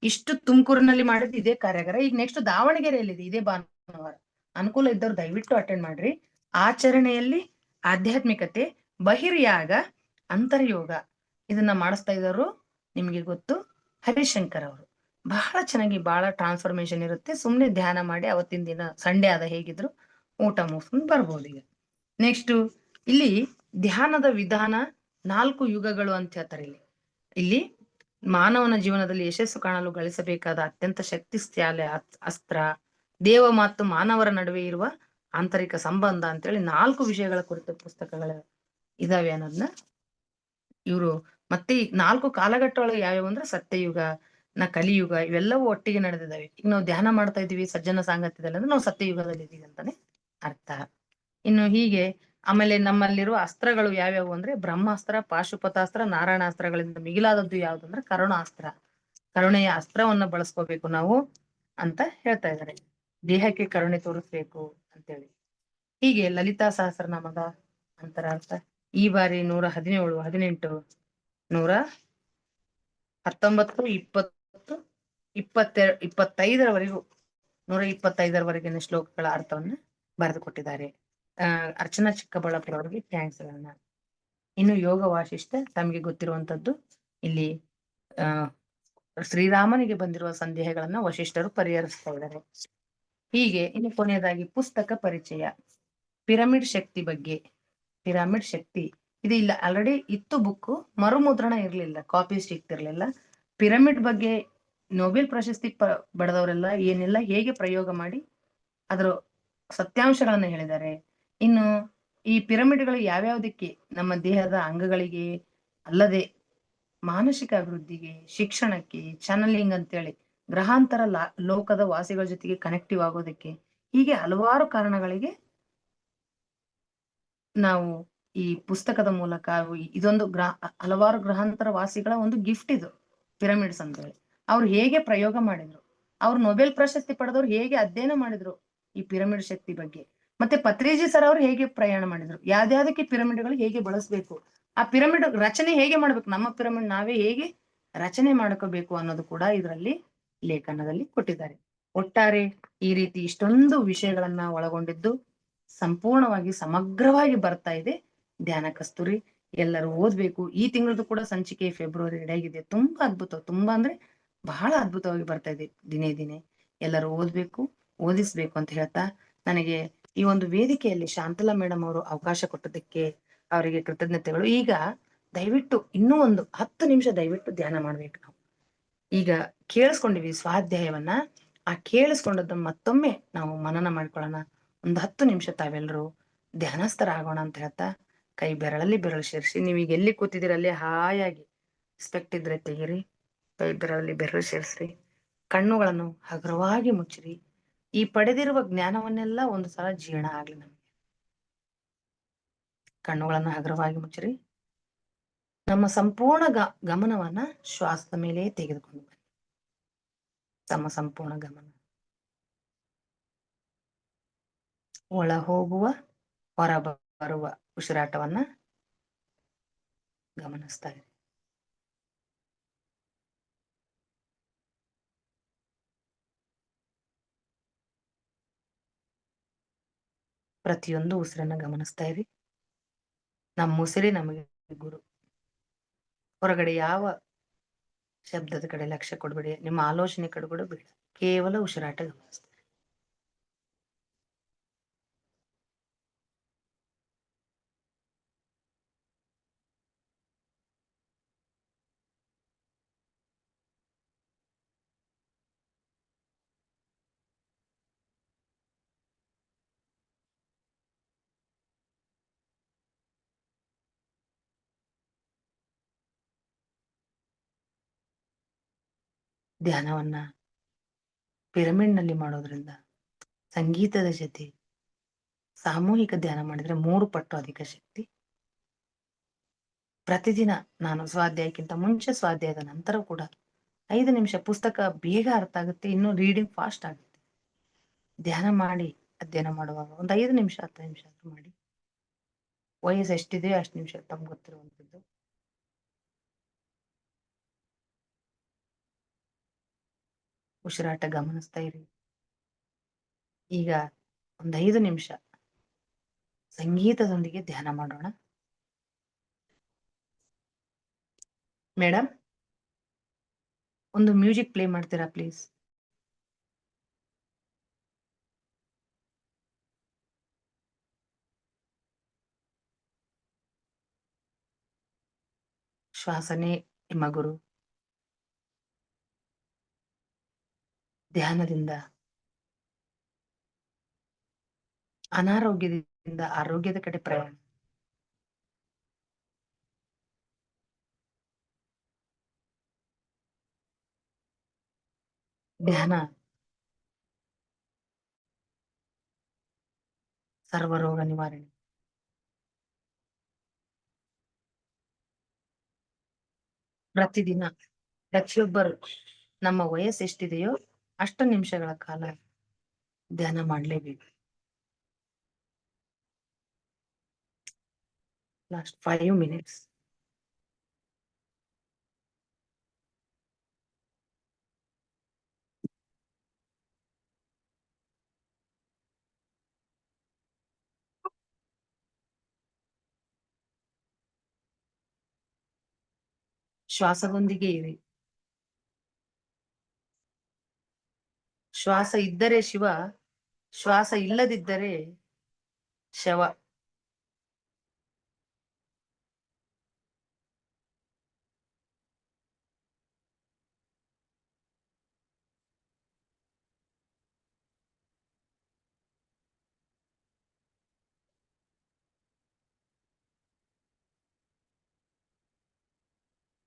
Speaker 2: ಇಷ್ಟು ತುಮಕೂರಿನಲ್ಲಿ ಮಾಡಿದ್ದು ಇದೇ ಕಾರ್ಯಾಗಾರ. ಈಗ ನೆಕ್ಸ್ಟ್ ದಾವಣಗೆರೆಯಲ್ಲಿದೆ ಇದೇ ಭಾನುವಾರ. ಅನುಕೂಲ ಇದ್ದವ್ರು ದಯವಿಟ್ಟು ಅಟೆಂಡ್ ಮಾಡ್ರಿ. ಆಚರಣೆಯಲ್ಲಿ ಆಧ್ಯಾತ್ಮಿಕತೆ, ಬಹಿರ್ಯಾಗ, ಅಂತರ್ಯೋಗ ಇದನ್ನ ಮಾಡಿಸ್ತಾ ಇದ್ದವರು ನಿಮಗೆ ಗೊತ್ತು, ಹರಿಶಂಕರ್ ಅವರು. ಬಹಳ ಚೆನ್ನಾಗಿ ಬಹಳ ಟ್ರಾನ್ಸ್ಫಾರ್ಮೇಶನ್ ಇರುತ್ತೆ. ಸುಮ್ನೆ ಧ್ಯಾನ ಮಾಡಿ ಅವತ್ತಿನ ದಿನ ಸಂಡೇ ಆದ ಹೇಗಿದ್ರು ಊಟ ಮುಗಿಸ್ಕೊಂಡು ಬರ್ಬೋದು. ಈಗ ನೆಕ್ಸ್ಟ್ ಇಲ್ಲಿ ಧ್ಯಾನದ ವಿಧಾನ 4 ಯುಗಗಳು ಅಂತ ಹೇಳ್ತಾರೆ ಇಲ್ಲಿ ಮಾನವನ ಜೀವನದಲ್ಲಿ ಯಶಸ್ಸು ಕಾಣಲು ಗಳಿಸಬೇಕಾದ ಅತ್ಯಂತ ಶಕ್ತಿಶಾಲಿ ಅಸ್ತ್ರ, ದೇವ ಮತ್ತು ಮಾನವರ ನಡುವೆ ಇರುವ ಆಂತರಿಕ ಸಂಬಂಧ ಅಂತೇಳಿ 4 ವಿಷಯಗಳ ಕುರಿತ ಪುಸ್ತಕಗಳ ಇದಾವೆ ಅನ್ನೋದನ್ನ ಇವರು ಮತ್ತೆ ಈ 4 ಕಾಲಘಟ್ಟಗಳು ಯಾವ್ಯಾವ ಅಂದ್ರೆ ಸತ್ಯಯುಗ, ಕಲಿಯುಗ ಇವೆಲ್ಲವೂ ಒಟ್ಟಿಗೆ ನಡೆದಿದ್ದಾವೆ. ಈಗ ನಾವು ಧ್ಯಾನ ಮಾಡ್ತಾ ಇದೀವಿ ಸಜ್ಜನ ಸಾಂಗತ್ಯದಲ್ಲಿ ಅಂದ್ರೆ ನಾವು ಸತ್ಯಯುಗದಲ್ಲಿ ಇದೀವಿ ಅಂತಾನೆ ಅರ್ಥ. ಇನ್ನು ಹೀಗೆ ಆಮೇಲೆ ನಮ್ಮಲ್ಲಿರುವ ಅಸ್ತ್ರಗಳು ಯಾವ್ಯಾವು ಅಂದ್ರೆ ಬ್ರಹ್ಮಾಸ್ತ್ರ, ಪಾಶುಪತಾಸ್ತ್ರ, ನಾರಾಯಣಾಸ್ತ್ರಗಳಿಂದ ಮಿಗಿಲಾದದ್ದು ಯಾವ್ದು ಅಂದ್ರೆ ಕರುಣಾಸ್ತ್ರ. ಕರುಣೆಯ ಅಸ್ತ್ರವನ್ನ ಬಳಸ್ಕೋಬೇಕು ನಾವು ಅಂತ ಹೇಳ್ತಾ ಇದ್ದಾರೆ. ದೇಹಕ್ಕೆ ಕರುಣೆ ತೋರಿಸ್ಬೇಕು ಅಂತೇಳಿ. ಹೀಗೆ ಲಲಿತಾ ಸಹಸ್ರನಾಮದ ಅಂತರಾರ್ಥ ಈ ಬಾರಿ 117, 18, 119, 20, 22, 25ರವರೆಗೂ 125ರವರೆಗಿನ ಶ್ಲೋಕಗಳ ಅರ್ಥವನ್ನ ಬರೆದು ಕೊಟ್ಟಿದ್ದಾರೆ. ಅರ್ಚನಾ ಚಿಕ್ಕಬಳ್ಳಾಪುರ ಅವರಿಗೆ ಥ್ಯಾಂಕ್ಸ್ ಗಳನ್ನ. ಇನ್ನು ಯೋಗ ವಾಸಿಷ್ಠ ತಮಗೆ ಗೊತ್ತಿರುವಂತದ್ದು ಇಲ್ಲಿ ಶ್ರೀರಾಮನಿಗೆ ಬಂದಿರುವ ಸಂದೇಹಗಳನ್ನ ವಶಿಷ್ಠರು ಪರಿಹರಿಸ್ತಾ ಇದ್ದಾರೆ. ಹೀಗೆ ಇನ್ನು ಕೊನೆಯದಾಗಿ ಪುಸ್ತಕ ಪರಿಚಯ. ಪಿರಮಿಡ್ ಶಕ್ತಿ ಬಗ್ಗೆ. ಪಿರಮಿಡ್ ಶಕ್ತಿ ಇದು ಇಲ್ಲ, ಆಲ್ರೆಡಿ ಇತ್ತು ಬುಕ್, ಮರುಮುದ್ರಣ ಇರ್ಲಿಲ್ಲ, ಕಾಪಿ ಸಿಗ್ತಿರ್ಲಿಲ್ಲ. ಪಿರಮಿಡ್ ಬಗ್ಗೆ ನೊಬೆಲ್ ಪ್ರಶಸ್ತಿ ಪಡೆದವರೆಲ್ಲ ಏನೆಲ್ಲ ಹೇಗೆ ಪ್ರಯೋಗ ಮಾಡಿ ಅದರ ಸತ್ಯಾಂಶಗಳನ್ನ ಹೇಳಿದ್ದಾರೆ. ಇನ್ನು ಈ ಪಿರಮಿಡ್ಗಳು ಯಾವ್ಯಾವ್ದಕ್ಕೆ, ನಮ್ಮ ದೇಹದ ಅಂಗಗಳಿಗೆ ಅಲ್ಲದೆ ಮಾನಸಿಕ ಅಭಿವೃದ್ಧಿಗೆ, ಶಿಕ್ಷಣಕ್ಕೆ, ಚಾನಲಿಂಗ್ ಅಂತೇಳಿ ಗ್ರಹಾಂತರ ಲೋಕದ ವಾಸಿಗಳ ಜೊತೆಗೆ ಕನೆಕ್ಟಿವ್ ಆಗೋದಕ್ಕೆ, ಹೀಗೆ ಹಲವಾರು ಕಾರಣಗಳಿಗೆ ನಾವು ಈ ಪುಸ್ತಕದ ಮೂಲಕ ಇದೊಂದು ಹಲವಾರು ಗ್ರಹಾಂತರ ವಾಸಿಗಳ ಒಂದು ಗಿಫ್ಟ್ ಇದು ಪಿರಮಿಡ್ಸ್ ಅಂತ ಹೇಳಿ. ಅವ್ರು ಹೇಗೆ ಪ್ರಯೋಗ ಮಾಡಿದ್ರು, ಅವ್ರು ನೊಬೆಲ್ ಪ್ರಶಸ್ತಿ ಪಡೆದವ್ರು ಹೇಗೆ ಅಧ್ಯಯನ ಮಾಡಿದ್ರು ಈ ಪಿರಮಿಡ್ ಶಕ್ತಿ ಬಗ್ಗೆ, ಮತ್ತೆ ಪತ್ರಿಜಿ ಸರ್ ಅವ್ರು ಹೇಗೆ ಪ್ರಯಾಣ ಮಾಡಿದ್ರು, ಯಾವ್ದಾವ್ದಕ್ಕೆ ಪಿರಮಿಡ್ಗಳು ಹೇಗೆ ಬಳಸಬೇಕು, ಆ ಪಿರಮಿಡ್ ರಚನೆ ಹೇಗೆ ಮಾಡ್ಬೇಕು, ನಮ್ಮ ಪಿರಮಿಡ್ ನಾವೇ ಹೇಗೆ ರಚನೆ ಮಾಡ್ಕೋಬೇಕು ಅನ್ನೋದು ಕೂಡ ಇದರಲ್ಲಿ ಲೇಖನದಲ್ಲಿ ಕೊಟ್ಟಿದ್ದಾರೆ. ಒಟ್ಟಾರೆ ಈ ರೀತಿ ಇಷ್ಟೊಂದು ವಿಷಯಗಳನ್ನ ಒಳಗೊಂಡಿದ್ದು ಸಂಪೂರ್ಣವಾಗಿ ಸಮಗ್ರವಾಗಿ ಬರ್ತಾ ಇದೆ ಧ್ಯಾನ ಕಸ್ತೂರಿ. ಎಲ್ಲರೂ ಓದ್ಬೇಕು. ಈ ತಿಂಗಳದ್ದು ಕೂಡ ಸಂಚಿಕೆ ಫೆಬ್ರವರಿ ರೆಡಿಯಾಗಿದೆ. ತುಂಬಾ ಅದ್ಭುತ, ತುಂಬಾ ಅಂದ್ರೆ ಬಹಳ ಅದ್ಭುತವಾಗಿ ಬರ್ತಾ ಇದೆ ದಿನೇ ದಿನೇ. ಎಲ್ಲರೂ ಓದ್ಬೇಕು, ಓದಿಸ್ಬೇಕು ಅಂತ ಹೇಳ್ತಾ ನನಗೆ ಈ ಒಂದು ವೇದಿಕೆಯಲ್ಲಿ ಶಾಂತಲಾ ಮೇಡಮ್ ಅವರು ಅವಕಾಶ ಕೊಟ್ಟದಕ್ಕೆ ಅವರಿಗೆ ಕೃತಜ್ಞತೆಗಳು. ಈಗ ದಯವಿಟ್ಟು ಇನ್ನೂ ಒಂದು 10 ನಿಮಿಷ ದಯವಿಟ್ಟು ಧ್ಯಾನ ಮಾಡ್ಬೇಕು. ನಾವು ಈಗ ಕೇಳಿಸ್ಕೊಂಡಿವಿ ಸ್ವಾಧ್ಯಾಯವನ್ನ, ಆ ಕೇಳಿಸ್ಕೊಂಡದ್ದು ಮತ್ತೊಮ್ಮೆ ನಾವು ಮನನ ಮಾಡ್ಕೊಳ್ಳೋಣ. ಒಂದು 10 ನಿಮಿಷ ತಾವೆಲ್ಲರೂ ಧ್ಯಾನಸ್ಥರ ಆಗೋಣ ಅಂತ ಹೇಳ್ತಾ ಕೈ ಬೆರಳಲ್ಲಿ ಬೆರಳು ಸೇರಿಸಿ, ನೀವೀಗ ಎಲ್ಲಿ ಕೂತಿದ್ದೀರ ಅಲ್ಲಿ ಹಾಯಾಗಿ ಸ್ಪೆಕ್ಟ್ ಇದ್ರೆ ತೆಗಿರಿ, ಕೈ ಬೆರಳಲ್ಲಿ ಬೆರಳು ಸೇರಿಸ್ರಿ, ಕಣ್ಣುಗಳನ್ನು ಹಗುರವಾಗಿ ಮುಚ್ಚಿರಿ. ಈ ಪಡೆದಿರುವ ಜ್ಞಾನವನ್ನೆಲ್ಲ ಒಂದು ಸಲ ಜೀರ್ಣ ಆಗ್ಲಿ ನಮ್ಗೆ. ಕಣ್ಣುಗಳನ್ನು ಹಗುರವಾಗಿ ಮುಚ್ಚಿರಿ. ನಮ್ಮ ಸಂಪೂರ್ಣ ಗಮನವನ್ನ ಶ್ವಾಸದ ಮೇಲೆ ತೆಗೆದುಕೊಂಡು ಬನ್ನಿ. ತಮ್ಮ ಸಂಪೂರ್ಣ ಗಮನ ಒಳ ಹೋಗುವ ಹೊರ ಬರುವ ಉಸಿರಾಟವನ್ನ ಗಮನಿಸ್ತಾ ಇರಿ. ಪ್ರತಿಯೊಂದು ಉಸಿರನ್ನ ಗಮನಿಸ್ತಾ ಇರಿ. ನಮ್ಮ ಉಸಿರೇ ನಮಗೆ ಗುರು. ಹೊರಗಡೆ ಯಾವ ಶಬ್ದದ ಕಡೆ ಲಕ್ಷ್ಯ ಕೊಡ್ಬೇಡಿ, ನಿಮ್ಮ ಆಲೋಚನೆ ಕಡೆ ಕೂಡ ಬೇಡ. ಕೇವಲ ಉಸಿರಾಟ ಗಮನಿಸ್ತಾರೆ. ಧ್ಯಾನವನ್ನ ಪಿರಮಿಡ್ ನಲ್ಲಿ ಮಾಡೋದ್ರಿಂದ ಸಂಗೀತದ ಜೊತೆ ಸಾಮೂಹಿಕ ಧ್ಯಾನ ಮಾಡಿದ್ರೆ 3 ಪಟ್ಟು ಅಧಿಕ ಶಕ್ತಿ. ಪ್ರತಿದಿನ ನಾನು ಸ್ವಾಧ್ಯಾಯಕ್ಕಿಂತ ಮುಂಚೆ, ಸ್ವಾಧ್ಯಾಯದ ನಂತರ ಕೂಡ 5 ನಿಮಿಷ ಪುಸ್ತಕ ಬೇಗ ಅರ್ಥ ಆಗುತ್ತೆ, ಇನ್ನು ರೀಡಿಂಗ್ ಫಾಸ್ಟ್ ಆಗುತ್ತೆ. ಧ್ಯಾನ ಮಾಡಿ ಅಧ್ಯಯನ ಮಾಡುವಾಗ ಒಂದು 5 ನಿಮಿಷ 10 ನಿಮಿಷ ಆದ್ರೂ ಮಾಡಿ. ವಯಸ್ಸು ಎಷ್ಟಿದೆಯೋ ಅಷ್ಟು ನಿಮಿಷ ತಮ್ಗೆ ಗೊತ್ತಿರುವಂಥದ್ದು. ಉಸಿರಾಟ ಗಮನಿಸ್ತಾ ಇರಿ. ಈಗ ಒಂದು 5 ನಿಮಿಷ ಸಂಗೀತದೊಂದಿಗೆ ಧ್ಯಾನ ಮಾಡೋಣ. ಮೇಡಮ್, ಒಂದು ಮ್ಯೂಸಿಕ್ ಪ್ಲೇ ಮಾಡ್ತೀರಾ ಪ್ಲೀಸ್? ಶ್ವಾಸನೆ ನಿಮ್ಮ ಗುರು. ಧ್ಯಾನದಿಂದ ಅನಾರೋಗ್ಯದಿಂದ ಆರೋಗ್ಯದ ಕಡೆ ಪ್ರಯಾಣ. ಧ್ಯಾನ ಸರ್ವರೋಗ ನಿವಾರಣೆ. ಪ್ರತಿದಿನ ಪ್ರತಿಯೊಬ್ಬರು ನಮ್ಮ ವಯಸ್ಸು ಎಷ್ಟಿದೆಯೋ ಅಷ್ಟು ನಿಮಿಷಗಳ ಕಾಲ ಧ್ಯಾನ ಮಾಡಲೇಬೇಕು. Last 5 minutes. ಶ್ವಾಸದೊಂದಿಗೆ ಇರಿ. ಶ್ವಾಸ ಇದ್ದರೆ ಶಿವ, ಶ್ವಾಸ ಇಲ್ಲದಿದ್ದರೆ ಶವ.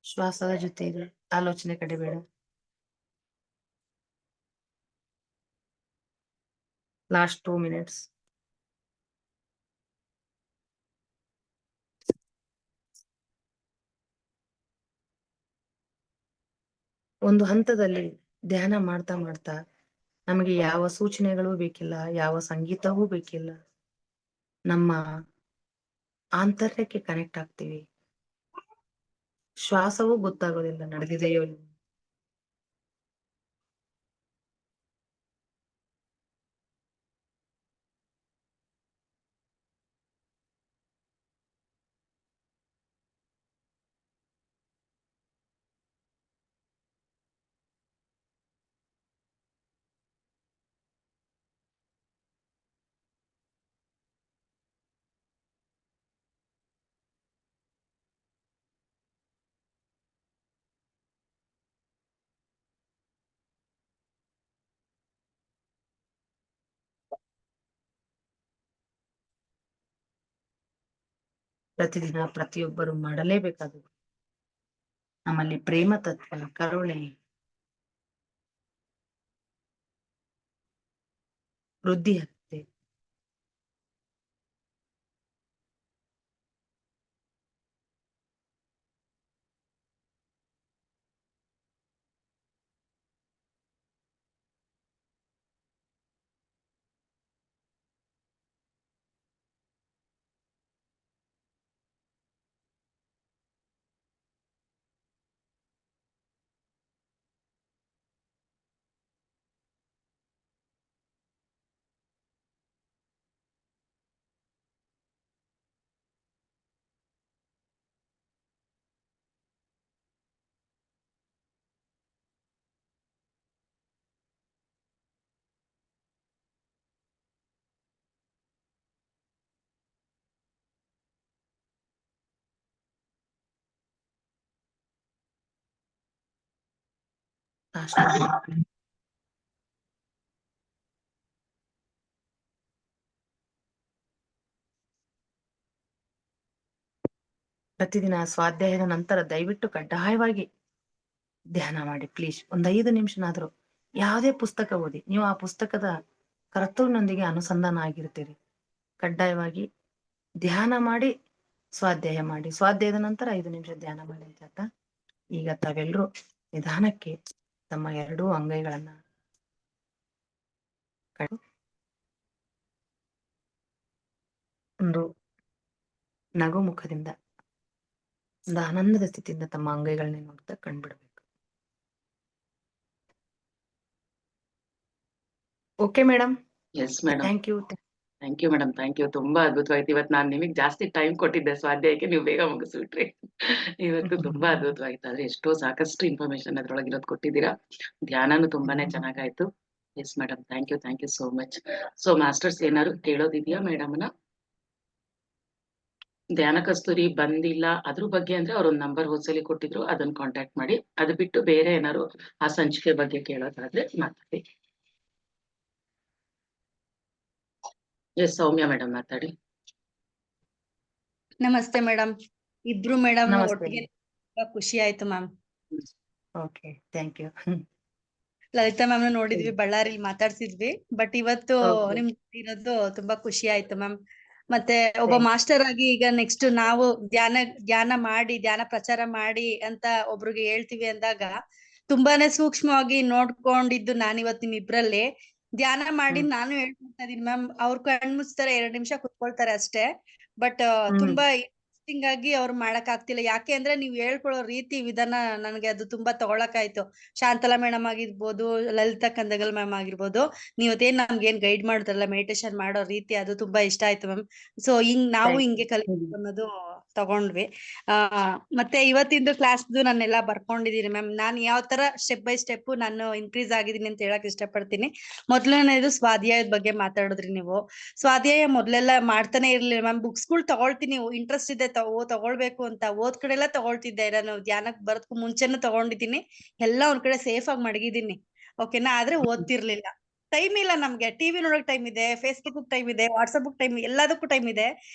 Speaker 2: ಶ್ವಾಸದ ಜೊತೆ ಇರಿ, ಆಲೋಚನೆ ಕಡೆ ಬೇಡ. Last 2 minutes. ಒಂದು ಹಂತದಲ್ಲಿ ಧ್ಯಾನ ಮಾಡ್ತಾ ಮಾಡ್ತಾ ನಮಗೆ ಯಾವ ಸೂಚನೆಗಳು ಬೇಕಿಲ್ಲ, ಯಾವ ಸಂಗೀತವೂ ಬೇಕಿಲ್ಲ. ನಮ್ಮ ಆಂತರ್ಯಕ್ಕೆ ಕನೆಕ್ಟ್ ಆಗ್ತೀವಿ. ಶ್ವಾಸವೂ ಗೊತ್ತಾಗೋದಿಲ್ಲ ನಡೆದಿದೆಯೋ. ಪ್ರತಿದಿನ ಪ್ರತಿಯೊಬ್ಬರು ಮಾಡಲೇಬೇಕಾದದ್ದು. ನಮ್ಮಲ್ಲಿ ಪ್ರೇಮ ತತ್ವ, ಕರುಣೆ, ವೃದ್ಧಿ ಆಗ್ತದೆ. ಲಾಸ್ಟ್ ಪ್ರತಿದಿನ ಸ್ವಾಧ್ಯಾಯದ ನಂತರ ದಯವಿಟ್ಟು ಕಡ್ಡಾಯವಾಗಿ ಧ್ಯಾನ ಮಾಡಿ ಪ್ಲೀಸ್. ಒಂದ್ 5 ನಿಮಿಷನಾದ್ರೂ ಯಾವುದೇ ಪುಸ್ತಕ ಓದಿ, ನೀವು ಆ ಪುಸ್ತಕದ ಕರ್ತವ್ಯನೊಂದಿಗೆ ಅನುಸಂಧಾನ ಆಗಿರ್ತೀರಿ. ಕಡ್ಡಾಯವಾಗಿ ಧ್ಯಾನ ಮಾಡಿ ಸ್ವಾಧ್ಯಾಯ ಮಾಡಿ. ಸ್ವಾಧ್ಯಾಯದ ನಂತರ 5 ನಿಮಿಷ ಧ್ಯಾನ ಮಾಡಿ ಅಂತ. ಈಗ ತಾವೆಲ್ಲರೂ ನಿಧಾನಕ್ಕೆ ತಮ್ಮ 2 ಅಂಗೈಗಳನ್ನ ಒಂದು ನಗು ಮುಖದಿಂದ, ಒಂದು ಆನಂದದ ಸ್ಥಿತಿಯಿಂದ ತಮ್ಮ ಅಂಗೈಗಳನ್ನೇ ನೋಡ್ತಾ ಕಂಡ್ಬಿಡ್ಬೇಕು. Okay madam?
Speaker 1: Yes madam.
Speaker 2: Thank you.
Speaker 1: Thank you madam, thank you. ತುಂಬಾ ಅದ್ಭುತವಾಯ್ತು. ಇವತ್ತು ನಾನು ನಿಮಗೆ ಜಾಸ್ತಿ ಟೈಮ್ ಕೊಟ್ಟಿದ್ದೆ ಸ್ವಾಧ್ಯಾಯಕ್ಕೆ, ನೀವು ಬೇಗ ಮುಗಿಸ್ಬಿಟ್ರಿ. ಇವತ್ತು ತುಂಬಾ ಅದ್ಭುತವಾಯ್ತು. ಆದ್ರೆ ಎಷ್ಟೋ ಸಾಕಷ್ಟು ಇನ್ಫಾರ್ಮೇಶನ್ ಅದ್ರೊಳಗಿರೋದು ಕೊಟ್ಟಿದ್ದೀರಾ. ಧ್ಯಾನನು ತುಂಬಾನೇ ಚೆನ್ನಾಗಾಯ್ತು. Yes madam, thank you so much. So masters ಏನಾದ್ರು ಕೇಳೋದಿದ್ಯಾ ಮೇಡಮ್ನ? ಧ್ಯಾನ ಕಸ್ತೂರಿ ಬಂದಿಲ್ಲ ಅದ್ರ ಬಗ್ಗೆ ಅಂದ್ರೆ ಅವ್ರೊಂದ್ ನಂಬರ್ ಹೋದ್ಸಲಿ ಕೊಟ್ಟಿದ್ರು, ಅದನ್ನ ಕಾಂಟ್ಯಾಕ್ಟ್ ಮಾಡಿ. ಅದು ಬಿಟ್ಟು ಬೇರೆ ಏನಾದ್ರು ಆ ಸಂಚಿಕೆ ಬಗ್ಗೆ ಕೇಳೋದಾದ್ರೆ ಮಾತಾಡಿ. ಎಸ್ ಸೌಮ್ಯ ಮೇಡಮ್ ಮಾತಾಡಿ.
Speaker 3: ನಮಸ್ತೆ ಮೇಡಮ್. ಇಬ್ರು ಮೇಡಮ್
Speaker 2: ನಮಸ್ತೆ.
Speaker 3: ಒಟ್ಟಿಗೆ ತುಂಬಾ ಖುಷಿ ಆಯ್ತು ma'am.
Speaker 2: Okay, thank you.
Speaker 3: Lalitha ma'am ನೋಡಿದ್ವಿ, ಬಳ್ಳಾರಿಲಿ ಮಾತಾಡ್ಸಿದ್ವಿ. ಬಟ್ ಇವತ್ತು
Speaker 2: Okay.
Speaker 3: ನಿಮ್ ಇರೋದು ತುಂಬಾ ಖುಷಿ ಆಯ್ತು ಮ್ಯಾಮ್. ಮತ್ತೆ ಒಬ್ಬ
Speaker 2: Thank you.
Speaker 3: ಮಾಸ್ಟರ್ ಆಗಿ ಈಗ ನೆಕ್ಸ್ಟ್ ನಾವು ಧ್ಯಾನ ಮಾಡಿ, ಧ್ಯಾನ ಪ್ರಚಾರ ಮಾಡಿ ಅಂತ ಒಬ್ರಿಗೆ ಹೇಳ್ತೀವಿ ಅಂದಾಗ ತುಂಬಾನೇ ಸೂಕ್ಷ್ಮವಾಗಿ ನೋಡ್ಕೊಂಡಿದ್ದು ನಾನಿವತ್ತು ನಿಮ್ ಇಬ್ರಲ್ಲಿ ಧ್ಯಾನ ಮಾಡಿ ನಾನು ಹೇಳ್ಕೊಡ್ತಾ ಇದೀನಿ ಮ್ಯಾಮ್. ಅವ್ರ ಕಣ್ ಮುಚ್ತಾರೆ, 2 ನಿಮಿಷ ಕುತ್ಕೊಳ್ತಾರೆ ಅಷ್ಟೇ. ಬಟ್ ತುಂಬಾ ಇಂಟ್ರೆಸ್ಟಿಂಗ್ ಆಗಿ ಅವ್ರು ಮಾಡಕ್ ಆಗ್ತಿಲ್ಲ. ಯಾಕೆ ಅಂದ್ರೆ ನೀವ್ ಹೇಳ್ಕೊಳೋ ರೀತಿ ವಿಧಾನ ನನ್ಗೆ ಅದು ತುಂಬಾ ತಗೊಳಕಾಯ್ತು. ಶಾಂತಲಾ ಮೇಡಮ್ ಆಗಿರ್ಬೋದು, ಲಲಿತಾ ಕಂದಗಲ್ ಮ್ಯಾಮ್ ಆಗಿರ್ಬೋದು, ನೀವತ್ತೇನ್ ನಮ್ಗೇನ್ ಗೈಡ್ ಮಾಡ್ತಾರಲ್ಲ ಮೆಡಿಟೇಷನ್ ಮಾಡೋ ರೀತಿ, ಅದು ತುಂಬಾ ಇಷ್ಟ ಆಯ್ತು ಮ್ಯಾಮ್. ಸೊ ನಾವು
Speaker 2: Thank you.
Speaker 3: ಹಿಂಗೆ ಕಲಿಬೇಕು ಅನ್ನೋದು ತಗೊಂಡ್ವಿ. ಮತ್ತೆ ಇವತ್ತಿಂದು ಕ್ಲಾಸ್ದು ನಾನೆಲ್ಲ ಬರ್ಕೊಂಡಿದೀನಿ ಮ್ಯಾಮ್. ನಾನ್ ಯಾವ ತರ ಸ್ಟೆಪ್ ಬೈ ಸ್ಟೆಪ್ ನಾನು ಇನ್ಕ್ರೀಸ್ ಆಗಿದೀನಿ ಅಂತ ಹೇಳಕ್ ಇಷ್ಟಪಡ್ತೀನಿ. ಮೊದ್ಲನೇದು ಸ್ವಾಧ್ಯಾಯದ ಬಗ್ಗೆ ಮಾತಾಡಿದ್ರಿ ನೀವು. ಸ್ವಾಧ್ಯಾಯ ಮೊದ್ಲೆಲ್ಲ ಮಾಡ್ತಾನೆ ಇರ್ಲಿಲ್ಲ ಮ್ಯಾಮ್. ಬುಕ್ಸ್ಗಳು ತಗೊಳ್ತೀನಿ, ಇಂಟ್ರೆಸ್ಟ್ ಇದೆ ತಗೊಳ್ಬೇಕು ಅಂತ. ಓದ್ ಕಡೆ ಎಲ್ಲ ತಗೊಳ್ತಿದ್ದೆ, ನಾನು ಧ್ಯಾನಕ್ ಬರೋದಕ್ಕೂ ಮುಂಚೆನೂ ತಗೊಂಡಿದ್ದೀನಿ. ಎಲ್ಲ ಒಂದ್ ಕಡೆ ಸೇಫ್ ಆಗಿ ಮಡಗಿದ್ದೀನಿ, ಓಕೆನಾ. ಆದ್ರೆ ಓದ್ತಿರ್ಲಿಲ್ಲ. ಟೈಮ್ ಇಲ್ಲ ನಮ್ಗೆ. ಟಿವಿ ನೋಡಕ್ ಟೈಮ್ ಇದೆ, ಫೇಸ್ಬುಕ್ ಟೈಮ್ ಇದೆ, ವಾಟ್ಸಪ್ ಟೈಮ್, ಎಲ್ಲದಕ್ಕೂ ಟೈಮ್ ಇದೆ.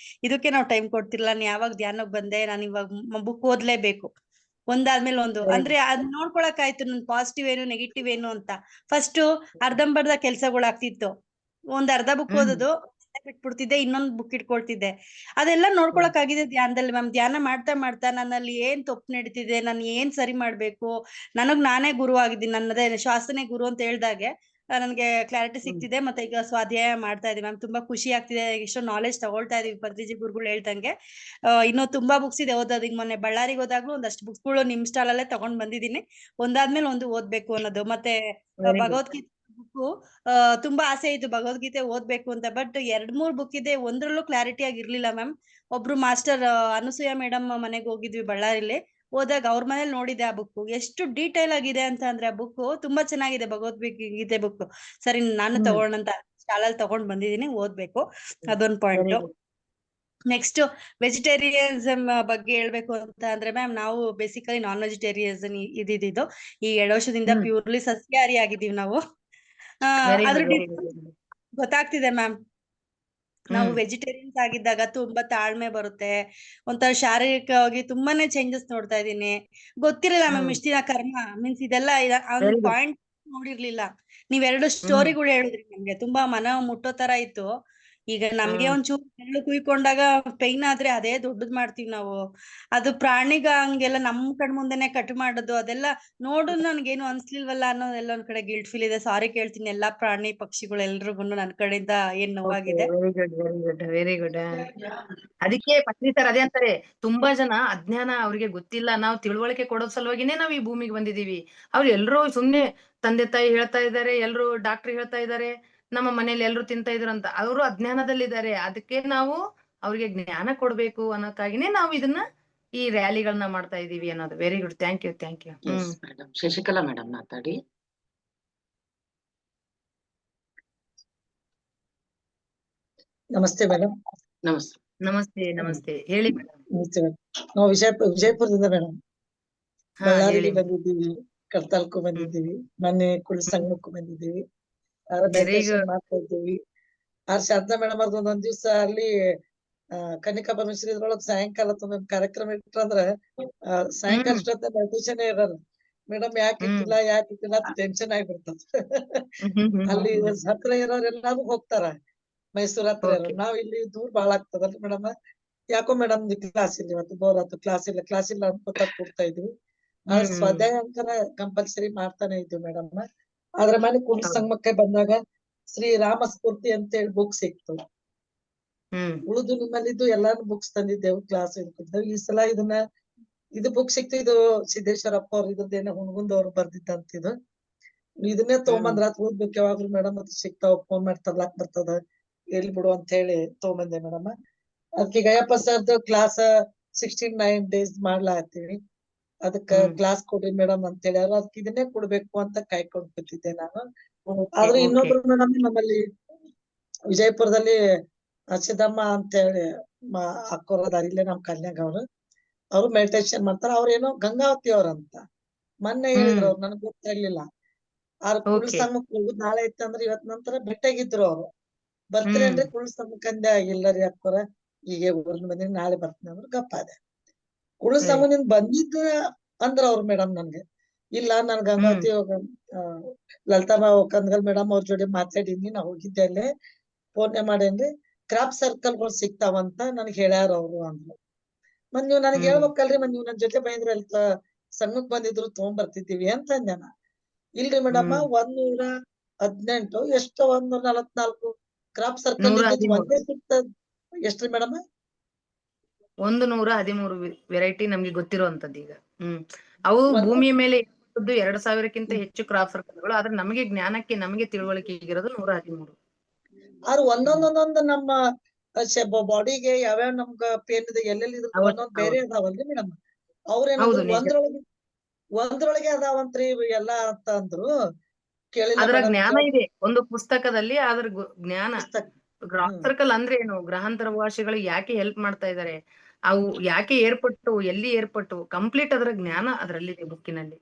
Speaker 3: ಇದಕ್ಕೆ ನಾವು ಟೈಮ್ ಕೊಡ್ತಿರ್ಲಿಲ್ಲ. ನಾನು ಯಾವಾಗ ಧ್ಯಾನಕ್ ಬಂದೆ, ನಾನು ಇವಾಗ ಬುಕ್ ಓದ್ಲೇಬೇಕು, ಒಂದಾದ್ಮೇಲೆ ಒಂದು. ಅಂದ್ರೆ ಅದ್ ನೋಡ್ಕೊಳಕ್ ಆಯ್ತು ನನ್ ಪಾಸಿಟಿವ್ ಏನು ನೆಗೆಟಿವ್ ಏನು ಅಂತ. ಫಸ್ಟ್ ಅರ್ಧಂಬರ್ಧ ಕೆಲ್ಸಗಳಾಗ್ತಿತ್ತು. ಒಂದ್ ಅರ್ಧ ಬುಕ್ ಓದೋದು, ಬಿಟ್ಬಿಡ್ತಿದ್ದೆ, ಇನ್ನೊಂದ್ ಬುಕ್ ಇಟ್ಕೊಳ್ತಿದ್ದೆ. ಅದೆಲ್ಲ ನೋಡ್ಕೊಳಕ್ ಆಗಿದೆ ಧ್ಯಾನದಲ್ಲಿ ಮ್ಯಾಮ್. ಧ್ಯಾನ ಮಾಡ್ತಾ ಮಾಡ್ತಾ ನನ್ನಲ್ಲಿ ಏನ್ ತಪ್ಪು ನಡೀತಿದೆ, ನಾನು ಏನ್ ಸರಿ ಮಾಡ್ಬೇಕು, ನನಗ್ ನಾನೇ ಗುರು ಆಗಿದ್ದೀನಿ, ನನ್ನದೇ ಶ್ವಾಸನೆ ಗುರು ಅಂತ ಹೇಳ್ದಾಗೆ ನನ್ಗೆ ಕ್ಲಾರಿಟಿ ಸಿಗ್ತಿದೆ. ಮತ್ತೆ ಈಗ ಸ್ವಾಧ್ಯಾಯ ಮಾಡ್ತಾ ಇದೀವಿ ಮ್ಯಾಮ್. ತುಂಬಾ ಖುಷಿ ಆಗ್ತಿದೆ. ಎಷ್ಟೋ ನಾಲೆಜ್ ತಗೊಳ್ತಾ ಇದೀವಿ ಪತ್ರಿಜಿ ಗುರುಗಳು ಹೇಳ್ದಂಗೆ. ಇನ್ನೂ ತುಂಬಾ ಬುಕ್ಸ್ ಇದೆ ಓದೋದು. ಈಗ ಮೊನ್ನೆ ಬಳ್ಳಾರಿಗೆ ಹೋದಾಗ್ಲೂ ಒಂದಷ್ಟು ಬುಕ್ಸ್ಗಳು ನಿಮ್ ಸ್ಟಾಲ್ ಅಲ್ಲೇ ತಗೊಂಡ್ ಬಂದಿದ್ದೀನಿ. ಒಂದಾದ್ಮೇಲೆ ಒಂದು ಓದ್ಬೇಕು ಅನ್ನೋದು. ಮತ್ತೆ ಭಗವದ್ಗೀತೆ ಬುಕ್ ತುಂಬಾ ಆಸೆ ಇತ್ತು ಭಗವದ್ಗೀತೆ ಓದ್ಬೇಕು ಅಂತ. ಬಟ್ 2-3 ಬುಕ್ ಇದೆ, ಒಂದ್ರಲ್ಲೂ ಕ್ಲಾರಿಟಿ ಆಗಿರ್ಲಿಲ್ಲ ಮ್ಯಾಮ್. ಒಬ್ರು ಮಾಸ್ಟರ್ ಅನುಸೂಯ ಮೇಡಮ್ ಮನೆಗೆ ಹೋಗಿದ್ವಿ ಬಳ್ಳಾರಿಲಿ. ಹೋದಾಗ ಅವ್ರ ಮನೇಲಿ ನೋಡಿದೆ ಆ ಬುಕ್. ಎಷ್ಟು ಡೀಟೇಲ್ ಆಗಿದೆ ಅಂತ ಅಂದ್ರೆ ಆ ಬುಕ್ ತುಂಬಾ ಚೆನ್ನಾಗಿದೆ, ಭಗವದ್ಗೀತೆ ಬುಕ್. ಸರಿ, ನಾನು ತಗೊಂಡಂತ ಸ್ಟಾಲಲ್ಲಿ ತಗೊಂಡ್ ಬಂದಿದ್ದೀನಿ, ಓದ್ಬೇಕು. ಅದೊಂದ್ ಪಾಯಿಂಟ್. ನೆಕ್ಸ್ಟ್ ವೆಜಿಟೇರಿಯನಿಸಮ್ ಬಗ್ಗೆ ಹೇಳ್ಬೇಕು ಅಂತ ಅಂದ್ರೆ ಮ್ಯಾಮ್, ನಾವು ಬೇಸಿಕಲಿ ನಾನ್ ವೆಜಿಟೇರಿಯನ್ ಇದ್ದಿದ್ದು. ಈ 2 ವರ್ಷದಿಂದ ಪ್ಯೂರ್ಲಿ ಸಸ್ಯಾಹಾರಿ ಆಗಿದೀವಿ ನಾವು. ಅದ್ರ ಗೊತ್ತಾಗ್ತಿದೆ ಮ್ಯಾಮ್. ನಾವು ವೆಜಿಟೇರಿಯನ್ಸ್ ಆಗಿದ್ದಾಗ ತುಂಬಾ ತಾಳ್ಮೆ ಬರುತ್ತೆ, ಒಂಥರ ಶಾರೀರಿಕವಾಗಿ ತುಂಬಾನೇ ಚೇಂಜಸ್ ನೋಡ್ತಾ ಇದೀನಿ. ಗೊತ್ತಿರಲಿಲ್ಲ ಮ್ಯಾಮ್ ಇಷ್ಟ ದಿನ ಕರ್ಮ ಮೀನ್ಸ್ ಇದೆಲ್ಲ ಪಾಯಿಂಟ್ ನೋಡಿರ್ಲಿಲ್ಲ. ನೀವ್ 2 ಸ್ಟೋರಿಗಳು ಹೇಳಿದ್ರಿ ನಮ್ಗೆ, ತುಂಬಾ ಮನ ಮುಟ್ಟೋ ತರ ಇತ್ತು. ಈಗ ನಮ್ಗೆ ಒಂಚೂರು ಬೆರಳು ಕುಯ್ಕೊಂಡಾಗ ಪೈನ್ ಆದ್ರೆ ಅದೇ ದೊಡ್ಡದ್ ಮಾಡ್ತೀವಿ ನಾವು. ಅದು ಪ್ರಾಣಿಗ ಹಂಗೆಲ್ಲ ನಮ್ ಕಣ್ ಮುಂದೆನೆ ಕಟ್ ಮಾಡೋದು, ಅದೆಲ್ಲ ನೋಡು ನನ್ಗೇನು ಅನ್ಸ್ಲಿಲ್ವಲ್ಲ ಅನ್ನೋದೆಲ್ಲ ಒಂದ್ ಕಡೆ ಗಿಲ್ಟ್ ಫೀಲ್ ಇದೆ. ಸಾರಿ ಕೇಳ್ತೀನಿ ಎಲ್ಲಾ ಪ್ರಾಣಿ ಪಕ್ಷಿಗಳು ಎಲ್ರಿಗೂ ನನ್ ಕಡೆಯಿಂದ ಏನ್ ನೋವಾಗಿದೆ.
Speaker 2: Very good. ಅದಕ್ಕೆ ಪತ್ನಿ ಸರ್ ಅದೇ ಅಂತಾರೆ, ತುಂಬಾ ಜನ ಅಜ್ಞಾನ, ಅವ್ರಿಗೆ ಗೊತ್ತಿಲ್ಲ. ನಾವು ತಿಳುವಳಿಕೆ ಕೊಡೋ ಸಲುವಾಗಿನೇ ನಾವ್ ಈ ಭೂಮಿಗೆ ಬಂದಿದೀವಿ. ಅವ್ರು ಎಲ್ರು ಸುಮ್ನೆ ತಂದೆ ತಾಯಿ ಹೇಳ್ತಾ ಇದಾರೆ, ಎಲ್ರು ಡಾಕ್ಟರ್ ಹೇಳ್ತಾ ಇದಾರೆ, ನಮ್ಮ ಮನೇಲಿ ಎಲ್ರು ತಿಂತಾ ಇದ್ರು ಅಂತ. ಅವರು ಅಜ್ಞಾನದಲ್ಲಿದ್ದಾರೆ. ಅದಕ್ಕೆ ನಾವು ಅವ್ರಿಗೆ ಜ್ಞಾನ ಕೊಡ್ಬೇಕು ಅನ್ನೋಕ್ಕಾಗಿನೇ ನಾವು ಇದನ್ನ ಈ ರ್ಯಾಲಿಗಳನ್ನ ಮಾಡ್ತಾ ಇದೀವಿ ಅನ್ನೋದು. Very good, thank you.
Speaker 1: Yes madam. Shashikala madam ಮಾತಾಡಿ.
Speaker 4: ನಮಸ್ತೆ ಮೇಡಮ್.
Speaker 2: ನಮಸ್ತೆ ಹೇಳಿ ಮೇಡಮ್.
Speaker 4: ನಮಸ್ತೆ ಮೇಡಮ್. ನಾವು ವಿಜಯಪುರದಿಂದ ಮೇಡಮ್ ಬಳ್ಳಾರಿಗೆ ಬಂದಿದ್ದೀವಿ. ಕಡ್ತಾಲ್ಕು
Speaker 2: ಹ್ಮ್
Speaker 4: ಬಂದಿದ್ದೀವಿ, ಮೊನ್ನೆ ಕುಳ್ಳ
Speaker 2: ಹ್ಮ್
Speaker 4: ಸಂಗಮಕ್ಕೂ ಬಂದಿದ್ದೀವಿ.
Speaker 2: Very
Speaker 4: meditation
Speaker 2: good.
Speaker 4: ಮಾಡ್ತಾ ಇದ್ದೀವಿ. ಶಾರದಾ ಮೇಡಮ್ ಅವ್ರದ್ದು ಒಂದೊಂದ್ ದಿವ್ಸ ಅಲ್ಲಿ ಕನ್ನಿಕಾ ಪರಮೇಶ್ವರಿ ಇದ್ರೊಳಗ್ ಸಾಯಂಕಾಲ ಒಂದೊಂದ್ ಕಾರ್ಯಕ್ರಮ ಇಟ್ರಂದ್ರ ಸಾಯಂಕಾಲ
Speaker 2: ಹ್ಮ್
Speaker 4: ಅಷ್ಟೊತ್ತ ಮೆಡಿಟೇಷನ್ ಇರೋದು. ಮೇಡಮ್ ಯಾಕೆ
Speaker 2: ಹ್ಮ್
Speaker 4: ಇಟ್ಟಿಲ್ಲ ಅಂತ ಟೆನ್ಷನ್ ಆಗ್ಬಿಡ್ತದ. ಅಲ್ಲಿ
Speaker 2: ಹ್ಮ್
Speaker 4: ಹತ್ರ ಇರೋರೆಲ್ಲಾರು ಹೋಗ್ತಾರ, ಮೈಸೂರ್ ಹತ್ರ
Speaker 2: ಓಕೆ.
Speaker 4: ಇರೋರು. ನಾವ್ ಇಲ್ಲಿ ದೂರ ಬಾಳ ಆಗ್ತದಲ್ರಿ ಮೇಡಮ್. ಯಾಕೋ ಮೇಡಮ್ ಕ್ಲಾಸ್ ಇಲ್ಲ, ಇವತ್ತು ಬೋರ್ ಆಯ್ತು, ಕ್ಲಾಸ್ ಇಲ್ಲ ಅನ್ಕೋತಾ ಕೂಡ್ತಾ ಇದ್ವಿ. ಆದ್ರೆ
Speaker 2: ಹ್ಮ್
Speaker 4: ಸ್ವಾಧ್ಯಾಯ ಅಂಕನ ಕಂಪಲ್ಸರಿ ಮಾಡ್ತಾನೆ ಇದ್ವಿ ಮೇಡಮ್. ಆದ್ರೆ ಮನೆ ಕುಳ್ಳ
Speaker 2: ಹೌದು.
Speaker 4: ಸಂಗಮಕ್ಕೆ ಬಂದಾಗ ಶ್ರೀ ರಾಮ ಸ್ಫೂರ್ತಿ ಅಂತ ಹೇಳಿ ಬುಕ್ ಸಿಕ್ತು.
Speaker 2: ಹ್ಮ್
Speaker 4: ಉಳಿದು ನಿಮ್ಮಲ್ಲಿದ್ದು ಎಲ್ಲಾನು ಬುಕ್ಸ್ ತಂದಿದ್ದೆವು, ಕ್ಲಾಸ್ ಇರ್ತಿದ್ದೆವು. ಈ ಸಲ ಇದು ಬುಕ್ ಸಿಕ್ತು. ಇದು ಸಿದ್ದೇಶ್ವರಪ್ಪ ಅವ್ರ ಇದ್ರದ್ದೇನೋ ಹುಣಗುಂದವ್ರು ಬರ್ದಿದ್ದಂತಿದು. ಇದನ್ನೇ
Speaker 2: ಹ್ಮ್
Speaker 4: ತಗೊಂಬಂದ್ರ ಓದ್ಬೇಕು ಯಾವಾಗ್ಲೂ ಮೇಡಮ್, ಅದು ಸಿಗ್ತಾವ, ಫೋನ್ ಮಾಡಿ ತರ್ಲಾಕ್ ಬರ್ತದ, ಎಲ್ಲಿ ಬಿಡು ಅಂತ ಹೇಳಿ ತಗೊಂಬಂದೆ ಮೇಡಮ್. ಅದಕ್ಕೆ ಗಯಪ್ಪ ಸರ್ದು ಕ್ಲಾಸ್ 69 days ಮಾಡ್ಲಾತ್ತೀವಿ. ಅದಕ್ಕ
Speaker 2: ಹ್ಮ್
Speaker 4: ಕ್ಲಾಸ್ ಕೊಡ್ರಿ ಮೇಡಮ್ ಅಂತ ಹೇಳಿ ಅದಕ್ಕೆ ಇದನ್ನೇ ಕೊಡ್ಬೇಕು ಅಂತ ಕಾಯ್ಕೊಂಡ್ ಕೂತಿದ್ದೆ ನಾನು.
Speaker 2: ಓಕೆ
Speaker 4: ಆದ್ರೂ
Speaker 2: ಓಕೆ.
Speaker 4: ಇನ್ನೊಬ್ರು ಮೇಡಮ್ ನಮ್ಮಲ್ಲಿ ವಿಜಯಪುರದಲ್ಲಿ ಸಿದ್ದಮ್ಮ ಅಂತ ಹೇಳಿ ಅಕ್ಕೋರದಾರ, ಇಲ್ಲೇ ನಮ್ ಕಲ್ಯಾಗ ಅವ್ರು ಮೆಡಿಟೇಷನ್ ಮಾಡ್ತಾರ. ಅವ್ರೇನೋ ಗಂಗಾವತಿ ಅವ್ರಂತ ಮೊನ್ನೆ ಹೇಳಿದ್ರು,
Speaker 2: ಹ್ಮ್
Speaker 4: ಅವ್ರು ನನಗ್ ಗೊತ್ತಾಗ್ಲಿಲ್ಲ. ಅವ್ರ ಕುಳ್ಳ
Speaker 2: ಓಕೆ.
Speaker 4: ಸಂಗಮಕ್ಕೆ ಹೋಗುದ್ ನಾಳೆ ಇತ್ತಂದ್ರ ಇವತ್ ನಂತರ ಭೇಟಿಯಾಗಿದ್ರು ಅವ್ರು. ಬರ್ತೀರಿ
Speaker 2: ಹ್ಮ್
Speaker 4: ಅಂದ್ರೆ ಕುಳ್ಳ ಸಂಗಮಕ್ಕಂದೆ, ಇಲ್ಲರಿ ಅಕ್ಕೋರ ಹೀಗೆ ಊರ್ನ ಬಂದಿನಿ, ನಾಳೆ ಬರ್ತೀನಿ ಅಂದ್ರೆ ಗಪ್ಪಾದೆ. ಕುಳ್ಳ
Speaker 2: ಸರಿ.
Speaker 4: ಸಂಗಮದಿಂದ ಬಂದಿದ್ದ ಅಂದ್ರ ಅವ್ರು ಮೇಡಮ್ ನನ್ಗೆ, ಇಲ್ಲ ನಾನ್
Speaker 2: ಹ್ಮ್
Speaker 4: ಗಂಗಾವತಿ ಲಲಿತಾ ಕಂದಗಲ್ ಮೇಡಮ್ ಅವ್ರ ಜೋಡಿ ಮಾತಾಡೀನಿ, ನಾ ಹೋಗಿದ್ದೆ ಅಲ್ಲೇ, ಫೋನ್ ಮಾಡೇನ್ರಿ, ಕ್ರಾಫ್ಟ್ ಸರ್ಕಲ್ಗಳು ಸಿಗ್ತಾವಂತ ನನ್ಗೆ ಹೇಳ್ಯಾರ ಅವ್ರು ಅಂದ್ರು. ಮತ್ ನೀವ್ ನನಗ್
Speaker 2: ಹ್ಮ್
Speaker 4: ಹೇಳ್ಬೇಕಲ್ರಿ, ಮತ್ ನೀವ್ ನನ್ ಜೊತೆ ಬಂದ್ರೆ ಅಲ್ಲಿ ಸಂಘಕ್ ಬಂದಿದ್ರು ತಗೊಂಡ್ ಬರ್ತಿದ್ದೀವಿ ಅಂತ ಅಂದೆ ನಾ. ಇಲ್ರಿ ಮೇಡಮ್,
Speaker 2: ಹ್ಮ್
Speaker 4: 118 ಎಷ್ಟೋ 144 ಕ್ರಾಫ್ಟ್ ಸರ್ಕಲ್ ಇದ್ದು
Speaker 2: 113
Speaker 4: ಒಂದೇ ಸಿಗ್ತದ. ಎಷ್ಟ್ರಿ ಮೇಡಮ್?
Speaker 2: 113 ವೆರೈಟಿ ನಮ್ಗೆ ಗೊತ್ತಿರುವಂತದ್ದು ಈಗ. ಅವು
Speaker 4: ಒಂದ್
Speaker 2: ಭೂಮಿಯ ಮೇಲೆ 2000ಕ್ಕಿಂತ ಹೆಚ್ಚು ಕ್ರಾಫ್ಟ್ ಸರ್ಕಲ್ಗಳು, ಆದ್ರೆ ನಮಗೆ ಜ್ಞಾನಕ್ಕೆ ನಮಗೆ ತಿಳುವಳಿಕೆ ಈಗಿರೋದು 113.
Speaker 4: ಆದ್ರೆ ಒಂದೊಂದೊಂದೊಂದು ನಮ್ಮ ಬಾಡಿಗೆ ಯಾವ್ಯಾವ ನಮ್ಗ ಪೇನ್ ಇದೆ, ಎಲ್ಲೆಲ್ಲಿ ಇದ್ರ
Speaker 2: ಹೌದು
Speaker 4: ಒಂದೊಂದ್ ಬೇರೆ
Speaker 2: ಹೌದು
Speaker 4: ಅದಾವಲ್ರಿ ಮೇಡಮ್.
Speaker 2: ಹೌದು
Speaker 4: ಅವ್ರೇನಂದ್ರು
Speaker 2: ನಿಜ.
Speaker 4: ಒಂದ್ರೊಳಗೆ ಅದಾವಂತ್ರಿ ಇವು ಎಲ್ಲಾ ಅಂತ ಅಂದ್ರು. ಕೇಳಿಲ್ಲ
Speaker 2: ಅದರ
Speaker 4: ಮೇಡಮ್,
Speaker 2: ಜ್ಞಾನ ಇದೆ ಒಂದು ಪುಸ್ತಕದಲ್ಲಿ, ಅದ್ರ ಜ್ಞಾನ.
Speaker 4: ಪುಸ್ತಕ.
Speaker 2: ಕ್ರಾಫ್ಟ್
Speaker 4: ಹ್ಮ್
Speaker 2: ಸರ್ಕಲ್ ಅಂದ್ರೆ ಏನು, ಗ್ರಹಾಂತರ ಭಾಷೆಗಳು ಯಾಕೆ ಹೆಲ್ಪ್ ಮಾಡ್ತಾ ಇದಾರೆ, ಅವು ಯಾಕೆ ಏರ್ಪಟ್ಟು, ಎಲ್ಲಿ ಏರ್ಪಟ್ಟು, ಕಂಪ್ಲೀಟ್ ಅದರ ಜ್ಞಾನ ಅದರಲ್ಲಿದೆ ಬುಕ್ಕಿನಲ್ಲಿ.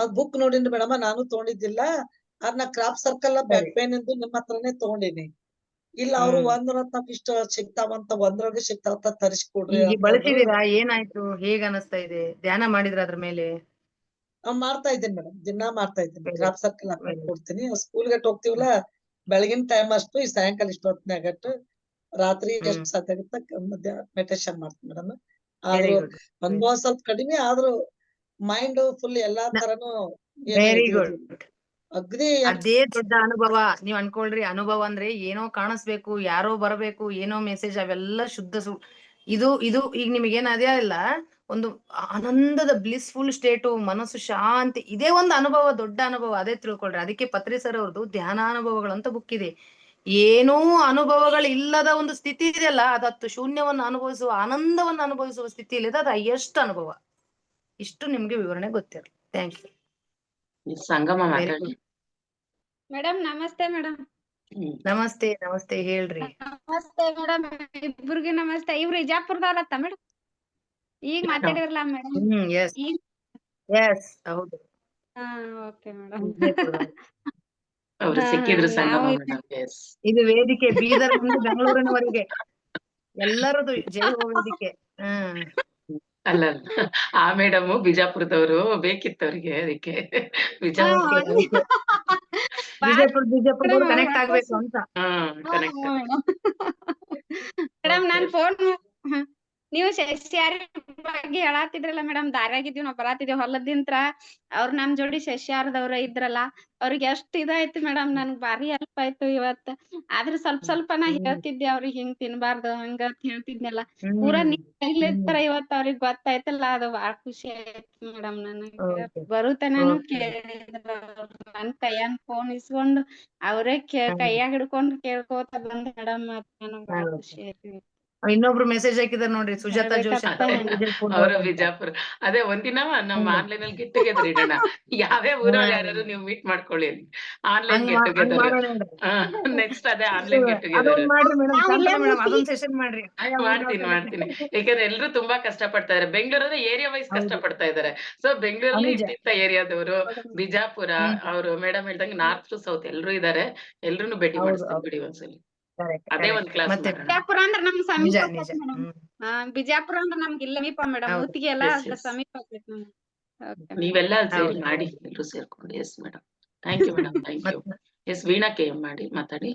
Speaker 4: ಅದ್ ಬುಕ್ ನೋಡಿನ್ರಿ ಮೇಡಮ್, ನಾನು ತಗೊಂಡಿದ್ದಿಲ್ಲ. ಅದ್ನ ಕ್ರಾಫ್ಟ್ ಸರ್ಕಲ್ ಬ್ಯಾಕ್
Speaker 2: ಸರಿ.
Speaker 4: ಪೇನ್ ಇಂದು ನಿಮ್ಮ ಹತ್ರನೇ ತಗೊಂಡಿನಿ. ಇಲ್ಲ ಅವ್ರು
Speaker 2: ಹ್ಮ್
Speaker 4: ಒಂದ್ ಇಷ್ಟ ಸಿಗ್ತಾವಂತ, ಒಂದ್ರೊಳಗೆ ಸಿಗ್ತಾವಂತ ತರಿಸ್ಕೊಡ್ರಿ
Speaker 2: ಈಗ
Speaker 4: ಅಂತಂದ್ರು.
Speaker 2: ಬಳಸಿದೀರಾ, ಏನಾಯ್ತು, ಹೇಗ್ ಅನಿಸ್ತಾ ಇದೆ, ಧ್ಯಾನ ಮಾಡಿದ್ರ ಅದ್ರ ಮೇಲೆ?
Speaker 4: ಮಾಡ್ತಾ ಇದ್ದೀನಿ ಮೇಡಮ್, ದಿನಾ ಮಾಡ್ತಾ ಇದ್ದೀನಿ.
Speaker 2: ವೆರಿ
Speaker 4: ಕ್ರಾಫ್ಟ್ ಸರ್ಕಲ್ ಹಾಕೊಂಡ್
Speaker 2: ವೆರಿ
Speaker 4: ಕೊಡ್ತೀನಿ. ಸ್ಕೂಲ್ ಗಟ್ ಹೋಗ್ತಿವಲ್ಲ, ಬೆಳಗಿನ ಟೈಮ್ ಅಷ್ಟು, ಈ ಸಾಯಂಕಾಲ ಇಷ್ಟೊತ್ನಾಗಟ್ಟು, ರಾತ್ರಿ
Speaker 2: ಹ್ಮ್
Speaker 4: ಎಷ್ಟು ಸಾಧ್ಯ ಆಗುತ್ತೆ ಮೆಡಿಟೇಷನ್ ಮಾಡ್ತೀನಿ ಮೇಡಮ್.
Speaker 2: ವೆರಿ
Speaker 4: ಆದ್ರೂ
Speaker 2: ಗುಡ್
Speaker 4: ಅನುಭವ ಸ್ವಲ್ಪ ಕಡಿಮೆ, ಆದ್ರೂ ಮೈಂಡ್ ಫುಲ್ ಎಲ್ಲಾ ತರನು ಏನು
Speaker 2: ವೆರಿ
Speaker 4: ಇದು
Speaker 2: ಗುಡ್.
Speaker 4: ಇರ್ಲಿಲ್ಲ. ಅಗ್ದಿ
Speaker 2: ಅದೇ ದೊಡ್ಡ ಅನುಭವ. ನೀವ್ ಅನ್ಕೊಳ್ರಿ, ಅನುಭವ ಅಂದ್ರೆ ಏನೋ ಕಾಣಿಸ್ಬೇಕು, ಯಾರೋ ಬರಬೇಕು, ಏನೋ ಮೆಸೇಜ್, ಅವೆಲ್ಲ ಶುದ್ಧ ಇದು ಇದು ಈಗ ನಿಮಗೇನ್ ಅದೇ ಇಲ್ಲ, ಒಂದು ಆನಂದದ ಬ್ಲಿಸ್ಫುಲ್ ಸ್ಟೇಟು, ಮನಸ್ಸು ಶಾಂತಿ, ಇದೇ ಒಂದು ಅನುಭವ, ದೊಡ್ಡ ಅನುಭವ. ಅದೇ ತಿಳ್ಕೊಳ್ರಿ. ಅದಕ್ಕೆ ಪತ್ರಿ ಸರ್ ಅವ್ರದ್ದು ಧ್ಯಾನಾನುಭವಗಳು ಅಂತ ಬುಕ್ ಇದೆ. ಏನೂ ಅನುಭವಗಳು ಇಲ್ಲದ ಒಂದು ಸ್ಥಿತಿ ಇದೆಯಲ್ಲ, ಅದತ್ತು ಶೂನ್ಯವನ್ನು ಅನುಭವಿಸುವ, ಆನಂದವನ್ನು ಅನುಭವಿಸುವ ಸ್ಥಿತಿಯಲ್ಲಿ ಅದು ಹೈಯೆಸ್ಟ್ ಅನುಭವ. ಇಷ್ಟು ನಿಮ್ಗೆ ವಿವರಣೆ ಗೊತ್ತಿರಲಿ. Thank you.
Speaker 1: ಸಂಗಮ
Speaker 2: ವೆರಿ
Speaker 1: ಮಾತಾಡಿ.
Speaker 2: ಗುಡ್.
Speaker 3: ಮೇಡಮ್ ನಮಸ್ತೆ ಮೇಡಮ್.
Speaker 2: ನಮಸ್ತೆ ನಮಸ್ತೆ, ಹೇಳ್ರಿ.
Speaker 3: ನಮಸ್ತೆ ಮೇಡಮ್, ಇಬ್ರಿಗೆ ನಮಸ್ತೆ. ಇವ್ರು ಇಜಾಪುರದವ್ರತ್ತ ಮೇಡಮ್, ಈಗ ಮಾತಾಡಿರಲ್ಲ ಮೇಡಮ್.
Speaker 2: ಎಸ್
Speaker 3: ಈಗ
Speaker 2: ಎಸ್ ಹೌದು.
Speaker 3: ಹಾ ಓಕೆ ಮೇಡಮ್.
Speaker 1: ಅವ್ರು ಸಿಕ್ಕಿದ್ರು ಸಂಗಮ
Speaker 3: ನಾವು
Speaker 1: ಮೇಡಮ್. ಎಸ್,
Speaker 2: ಇದು ವೇದಿಕೆ ಬೀದರ್ ಮುಂದೆ ಬೆಂಗಳೂರಿನವರೆಗೆ ಎಲ್ಲರದು ಜೈ ಹೋ ವೇದಿಕೆ.
Speaker 1: ಅಲ್ಲ ಆ ಮೇಡಮ್ ಬಿಜಾಪುರದವರು, ಬೇಕಿತ್ತು ಅವ್ರಿಗೆ, ಅದಕ್ಕೆ
Speaker 2: ಓಕೆ
Speaker 1: ಬಿಜಾಪುರ.
Speaker 2: ಓಕೆ. ಬಿಜಾಪುರದವ್ರು ಕನೆಕ್ಟ್ ಆಗ್ಬೇಕು ಅಂತ.
Speaker 1: ಕರೆಕ್ಟ್.
Speaker 3: ಮೇಡಮ್ ನಾನ್
Speaker 1: ಓಕೆ.
Speaker 3: ಫೋನ್ ನೀವು ಸಸ್ಯಾಹಾರಿ ಬಗ್ಗೆ ಹೇಳಾತಿದ್ರಲ್ಲ ಮೇಡಮ್, ದಾರ್ಯಾಗಿದ್ದೀವಿ ನಾವ್ ಬರಾತಿದ್ವಿ ಹೊಲದಿಂತ್ರ. ಅವ್ರ ನಮ್ ಜೋಡಿ ಸಸ್ಯಾಹಾರದವ್ರ ಇದ್ರಲ್ಲ, ಅವ್ರಿಗೆ ಎಷ್ಟ್ ಇದಾಯ್ತು ಮೇಡಮ್, ನನ್ಗ್ ಭಾರಿ ಹೆಲ್ಪ್ ಆಯ್ತು ಇವತ್ತ. ಆದ್ರೆ ಸ್ವಲ್ಪ ನಾ ಹೇಳ್ತಿದ್ದೆ ಅವ್ರಿಗೆ, ಹಿಂಗ್ ತಿನ್ಬಾರ್ದು ಹಂಗ ಅಂತ ಹೇಳ್ತಿದ್ನಲ್ಲ. ಪೂರಾ ಇರ್ತಾರ ಇವತ್ ಅವ್ರಿಗೆ ಗೊತ್ತಾಯ್ತಲ್ಲ, ಅದು ಬಾಳ ಖುಷಿ ಆಯ್ತು ಮೇಡಮ್ ನನಗೆ. ಬರುತನಾನು ಕೇಳಿದ್ರ, ನನ್ ಕೈಯಾನ್ ಫೋನ್ ಇಸ್ಕೊಂಡು ಅವ್ರೇ ಕೈಯಾಗ ಹಿಡ್ಕೊಂಡ್ ಕೇಳ್ಕೋತ ಬಂದ್ ಮೇಡಮ್, ನನಗ್ ಬಾಳ ಖುಷಿ ಆಯ್ತು.
Speaker 2: ಇನ್ನೊಬ್ರು ಮೆಸೇಜ್ ಹಾಕಿದಾರೆ ನೋಡ್ರಿ, ಸುಜಾತಾ ಜೋಶಿ ಅಂತ
Speaker 1: ಅವರು ವಿಜಯಪುರ. ಅದೇ ಒಂದಿನ ನಮ್ಮ ಆನ್ಲೈನ್ ಅಲ್ಲಿ ಗೆಟ್ ಟುಗೆದರ್ ಇಡೋಣ. ಯಾವ್ಯಾವ ಊರಲ್ಲಿ ಯಾರು ನೀವು ಮೀಟ್ ಮಾಡ್ಕೊಳ್ಳಿ ಅಲ್ಲಿ ಆನ್ಲೈನ್ ಗೆಟ್ ಟುಗೆದರ್. ನೆಕ್ಸ್ಟ್ ಅದೇ ಆನ್ಲೈನ್ ಗೆಟ್ ಟುಗೆದರ್
Speaker 2: ಮಾಡ್ರಿ ಮೇಡಮ್, ಮೇಡಮ್ ಅದೊಂದ್ ಸೆಷನ್ ಮಾಡ್ರಿ.
Speaker 1: ಮಾಡ್ತೀನಿ. ಯಾಕಂದ್ರೆ ಎಲ್ರು ತುಂಬಾ ಕಷ್ಟ ಪಡ್ತಾ ಇದಾರೆ. ಬೆಂಗಳೂರಲ್ಲಿ ಏರಿಯಾ ವೈಸ್ ಕಷ್ಟ ಪಡ್ತಾ ಇದಾರೆ. ಸೊ ಬೆಂಗಳೂರಲ್ಲಿ ಇಂತಿಂತ ಏರಿಯಾದವರು, ಬಿಜಾಪುರ ಅವರು ಮೇಡಮ್ ಹೇಳ್ದಂಗೆ ನಾರ್ತ್ ಟು ಸೌತ್ ಎಲ್ರು ಇದಾರೆ. ಎಲ್ರು ಭೇಟಿ ಮಾಡಿಸ್ತೀನಿ ಬಿಡಿ ಒಂದ್ಸಲಿ. ಅದೇ ಒಂದ್ ಕ್ಲಾಸ್
Speaker 5: ಬಿಜಾಪುರ ಅಂದ್ರ ನಮ್ ಸಮೀಪ ಬಿಜಾಪುರ ಅಂದ್ರ ನಮ್ಗೆ ಇಲ್ಲ ಸಮೀಪ ಮೇಡಮ್. ಊತಿಗೆ ಎಲ್ಲ ಸಮೀಪ ಆಗ್ತೈತಿ ನಮ್ಗೆ.
Speaker 1: ನೀವೆಲ್ಲ ಸೇರಿ ಮಾಡಿ, ಎಲ್ರು ಸೇರ್ಕೊಂಡು. Yes madam, thank you madam, thank you. Yes Veena K M ಮಾಡಿ ಮಾತಾಡಿ.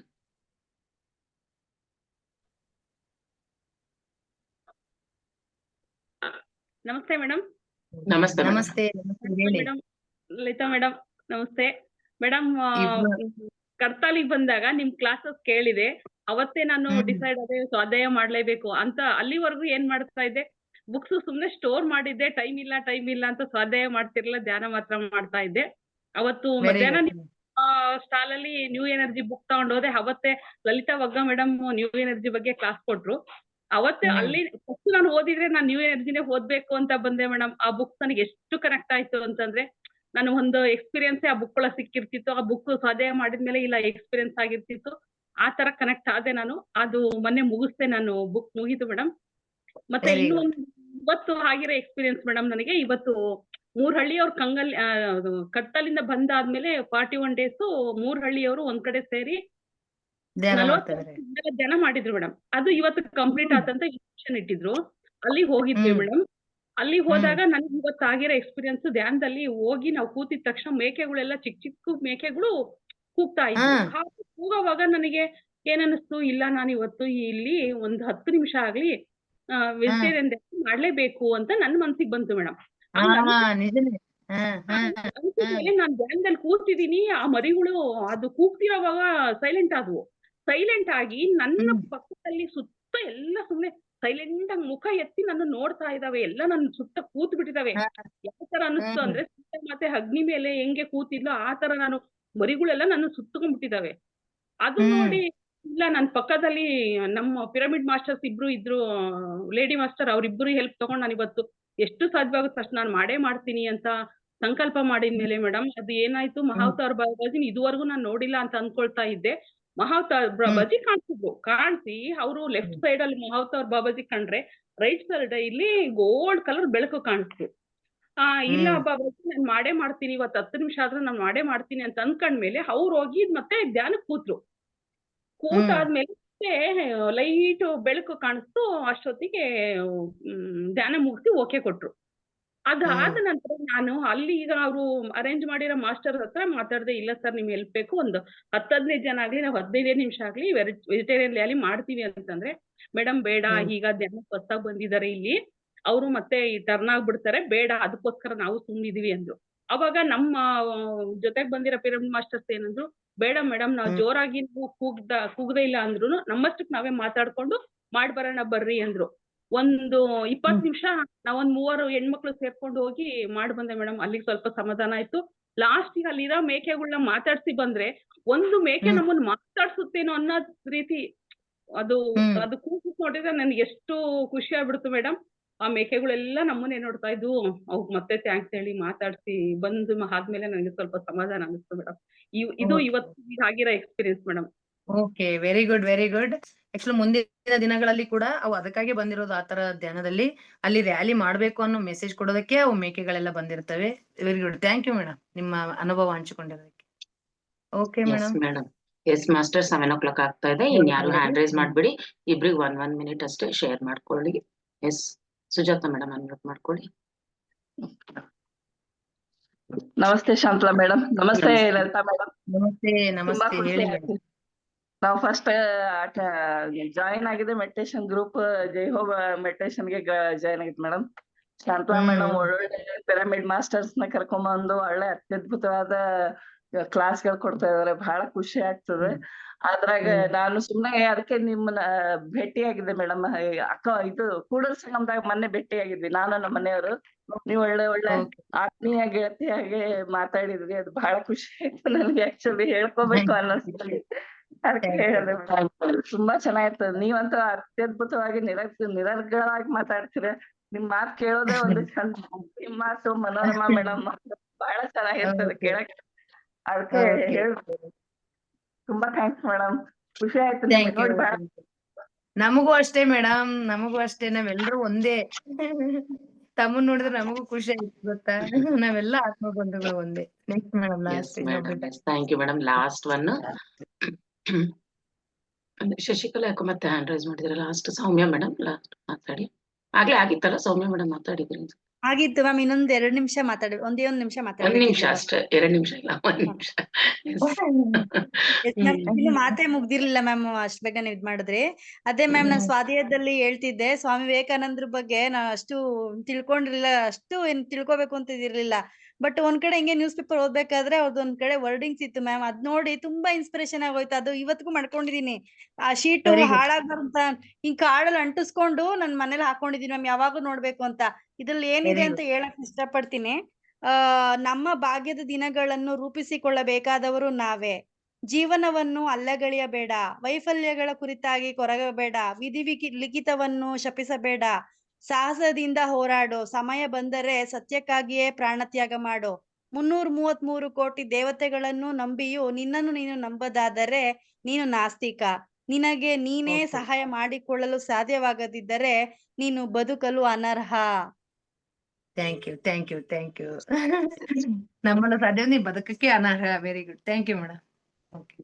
Speaker 5: ನಮಸ್ತೆ ಮೇಡಮ್.
Speaker 1: ನಮಸ್ತೆ
Speaker 2: ನಮಸ್ತೆ
Speaker 5: ಮೇಡಮ್. ಲಲಿತಾ ಮೇಡಮ್ ನಮಸ್ತೆ ಮೇಡಮ್. ಕರ್ತಾಲಿಗ್ ಬಂದಾಗ ನಿಮ್ ಕ್ಲಾಸಸ್ ಕೇಳಿದೆ. ಅವತ್ತೇ ನಾನು ಡಿಸೈಡ್ ಆದೆ ಸ್ವಾಧ್ಯಾಯ ಮಾಡ್ಲೇಬೇಕು ಅಂತ. ಅಲ್ಲಿವರೆಗೂ ಏನ್ ಮಾಡ್ತಾ ಇದ್ದೆ, ಬುಕ್ಸ್ ಸುಮ್ನೆ ಸ್ಟೋರ್ ಮಾಡಿದ್ದೆ. ಟೈಮ್ ಇಲ್ಲ ಅಂತ ಸ್ವಾಧ್ಯಾಯ ಮಾಡ್ತಿರ್ಲಿಲ್ಲ, ಧ್ಯಾನ ಮಾತ್ರ ಮಾಡ್ತಾ ಇದ್ದೆ. ಅವತ್ತು ಮಧ್ಯಾಹ್ನ ಸ್ಟಾಲ್ ಅಲ್ಲಿ ನ್ಯೂ ಎನರ್ಜಿ ಬುಕ್ ತಗೊಂಡೋದೆ. ಅವತ್ತೇ ಲಲಿತಾ ವಗ್ಗ ಮೇಡಮ್ ನ್ಯೂ ಎನರ್ಜಿ ಬಗ್ಗೆ ಕ್ಲಾಸ್ ಕೊಟ್ರು. ಅವತ್ತೇ ಅಲ್ಲಿ ಬುಕ್ ನಾನು ಓದಿದ್ರೆ ನಾನು ನ್ಯೂ ಎನರ್ಜಿನೇ ಓದ್ಬೇಕು ಅಂತ ಬಂದೆ ಮೇಡಮ್. ಆ ಬುಕ್ ನನಗೆ ಎಷ್ಟು ಕನೆಕ್ಟ್ ಆಯ್ತು ಅಂತಂದ್ರೆ, ನಾನು ಒಂದು ಎಕ್ಸ್ಪೀರಿಯನ್ಸ್ ಆ ಬುಕ್ ಒಳಗೆ ಸಿಕ್ಕಿರ್ತಿತ್ತು. ಆ ಬುಕ್ ಸ್ವಾಧ್ಯಾಯ ಮಾಡಿದ್ಮೇಲೆ ಇಲ್ಲ ಎಕ್ಸ್ಪೀರಿಯನ್ಸ್ ಆಗಿರ್ತಿತ್ತು. ಆ ತರ ಕನೆಕ್ಟ್ ಆದೆ ನಾನು. ಅದು ಮೊನ್ನೆ ಮುಗಿಸ್ದೆ ನಾನು, ಬುಕ್ ಮುಗೀತು ಮೇಡಮ್. ಮತ್ತೆ ಇನ್ನೊಂದು ಇವತ್ತು ಆಗಿರೋ ಎಕ್ಸ್ಪೀರಿಯನ್ಸ್ ಮೇಡಮ್ ನನಗೆ. ಇವತ್ತು ಮೂರ್ಹಳ್ಳಿಯವ್ರು ಕತ್ತಲಿಂದ ಬಂದಾದ್ಮೇಲೆ 41 days ಮೂರ್ಹಳ್ಳಿಯವರು ಒಂದ್ ಕಡೆ ಸೇರಿ 40 ಜನ ಮಾಡಿದ್ರು ಮೇಡಮ್. ಅದು ಇವತ್ತು ಕಂಪ್ಲೀಟ್ ಆತಂತ ಇನ್ವಿಟೇಷನ್ ಇಟ್ಟಿದ್ರು. ಅಲ್ಲಿ ಹೋಗಿದ್ವಿ ಮೇಡಮ್. ಅಲ್ಲಿ ಹೋದಾಗ ನನ್ಗೆ ಇವತ್ತು ಆಗಿರೋ ಎಕ್ಸ್ಪೀರಿಯನ್ಸ್, ಧ್ಯಾನದಲ್ಲಿ ಹೋಗಿ ನಾವು ಕೂತಿದ ತಕ್ಷಣ ಮೇಕೆಗಳೆಲ್ಲ ಚಿಕ್ಕ ಮೇಕೆಗಳು ಕೂಗ್ತಾ ಇದ್ವು. ಕೂಗೋವಾಗ ನನಗೆ ಏನನ್ನಿಸ್ತು, ಇಲ್ಲ ನಾನು ಇವತ್ತು ಇಲ್ಲಿ ಒಂದು 10 ನಿಮಿಷ ಆಗ್ಲಿ ವೆಜಿಟೇರಿಯನ್ ಮಾಡ್ಲೇಬೇಕು ಅಂತ ನನ್ನ ಮನ್ಸಿಗೆ ಬಂತು ಮೇಡಮ್. ನಾನ್ ಧ್ಯಾನದಲ್ಲಿ ಕೂತಿದೀನಿ. ಆ ಮರಿಗಳು ಅದು ಕೂಗ್ತಿರೋವಾಗ ಸೈಲೆಂಟ್ ಆದ್ವು. ಸೈಲೆಂಟ್ ಆಗಿ ನನ್ನ ಪಕ್ಕದಲ್ಲಿ ಸುತ್ತ ಎಲ್ಲ ಸುಮ್ನೆ ಸೈಲೆಂಟ್ ಆಗಿ ಮುಖ ಎತ್ತಿ ನನ್ನ ನೋಡ್ತಾ ಇದಾವೆ. ಎಲ್ಲ ನನ್ನ ಸುತ್ತ ಕೂತ್ ಬಿಟ್ಟಿದಾವೆ. ಯಾವ ತರ ಅನಿಸ್ತು ಅಂದ್ರೆ, ಮತ್ತೆ ಅಗ್ನಿ ಮೇಲೆ ಹೆಂಗೆ ಕೂತಿದ್ಲೋ ಆ ತರ ನಾನು, ಮರಿಗಳೆಲ್ಲ ನನ್ನ ಸುತ್ತಕೊಂಡ್ಬಿಟ್ಟಿದಾವೆ. ಅದು ನೋಡಿ, ಇಲ್ಲ ನನ್ನ ಪಕ್ಕದಲ್ಲಿ ನಮ್ಮ ಪಿರಮಿಡ್ ಮಾಸ್ಟರ್ಸ್ ಇಬ್ರು ಇದ್ರು, ಲೇಡಿ ಮಾಸ್ಟರ್, ಅವ್ರಿಬ್ರು ಹೆಲ್ಪ್ ತಗೊಂಡ್ ನಾನು ಇವತ್ತು ಎಷ್ಟು ಸಾಧ್ಯವಾಗುತ್ತೆ ಅಷ್ಟು ನಾನು ಮಾಡೇ ಮಾಡ್ತೀನಿ ಅಂತ ಸಂಕಲ್ಪ ಮಾಡಿದ್ಮೇಲೆ ಮೇಡಮ್, ಅದು ಏನಾಯ್ತು, ಮಹಾವತಾರ್ ಬಾಬಾಜಿ ಇದುವರೆಗೂ ನಾನು ನೋಡಿಲ್ಲ ಅಂತ ಅನ್ಕೊಳ್ತಾ ಇದ್ದೆ. ಮಹಾವತಾರ್ ಬಾಬಾಜಿ ಕಾಣಿಸಿ ಅವರು ಲೆಫ್ಟ್ ಸೈಡ್ ಅಲ್ಲಿ ಮಹಾವತಾರ್ ಬಾಬಾಜಿ ಕಂಡ್ರೆ, ರೈಟ್ ಸೈಡ್ ಇಲ್ಲಿ ಗೋಲ್ಡ್ ಕಲರ್ ಬೆಳಕು ಕಾಣಿಸ್ತು. ಇಲ್ಲ ಬಾಬಾಜಿ ನಾನು ಮಾಡೇ ಮಾಡ್ತೀನಿ, ಇವತ್ತು 10 ನಿಮಿಷ ಆದ್ರೂ ನಾನು ಮಾಡೇ ಮಾಡ್ತೀನಿ ಅಂತ ಅನ್ಕೊಂಡ್ಮೇಲೆ ಅವ್ರು ಹೋಗಿ ಮತ್ತೆ ಧ್ಯಾನಕ್ಕೆ ಕೂತಾದ್ಮೇಲೆ ಲೈಟ್ ಬೆಳಕು ಕಾಣಿಸ್ತು. ಅಷ್ಟೊತ್ತಿಗೆ ಧ್ಯಾನ ಮುಗಿಸಿ ಓಕೆ ಕೊಟ್ರು. ಅದಾದ ನಂತರ ನಾನು ಅಲ್ಲಿ ಈಗ ಅವರು ಅರೇಂಜ್ ಮಾಡಿರೋ ಮಾಸ್ಟರ್ ಹತ್ರ ಮಾತಾಡ್ದೆ, ಇಲ್ಲ ಸರ್ ನಿಮ್ಗೆ ಹೆಲ್ಪ್ ಬೇಕು, ಒಂದು 10-15 ಜನ ಆಗ್ಲಿ, ನಾವು 15 ನಿಮಿಷ ಆಗ್ಲಿ ವೆಜಿಟೇರಿಯನ್ ರ್ಯಾಲಿ ಮಾಡ್ತೀವಿ ಅಂತಂದ್ರೆ, ಮೇಡಮ್ ಬೇಡ, ಈಗ ಧ್ಯಾನಕ್ಕೆ ಹೊಸ್ತಾಗ್ ಬಂದಿದ್ದಾರೆ ಇಲ್ಲಿ, ಅವರು ಮತ್ತೆ ಟರ್ನ್ ಆಗ್ಬಿಡ್ತಾರೆ, ಬೇಡ, ಅದಕ್ಕೋಸ್ಕರ ನಾವು ಸುಮ್ಮನಿದೀವಿ ಅಂದ್ರು. ಅವಾಗ ನಮ್ಮ ಜೊತೆಗೆ ಬಂದಿರೋ ಪಿರಮಿಡ್ ಮಾಸ್ಟರ್ಸ್ ಏನಂದ್ರು, ಬೇಡ ಮೇಡಮ್, ನಾವು ಜೋರಾಗಿ ಕೂಗದೇ ಇಲ್ಲ ಅಂದ್ರು ನಮ್ಮಷ್ಟಕ್ಕೆ ನಾವೇ ಮಾತಾಡ್ಕೊಂಡು ಮಾಡ್ಬರೋಣ ಬರ್ರಿ ಅಂದ್ರು. ಒಂದು 20 ನಿಮಿಷ ನಾವೊಂದ್ 3 ಹೆಣ್ಮಕ್ಳು ಸೇರ್ಕೊಂಡು ಹೋಗಿ ಮಾಡಿ ಬಂದೆ ಮೇಡಮ್. ಅಲ್ಲಿಗೆ ಸ್ವಲ್ಪ ಸಮಾಧಾನ ಆಯ್ತು. ಲಾಸ್ಟಿಗೆ ಅಲ್ಲಿರೋ ಮೇಕೆಗಳನ್ನ ಮಾತಾಡ್ಸಿ ಬಂದ್ರೆ, ಒಂದು ಮೇಕೆ ನಮ್ಮನ್ನ ಮಾತಾಡ್ಸುತ್ತೇನೋ ಅನ್ನೋ ರೀತಿ ಅದು ಕೂಗು ನೋಡಿದ್ರೆ ನನ್ಗೆ ಎಷ್ಟು ಖುಷಿ ಆಗ್ಬಿಡ್ತು ಮೇಡಮ್. ಆ ಮೇಕೆಗಳೆಲ್ಲ ನಮ್ಮನ್ನೇ ನೋಡ್ತಾ ಇದ್ವು. ಅವ್ಕ್ ಮತ್ತೆ ಥ್ಯಾಂಕ್ಸ್ ಹೇಳಿ ಮಾತಾಡ್ಸಿ ಬಂದು ಆದ್ಮೇಲೆ ನನಗೆ ಸ್ವಲ್ಪ ಸಮಾಧಾನ ಅನಿಸ್ತು ಮೇಡಮ್. ಇದು ಇವತ್ತು ಆಗಿರೋ experience madam.
Speaker 2: Okay, very good, very good. Actually ಮುಂದಿನ ದಿನಗಳಲ್ಲಿ ಕೂಡ ಅವು ಅದಕ್ಕಾಗಿ ಬಂದಿರೋದು. ಆತರ ಧ್ಯಾನದಲ್ಲಿ ಅಲ್ಲಿ ರ್ಯಾಲಿ ಮಾಡ್ಬೇಕು ಅನ್ನೋ ಮೆಸೇಜ್ ಕೊಡೋದಕ್ಕೆ ಅವು ಮೇಕೆಗಳೆಲ್ಲ ಬಂದಿರ್ತವೆ. Very good, thank you madam, ನಿಮ್ಮ ಅನುಭವ ಹಂಚಿಕೊಂಡಿರೋದಕ್ಕೆ. Okay madam.
Speaker 1: Yes master, 7 o'clock ಆಗ್ತಾ ಇದೆ. ಇನ್ಯಾರು ಹ್ಯಾಂಡ್ ರೈಸ್ ಮಾಡ್ಬಿಡಿ. ಇಬ್ರಿಗೆ 1 minute ಅಷ್ಟೇ ಶೇರ್ ಮಾಡ್ಕೊಳ್ಳಿ. ಎಸ್ ಸುಜಾತಾ ಮೇಡಮ್ ಅನ್ಮ್ಯೂಟ್ ಮಾಡ್ಕೊಳ್ಳಿ.
Speaker 6: ನಮಸ್ತೆ ಶಾಂತಲಾ ಮೇಡಮ್. ನಮಸ್ತೆ ಲಲಿತಾ ಮೇಡಮ್.
Speaker 2: ನಮಸ್ತೆ ಹೇಳಿ.
Speaker 6: ನಾವು ಫಸ್ಟ್ ಜಾಯಿನ್ ಆಗಿದೆ ಮೆಡಿಟೇಷನ್ ಗ್ರೂಪ್ ಜೈಹೋಬ ಮೆಡಿಟೇಷನ್ ಗೆ ಜಾಯಿನ್ ಆಗಿದ್ ಮೇಡಮ್. ಶಾಂತಲಾ ಮೇಡಮ್ ಒಳ್ಳೊಳ್ಳೆ ಪಿರಮಿಡ್ ಮಾಸ್ಟರ್ಸ್ ನ ಕರ್ಕೊಂಡ್ಬಂದು ಒಳ್ಳೆ ಅತ್ಯದ್ಭುತವಾದ ಕ್ಲಾಸ್ ಗಳು ಕೊಡ್ತಾ ಇದಾರೆ. ಬಹಳ ಖುಷಿ ಆಗ್ತದೆ. ಅದ್ರಾಗ ನಾನು ಸುಮ್ನೆ ಅದಕ್ಕೆ ನಿಮ್ಮನ್ನ ಭೇಟಿ ಆಗಿದ್ದೆ ಮೇಡಮ್. ಇದು ಕೂಡಲ ಸಂಗಮದಾಗ ಮೊನ್ನೆ ಭೇಟಿ ಆಗಿದ್ವಿ ನಾನು ನಮ್ಮ ಮನೆಯವರು. ನೀವು ಒಳ್ಳೆ ಆತ್ಮೀಯ ಗೆಳತಿಯಾಗೆ ಮಾತಾಡಿದ್ರಿ. ಅದು ಬಹಳ ಖುಷಿ ಆಯ್ತು ನನಗೆ. ಆಕ್ಚುಲಿ ಹೇಳ್ಕೋಬೇಕು ಅನ್ನಿಸ್ತು. ಅದಕ್ಕೆ
Speaker 2: Thank you.
Speaker 6: ಹೇಳಿದೆ ಮೇಡಮ್, ತುಂಬಾ ಚೆನ್ನಾಗಿತ್ತು. ನೀವಂತೂ ಅತ್ಯದ್ಭುತವಾಗಿ ನಿರರ್ಗಳವಾಗಿ ಮಾತಾಡ್ತೀರ. ನಿಮ್ ಮಾತ್ ಕೇಳೋದೇ ಒಂದು ಚಂದ. ನಿಮ್ ಮಾತು ಮನೋರಮಾ ಮೇಡಮ್ ಬಹಳ ಚೆನ್ನಾಗಿರ್ತದೆ
Speaker 2: Okay.
Speaker 6: ಕೇಳಕ್ಕೆ. ಅದಕ್ಕೆ
Speaker 2: Okay.
Speaker 6: ಹೇಳ್ಬೋದು. ತುಂಬಾ ಥ್ಯಾಂಕ್ಸ್ ಮೇಡಮ್, ಖುಷಿ ಆಯ್ತು ನಿಮ್ಗೆ
Speaker 2: Thank you.
Speaker 6: ನೋಡಿ ಬಹಳ.
Speaker 2: ನಮಗೂ ಅಷ್ಟೇ ಮೇಡಮ್, ನಮಗೂ ಅಷ್ಟೇ. ನಾವೆಲ್ಲರೂ ಒಂದೇ. ತಮ್ಮನ್ ನೋಡಿದ್ರೆ ನಮಗೂ ಖುಷಿ ಆಯ್ತು ಗೊತ್ತಾ. ನಾವೆಲ್ಲ ಆತ್ಮ ಬಂಧುಗಳು ಒಂದೇ. Next madam,
Speaker 1: yes
Speaker 2: last
Speaker 1: madam,
Speaker 2: ಇನ್ನೊಬ್ರು.
Speaker 1: Yes thank you madam. Last one Shashikala ಯಾಕೋ ಮತ್ತೆ ಹ್ಯಾಂಡ್ ರೈಸ್ ಮಾಡಿದ್ರೆ. ಲಾಸ್ಟ್ ಸೌಮ್ಯ ಮೇಡಮ್, ಲಾಸ್ಟ್ ಮಾತಾಡಿ. ಆಗ್ಲೇ ಆಗಿತ್ತಲ್ಲ ಸೌಮ್ಯ ಮೇಡಮ್ ಮಾತಾಡಿದ್ರಿ.
Speaker 3: ಆಗಿತ್ತು ಮ್ಯಾಮ್, ಇನ್ನೊಂದ್ 2 ನಿಮಿಷ ಒಂದೇ ಒಂದ್ ನಿಮಿಷ
Speaker 1: ಒಂದ್ ನಿಮಿಷ
Speaker 3: ಮಾತಾಡ್ಬೇಕಿತ್ತು.
Speaker 1: ಅಷ್ಟೇ, 2 ನಿಮಿಷ ಇಲ್ಲ, 1 ನಿಮಿಷ.
Speaker 3: ಇನ್ನು ಮಾತೇ ಮುಗ್ದಿರ್ಲಿಲ್ಲ ಮ್ಯಾಮ್, ಅಷ್ಟ್ ಬೇಗ ಇದ್ ಮಾಡಿದ್ರಿ. ಅದೇ ಮ್ಯಾಮ್, ನಾನ್ ಸ್ವಾಧ್ಯಾಯದಲ್ಲಿ ಹೇಳ್ತಿದ್ದೆ, ಸ್ವಾಮಿ ವಿವೇಕಾನಂದ್ರ ಬಗ್ಗೆ ನಾ ಅಷ್ಟು ತಿಳ್ಕೊಂಡಿರ್ಲಿಲ್ಲ, ಅಷ್ಟು ಏನ್ ತಿಳ್ಕೊಬೇಕು ಅಂತ ಇದಿರ್ಲಿಲ್ಲ. ಬಟ್ ಒಂದ್ ಕಡೆ ಹಿಂಗೆ ನ್ಯೂಸ್ ಪೇಪರ್ ಓದ್ಬೇಕಾದ್ರೆ ಅವ್ರದ್ದು ಒಂದ್ ಕಡೆ ವರ್ಡಿಂಗ್ಸ್ ಇತ್ತು ಮ್ಯಾಮ್, ಅದ್ ನೋಡಿ ತುಂಬಾ ಇನ್ಸ್ಪಿರೇಷನ್ ಆಗೋಯ್ತು. ಅದು ಇವತ್ತಿಗೂ ಮಾಡ್ಕೊಂಡಿದೀನಿ. ಆ ಶೀಟು
Speaker 2: Very good.
Speaker 3: ಹಾಳಾಗ್ಬಾರ್ದಂತ ಹಿಂಗ್ ಕಾಡಲ್ಲಿ ಅಂಟಿಸ್ಕೊಂಡು ನನ್ ಮನೇಲಿ ಹಾಕೊಂಡಿದೀನಿ ಮ್ಯಾಮ್, ಯಾವಾಗೂ ನೋಡ್ಬೇಕು ಅಂತ. ಇದ್ರಲ್ಲಿ ಏನಿದೆ
Speaker 2: Very
Speaker 3: ಅಂತ
Speaker 2: good.
Speaker 3: ಹೇಳಕ್ ಇಷ್ಟಪಡ್ತೀನಿ. ನಮ್ಮ ಭಾಗ್ಯದ ದಿನಗಳನ್ನು ರೂಪಿಸಿಕೊಳ್ಳಬೇಕಾದವರು ನಾವೇ. ಜೀವನವನ್ನು ಅಲ್ಲಗಳೆಯಬೇಡ, ವೈಫಲ್ಯಗಳ ಕುರಿತಾಗಿ ಕೊರಗಬೇಡ, ಲಿಖಿತವನ್ನು ಶಪಿಸಬೇಡ, ಸಾಹಸದಿಂದ ಹೋರಾಡು, ಸಮಯ ಬಂದರೆ ಸತ್ಯಕ್ಕಾಗಿಯೇ ಪ್ರಾಣತ್ಯಾಗ ಮಾಡು. 333 ಕೋಟಿ ದೇವತೆಗಳನ್ನು ನಂಬಿಯೂ ನಿನ್ನನ್ನು ನೀನು ನಂಬದಾದರೆ ನೀನು ನಾಸ್ತಿಕ. ನಿನಗೆ ನೀನೇ
Speaker 2: Okay.
Speaker 3: ಸಹಾಯ ಮಾಡಿಕೊಳ್ಳಲು ಸಾಧ್ಯವಾಗದಿದ್ದರೆ ನೀನು ಬದುಕಲು ಅನರ್ಹ.
Speaker 2: Thank you, thank you, thank you. ನಮ್ಮನ್ನ ಸಾಧ್ಯ ನೀವು ಬದುಕಕ್ಕೆ ಅನರ್ಹ. Very good, thank you madam. Okay.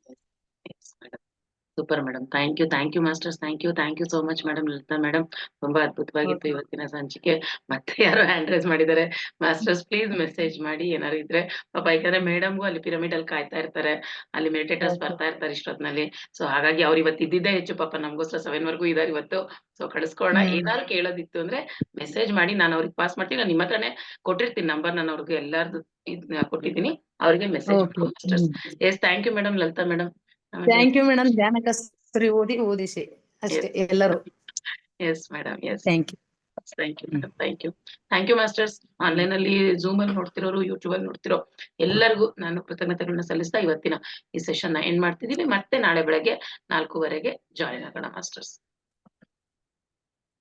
Speaker 1: Super madam, thank you masters, thank you so much madam. Lalitha madam, ತುಂಬಾ ಅದ್ಭುತವಾಗಿತ್ತು
Speaker 2: Okay.
Speaker 1: ಇವತ್ತಿನ ಸಂಚಿಕೆ. ಮತ್ತೆ ಯಾರೋ ಹ್ಯಾಂಡ್ ರೈಸ್ ಮಾಡಿದ್ದಾರೆ. ಮಾಸ್ಟರ್ಸ್ ಪ್ಲೀಸ್ ಮೆಸೇಜ್ ಮಾಡಿ ಏನಾರು ಇದ್ರೆ. ಪಾಪ ಯಾಕಂದ್ರೆ ಮೇಡಮ್ಗೂ ಅಲ್ಲಿ ಪಿರಮಿಡ್ ಅಲ್ಲಿ ಕಾಯ್ತಾ ಇರ್ತಾರೆ, ಅಲ್ಲಿ ಮೆಡಿಟೇಟರ್ಸ್
Speaker 2: Okay.
Speaker 1: ಬರ್ತಾ ಇರ್ತಾರೆ ಇಷ್ಟೊತ್ನಲ್ಲಿ. ಸೊ ಹಾಗಾಗಿ ಅವ್ರು ಇವತ್ತು ಇದ್ದಿದ್ದೇ ಹೆಚ್ಚು, ಪಾಪ ನಮಗೋಸ್ಕರ 7 ವರ್ಗೂ ಇದಾರೆ ಇವತ್ತು. ಸೊ ಕಳಿಸ್ಕೊಳ್ಳೋಣ. ಏನಾದ್ರು ಕೇಳೋದಿತ್ತು ಅಂದ್ರೆ ಮೆಸೇಜ್ ಮಾಡಿ, ನಾನು ಅವ್ರಿಗೆ ಪಾಸ್ ಮಾಡ್ತೀನಿ. ನಾನು ನಿಮ್ಮ ಹತ್ರನೇ ಕೊಟ್ಟಿರ್ತೀನಿ ನಂಬರ್, ನಾನು ಅವ್ರಿಗೆ ಎಲ್ಲಾರ್ದು ಕೊಟ್ಟಿದ್ದೀನಿ, ಅವ್ರಿಗೆ message
Speaker 2: Okay.
Speaker 1: Masters. Yes thank you madam. Lalitha madam,
Speaker 2: thank you madam. Dhyana Kasturi ಓದಿಸಿ ಅಷ್ಟೇ ಎಲ್ಲರೂ.
Speaker 1: Yes madam, yes
Speaker 2: thank you.
Speaker 1: Madam, thank you masters. Online ಅಲ್ಲಿ ಝೂಮ್ ಅಲ್ಲಿ ನೋಡ್ತಿರೋರು, ಯೂಟ್ಯೂಬ್ ಅಲ್ಲಿ ನೋಡ್ತಿರೋ ಎಲ್ಲರಿಗೂ ನಾನು ಕೃತಜ್ಞತೆಗಳನ್ನ ಸಲ್ಲಿಸ್ತಾ ಇವತ್ತಿನ ಈ ಸೆಷನ್ ನ ಎಂಡ್ ಮಾಡ್ತಿದ್ದೀನಿ. ಮತ್ತೆ ನಾಳೆ ಬೆಳಗ್ಗೆ 4:15ಗೆ ಜಾಯಿನ್ ಆಗೋಣ ಮಾಸ್ಟರ್ಸ್.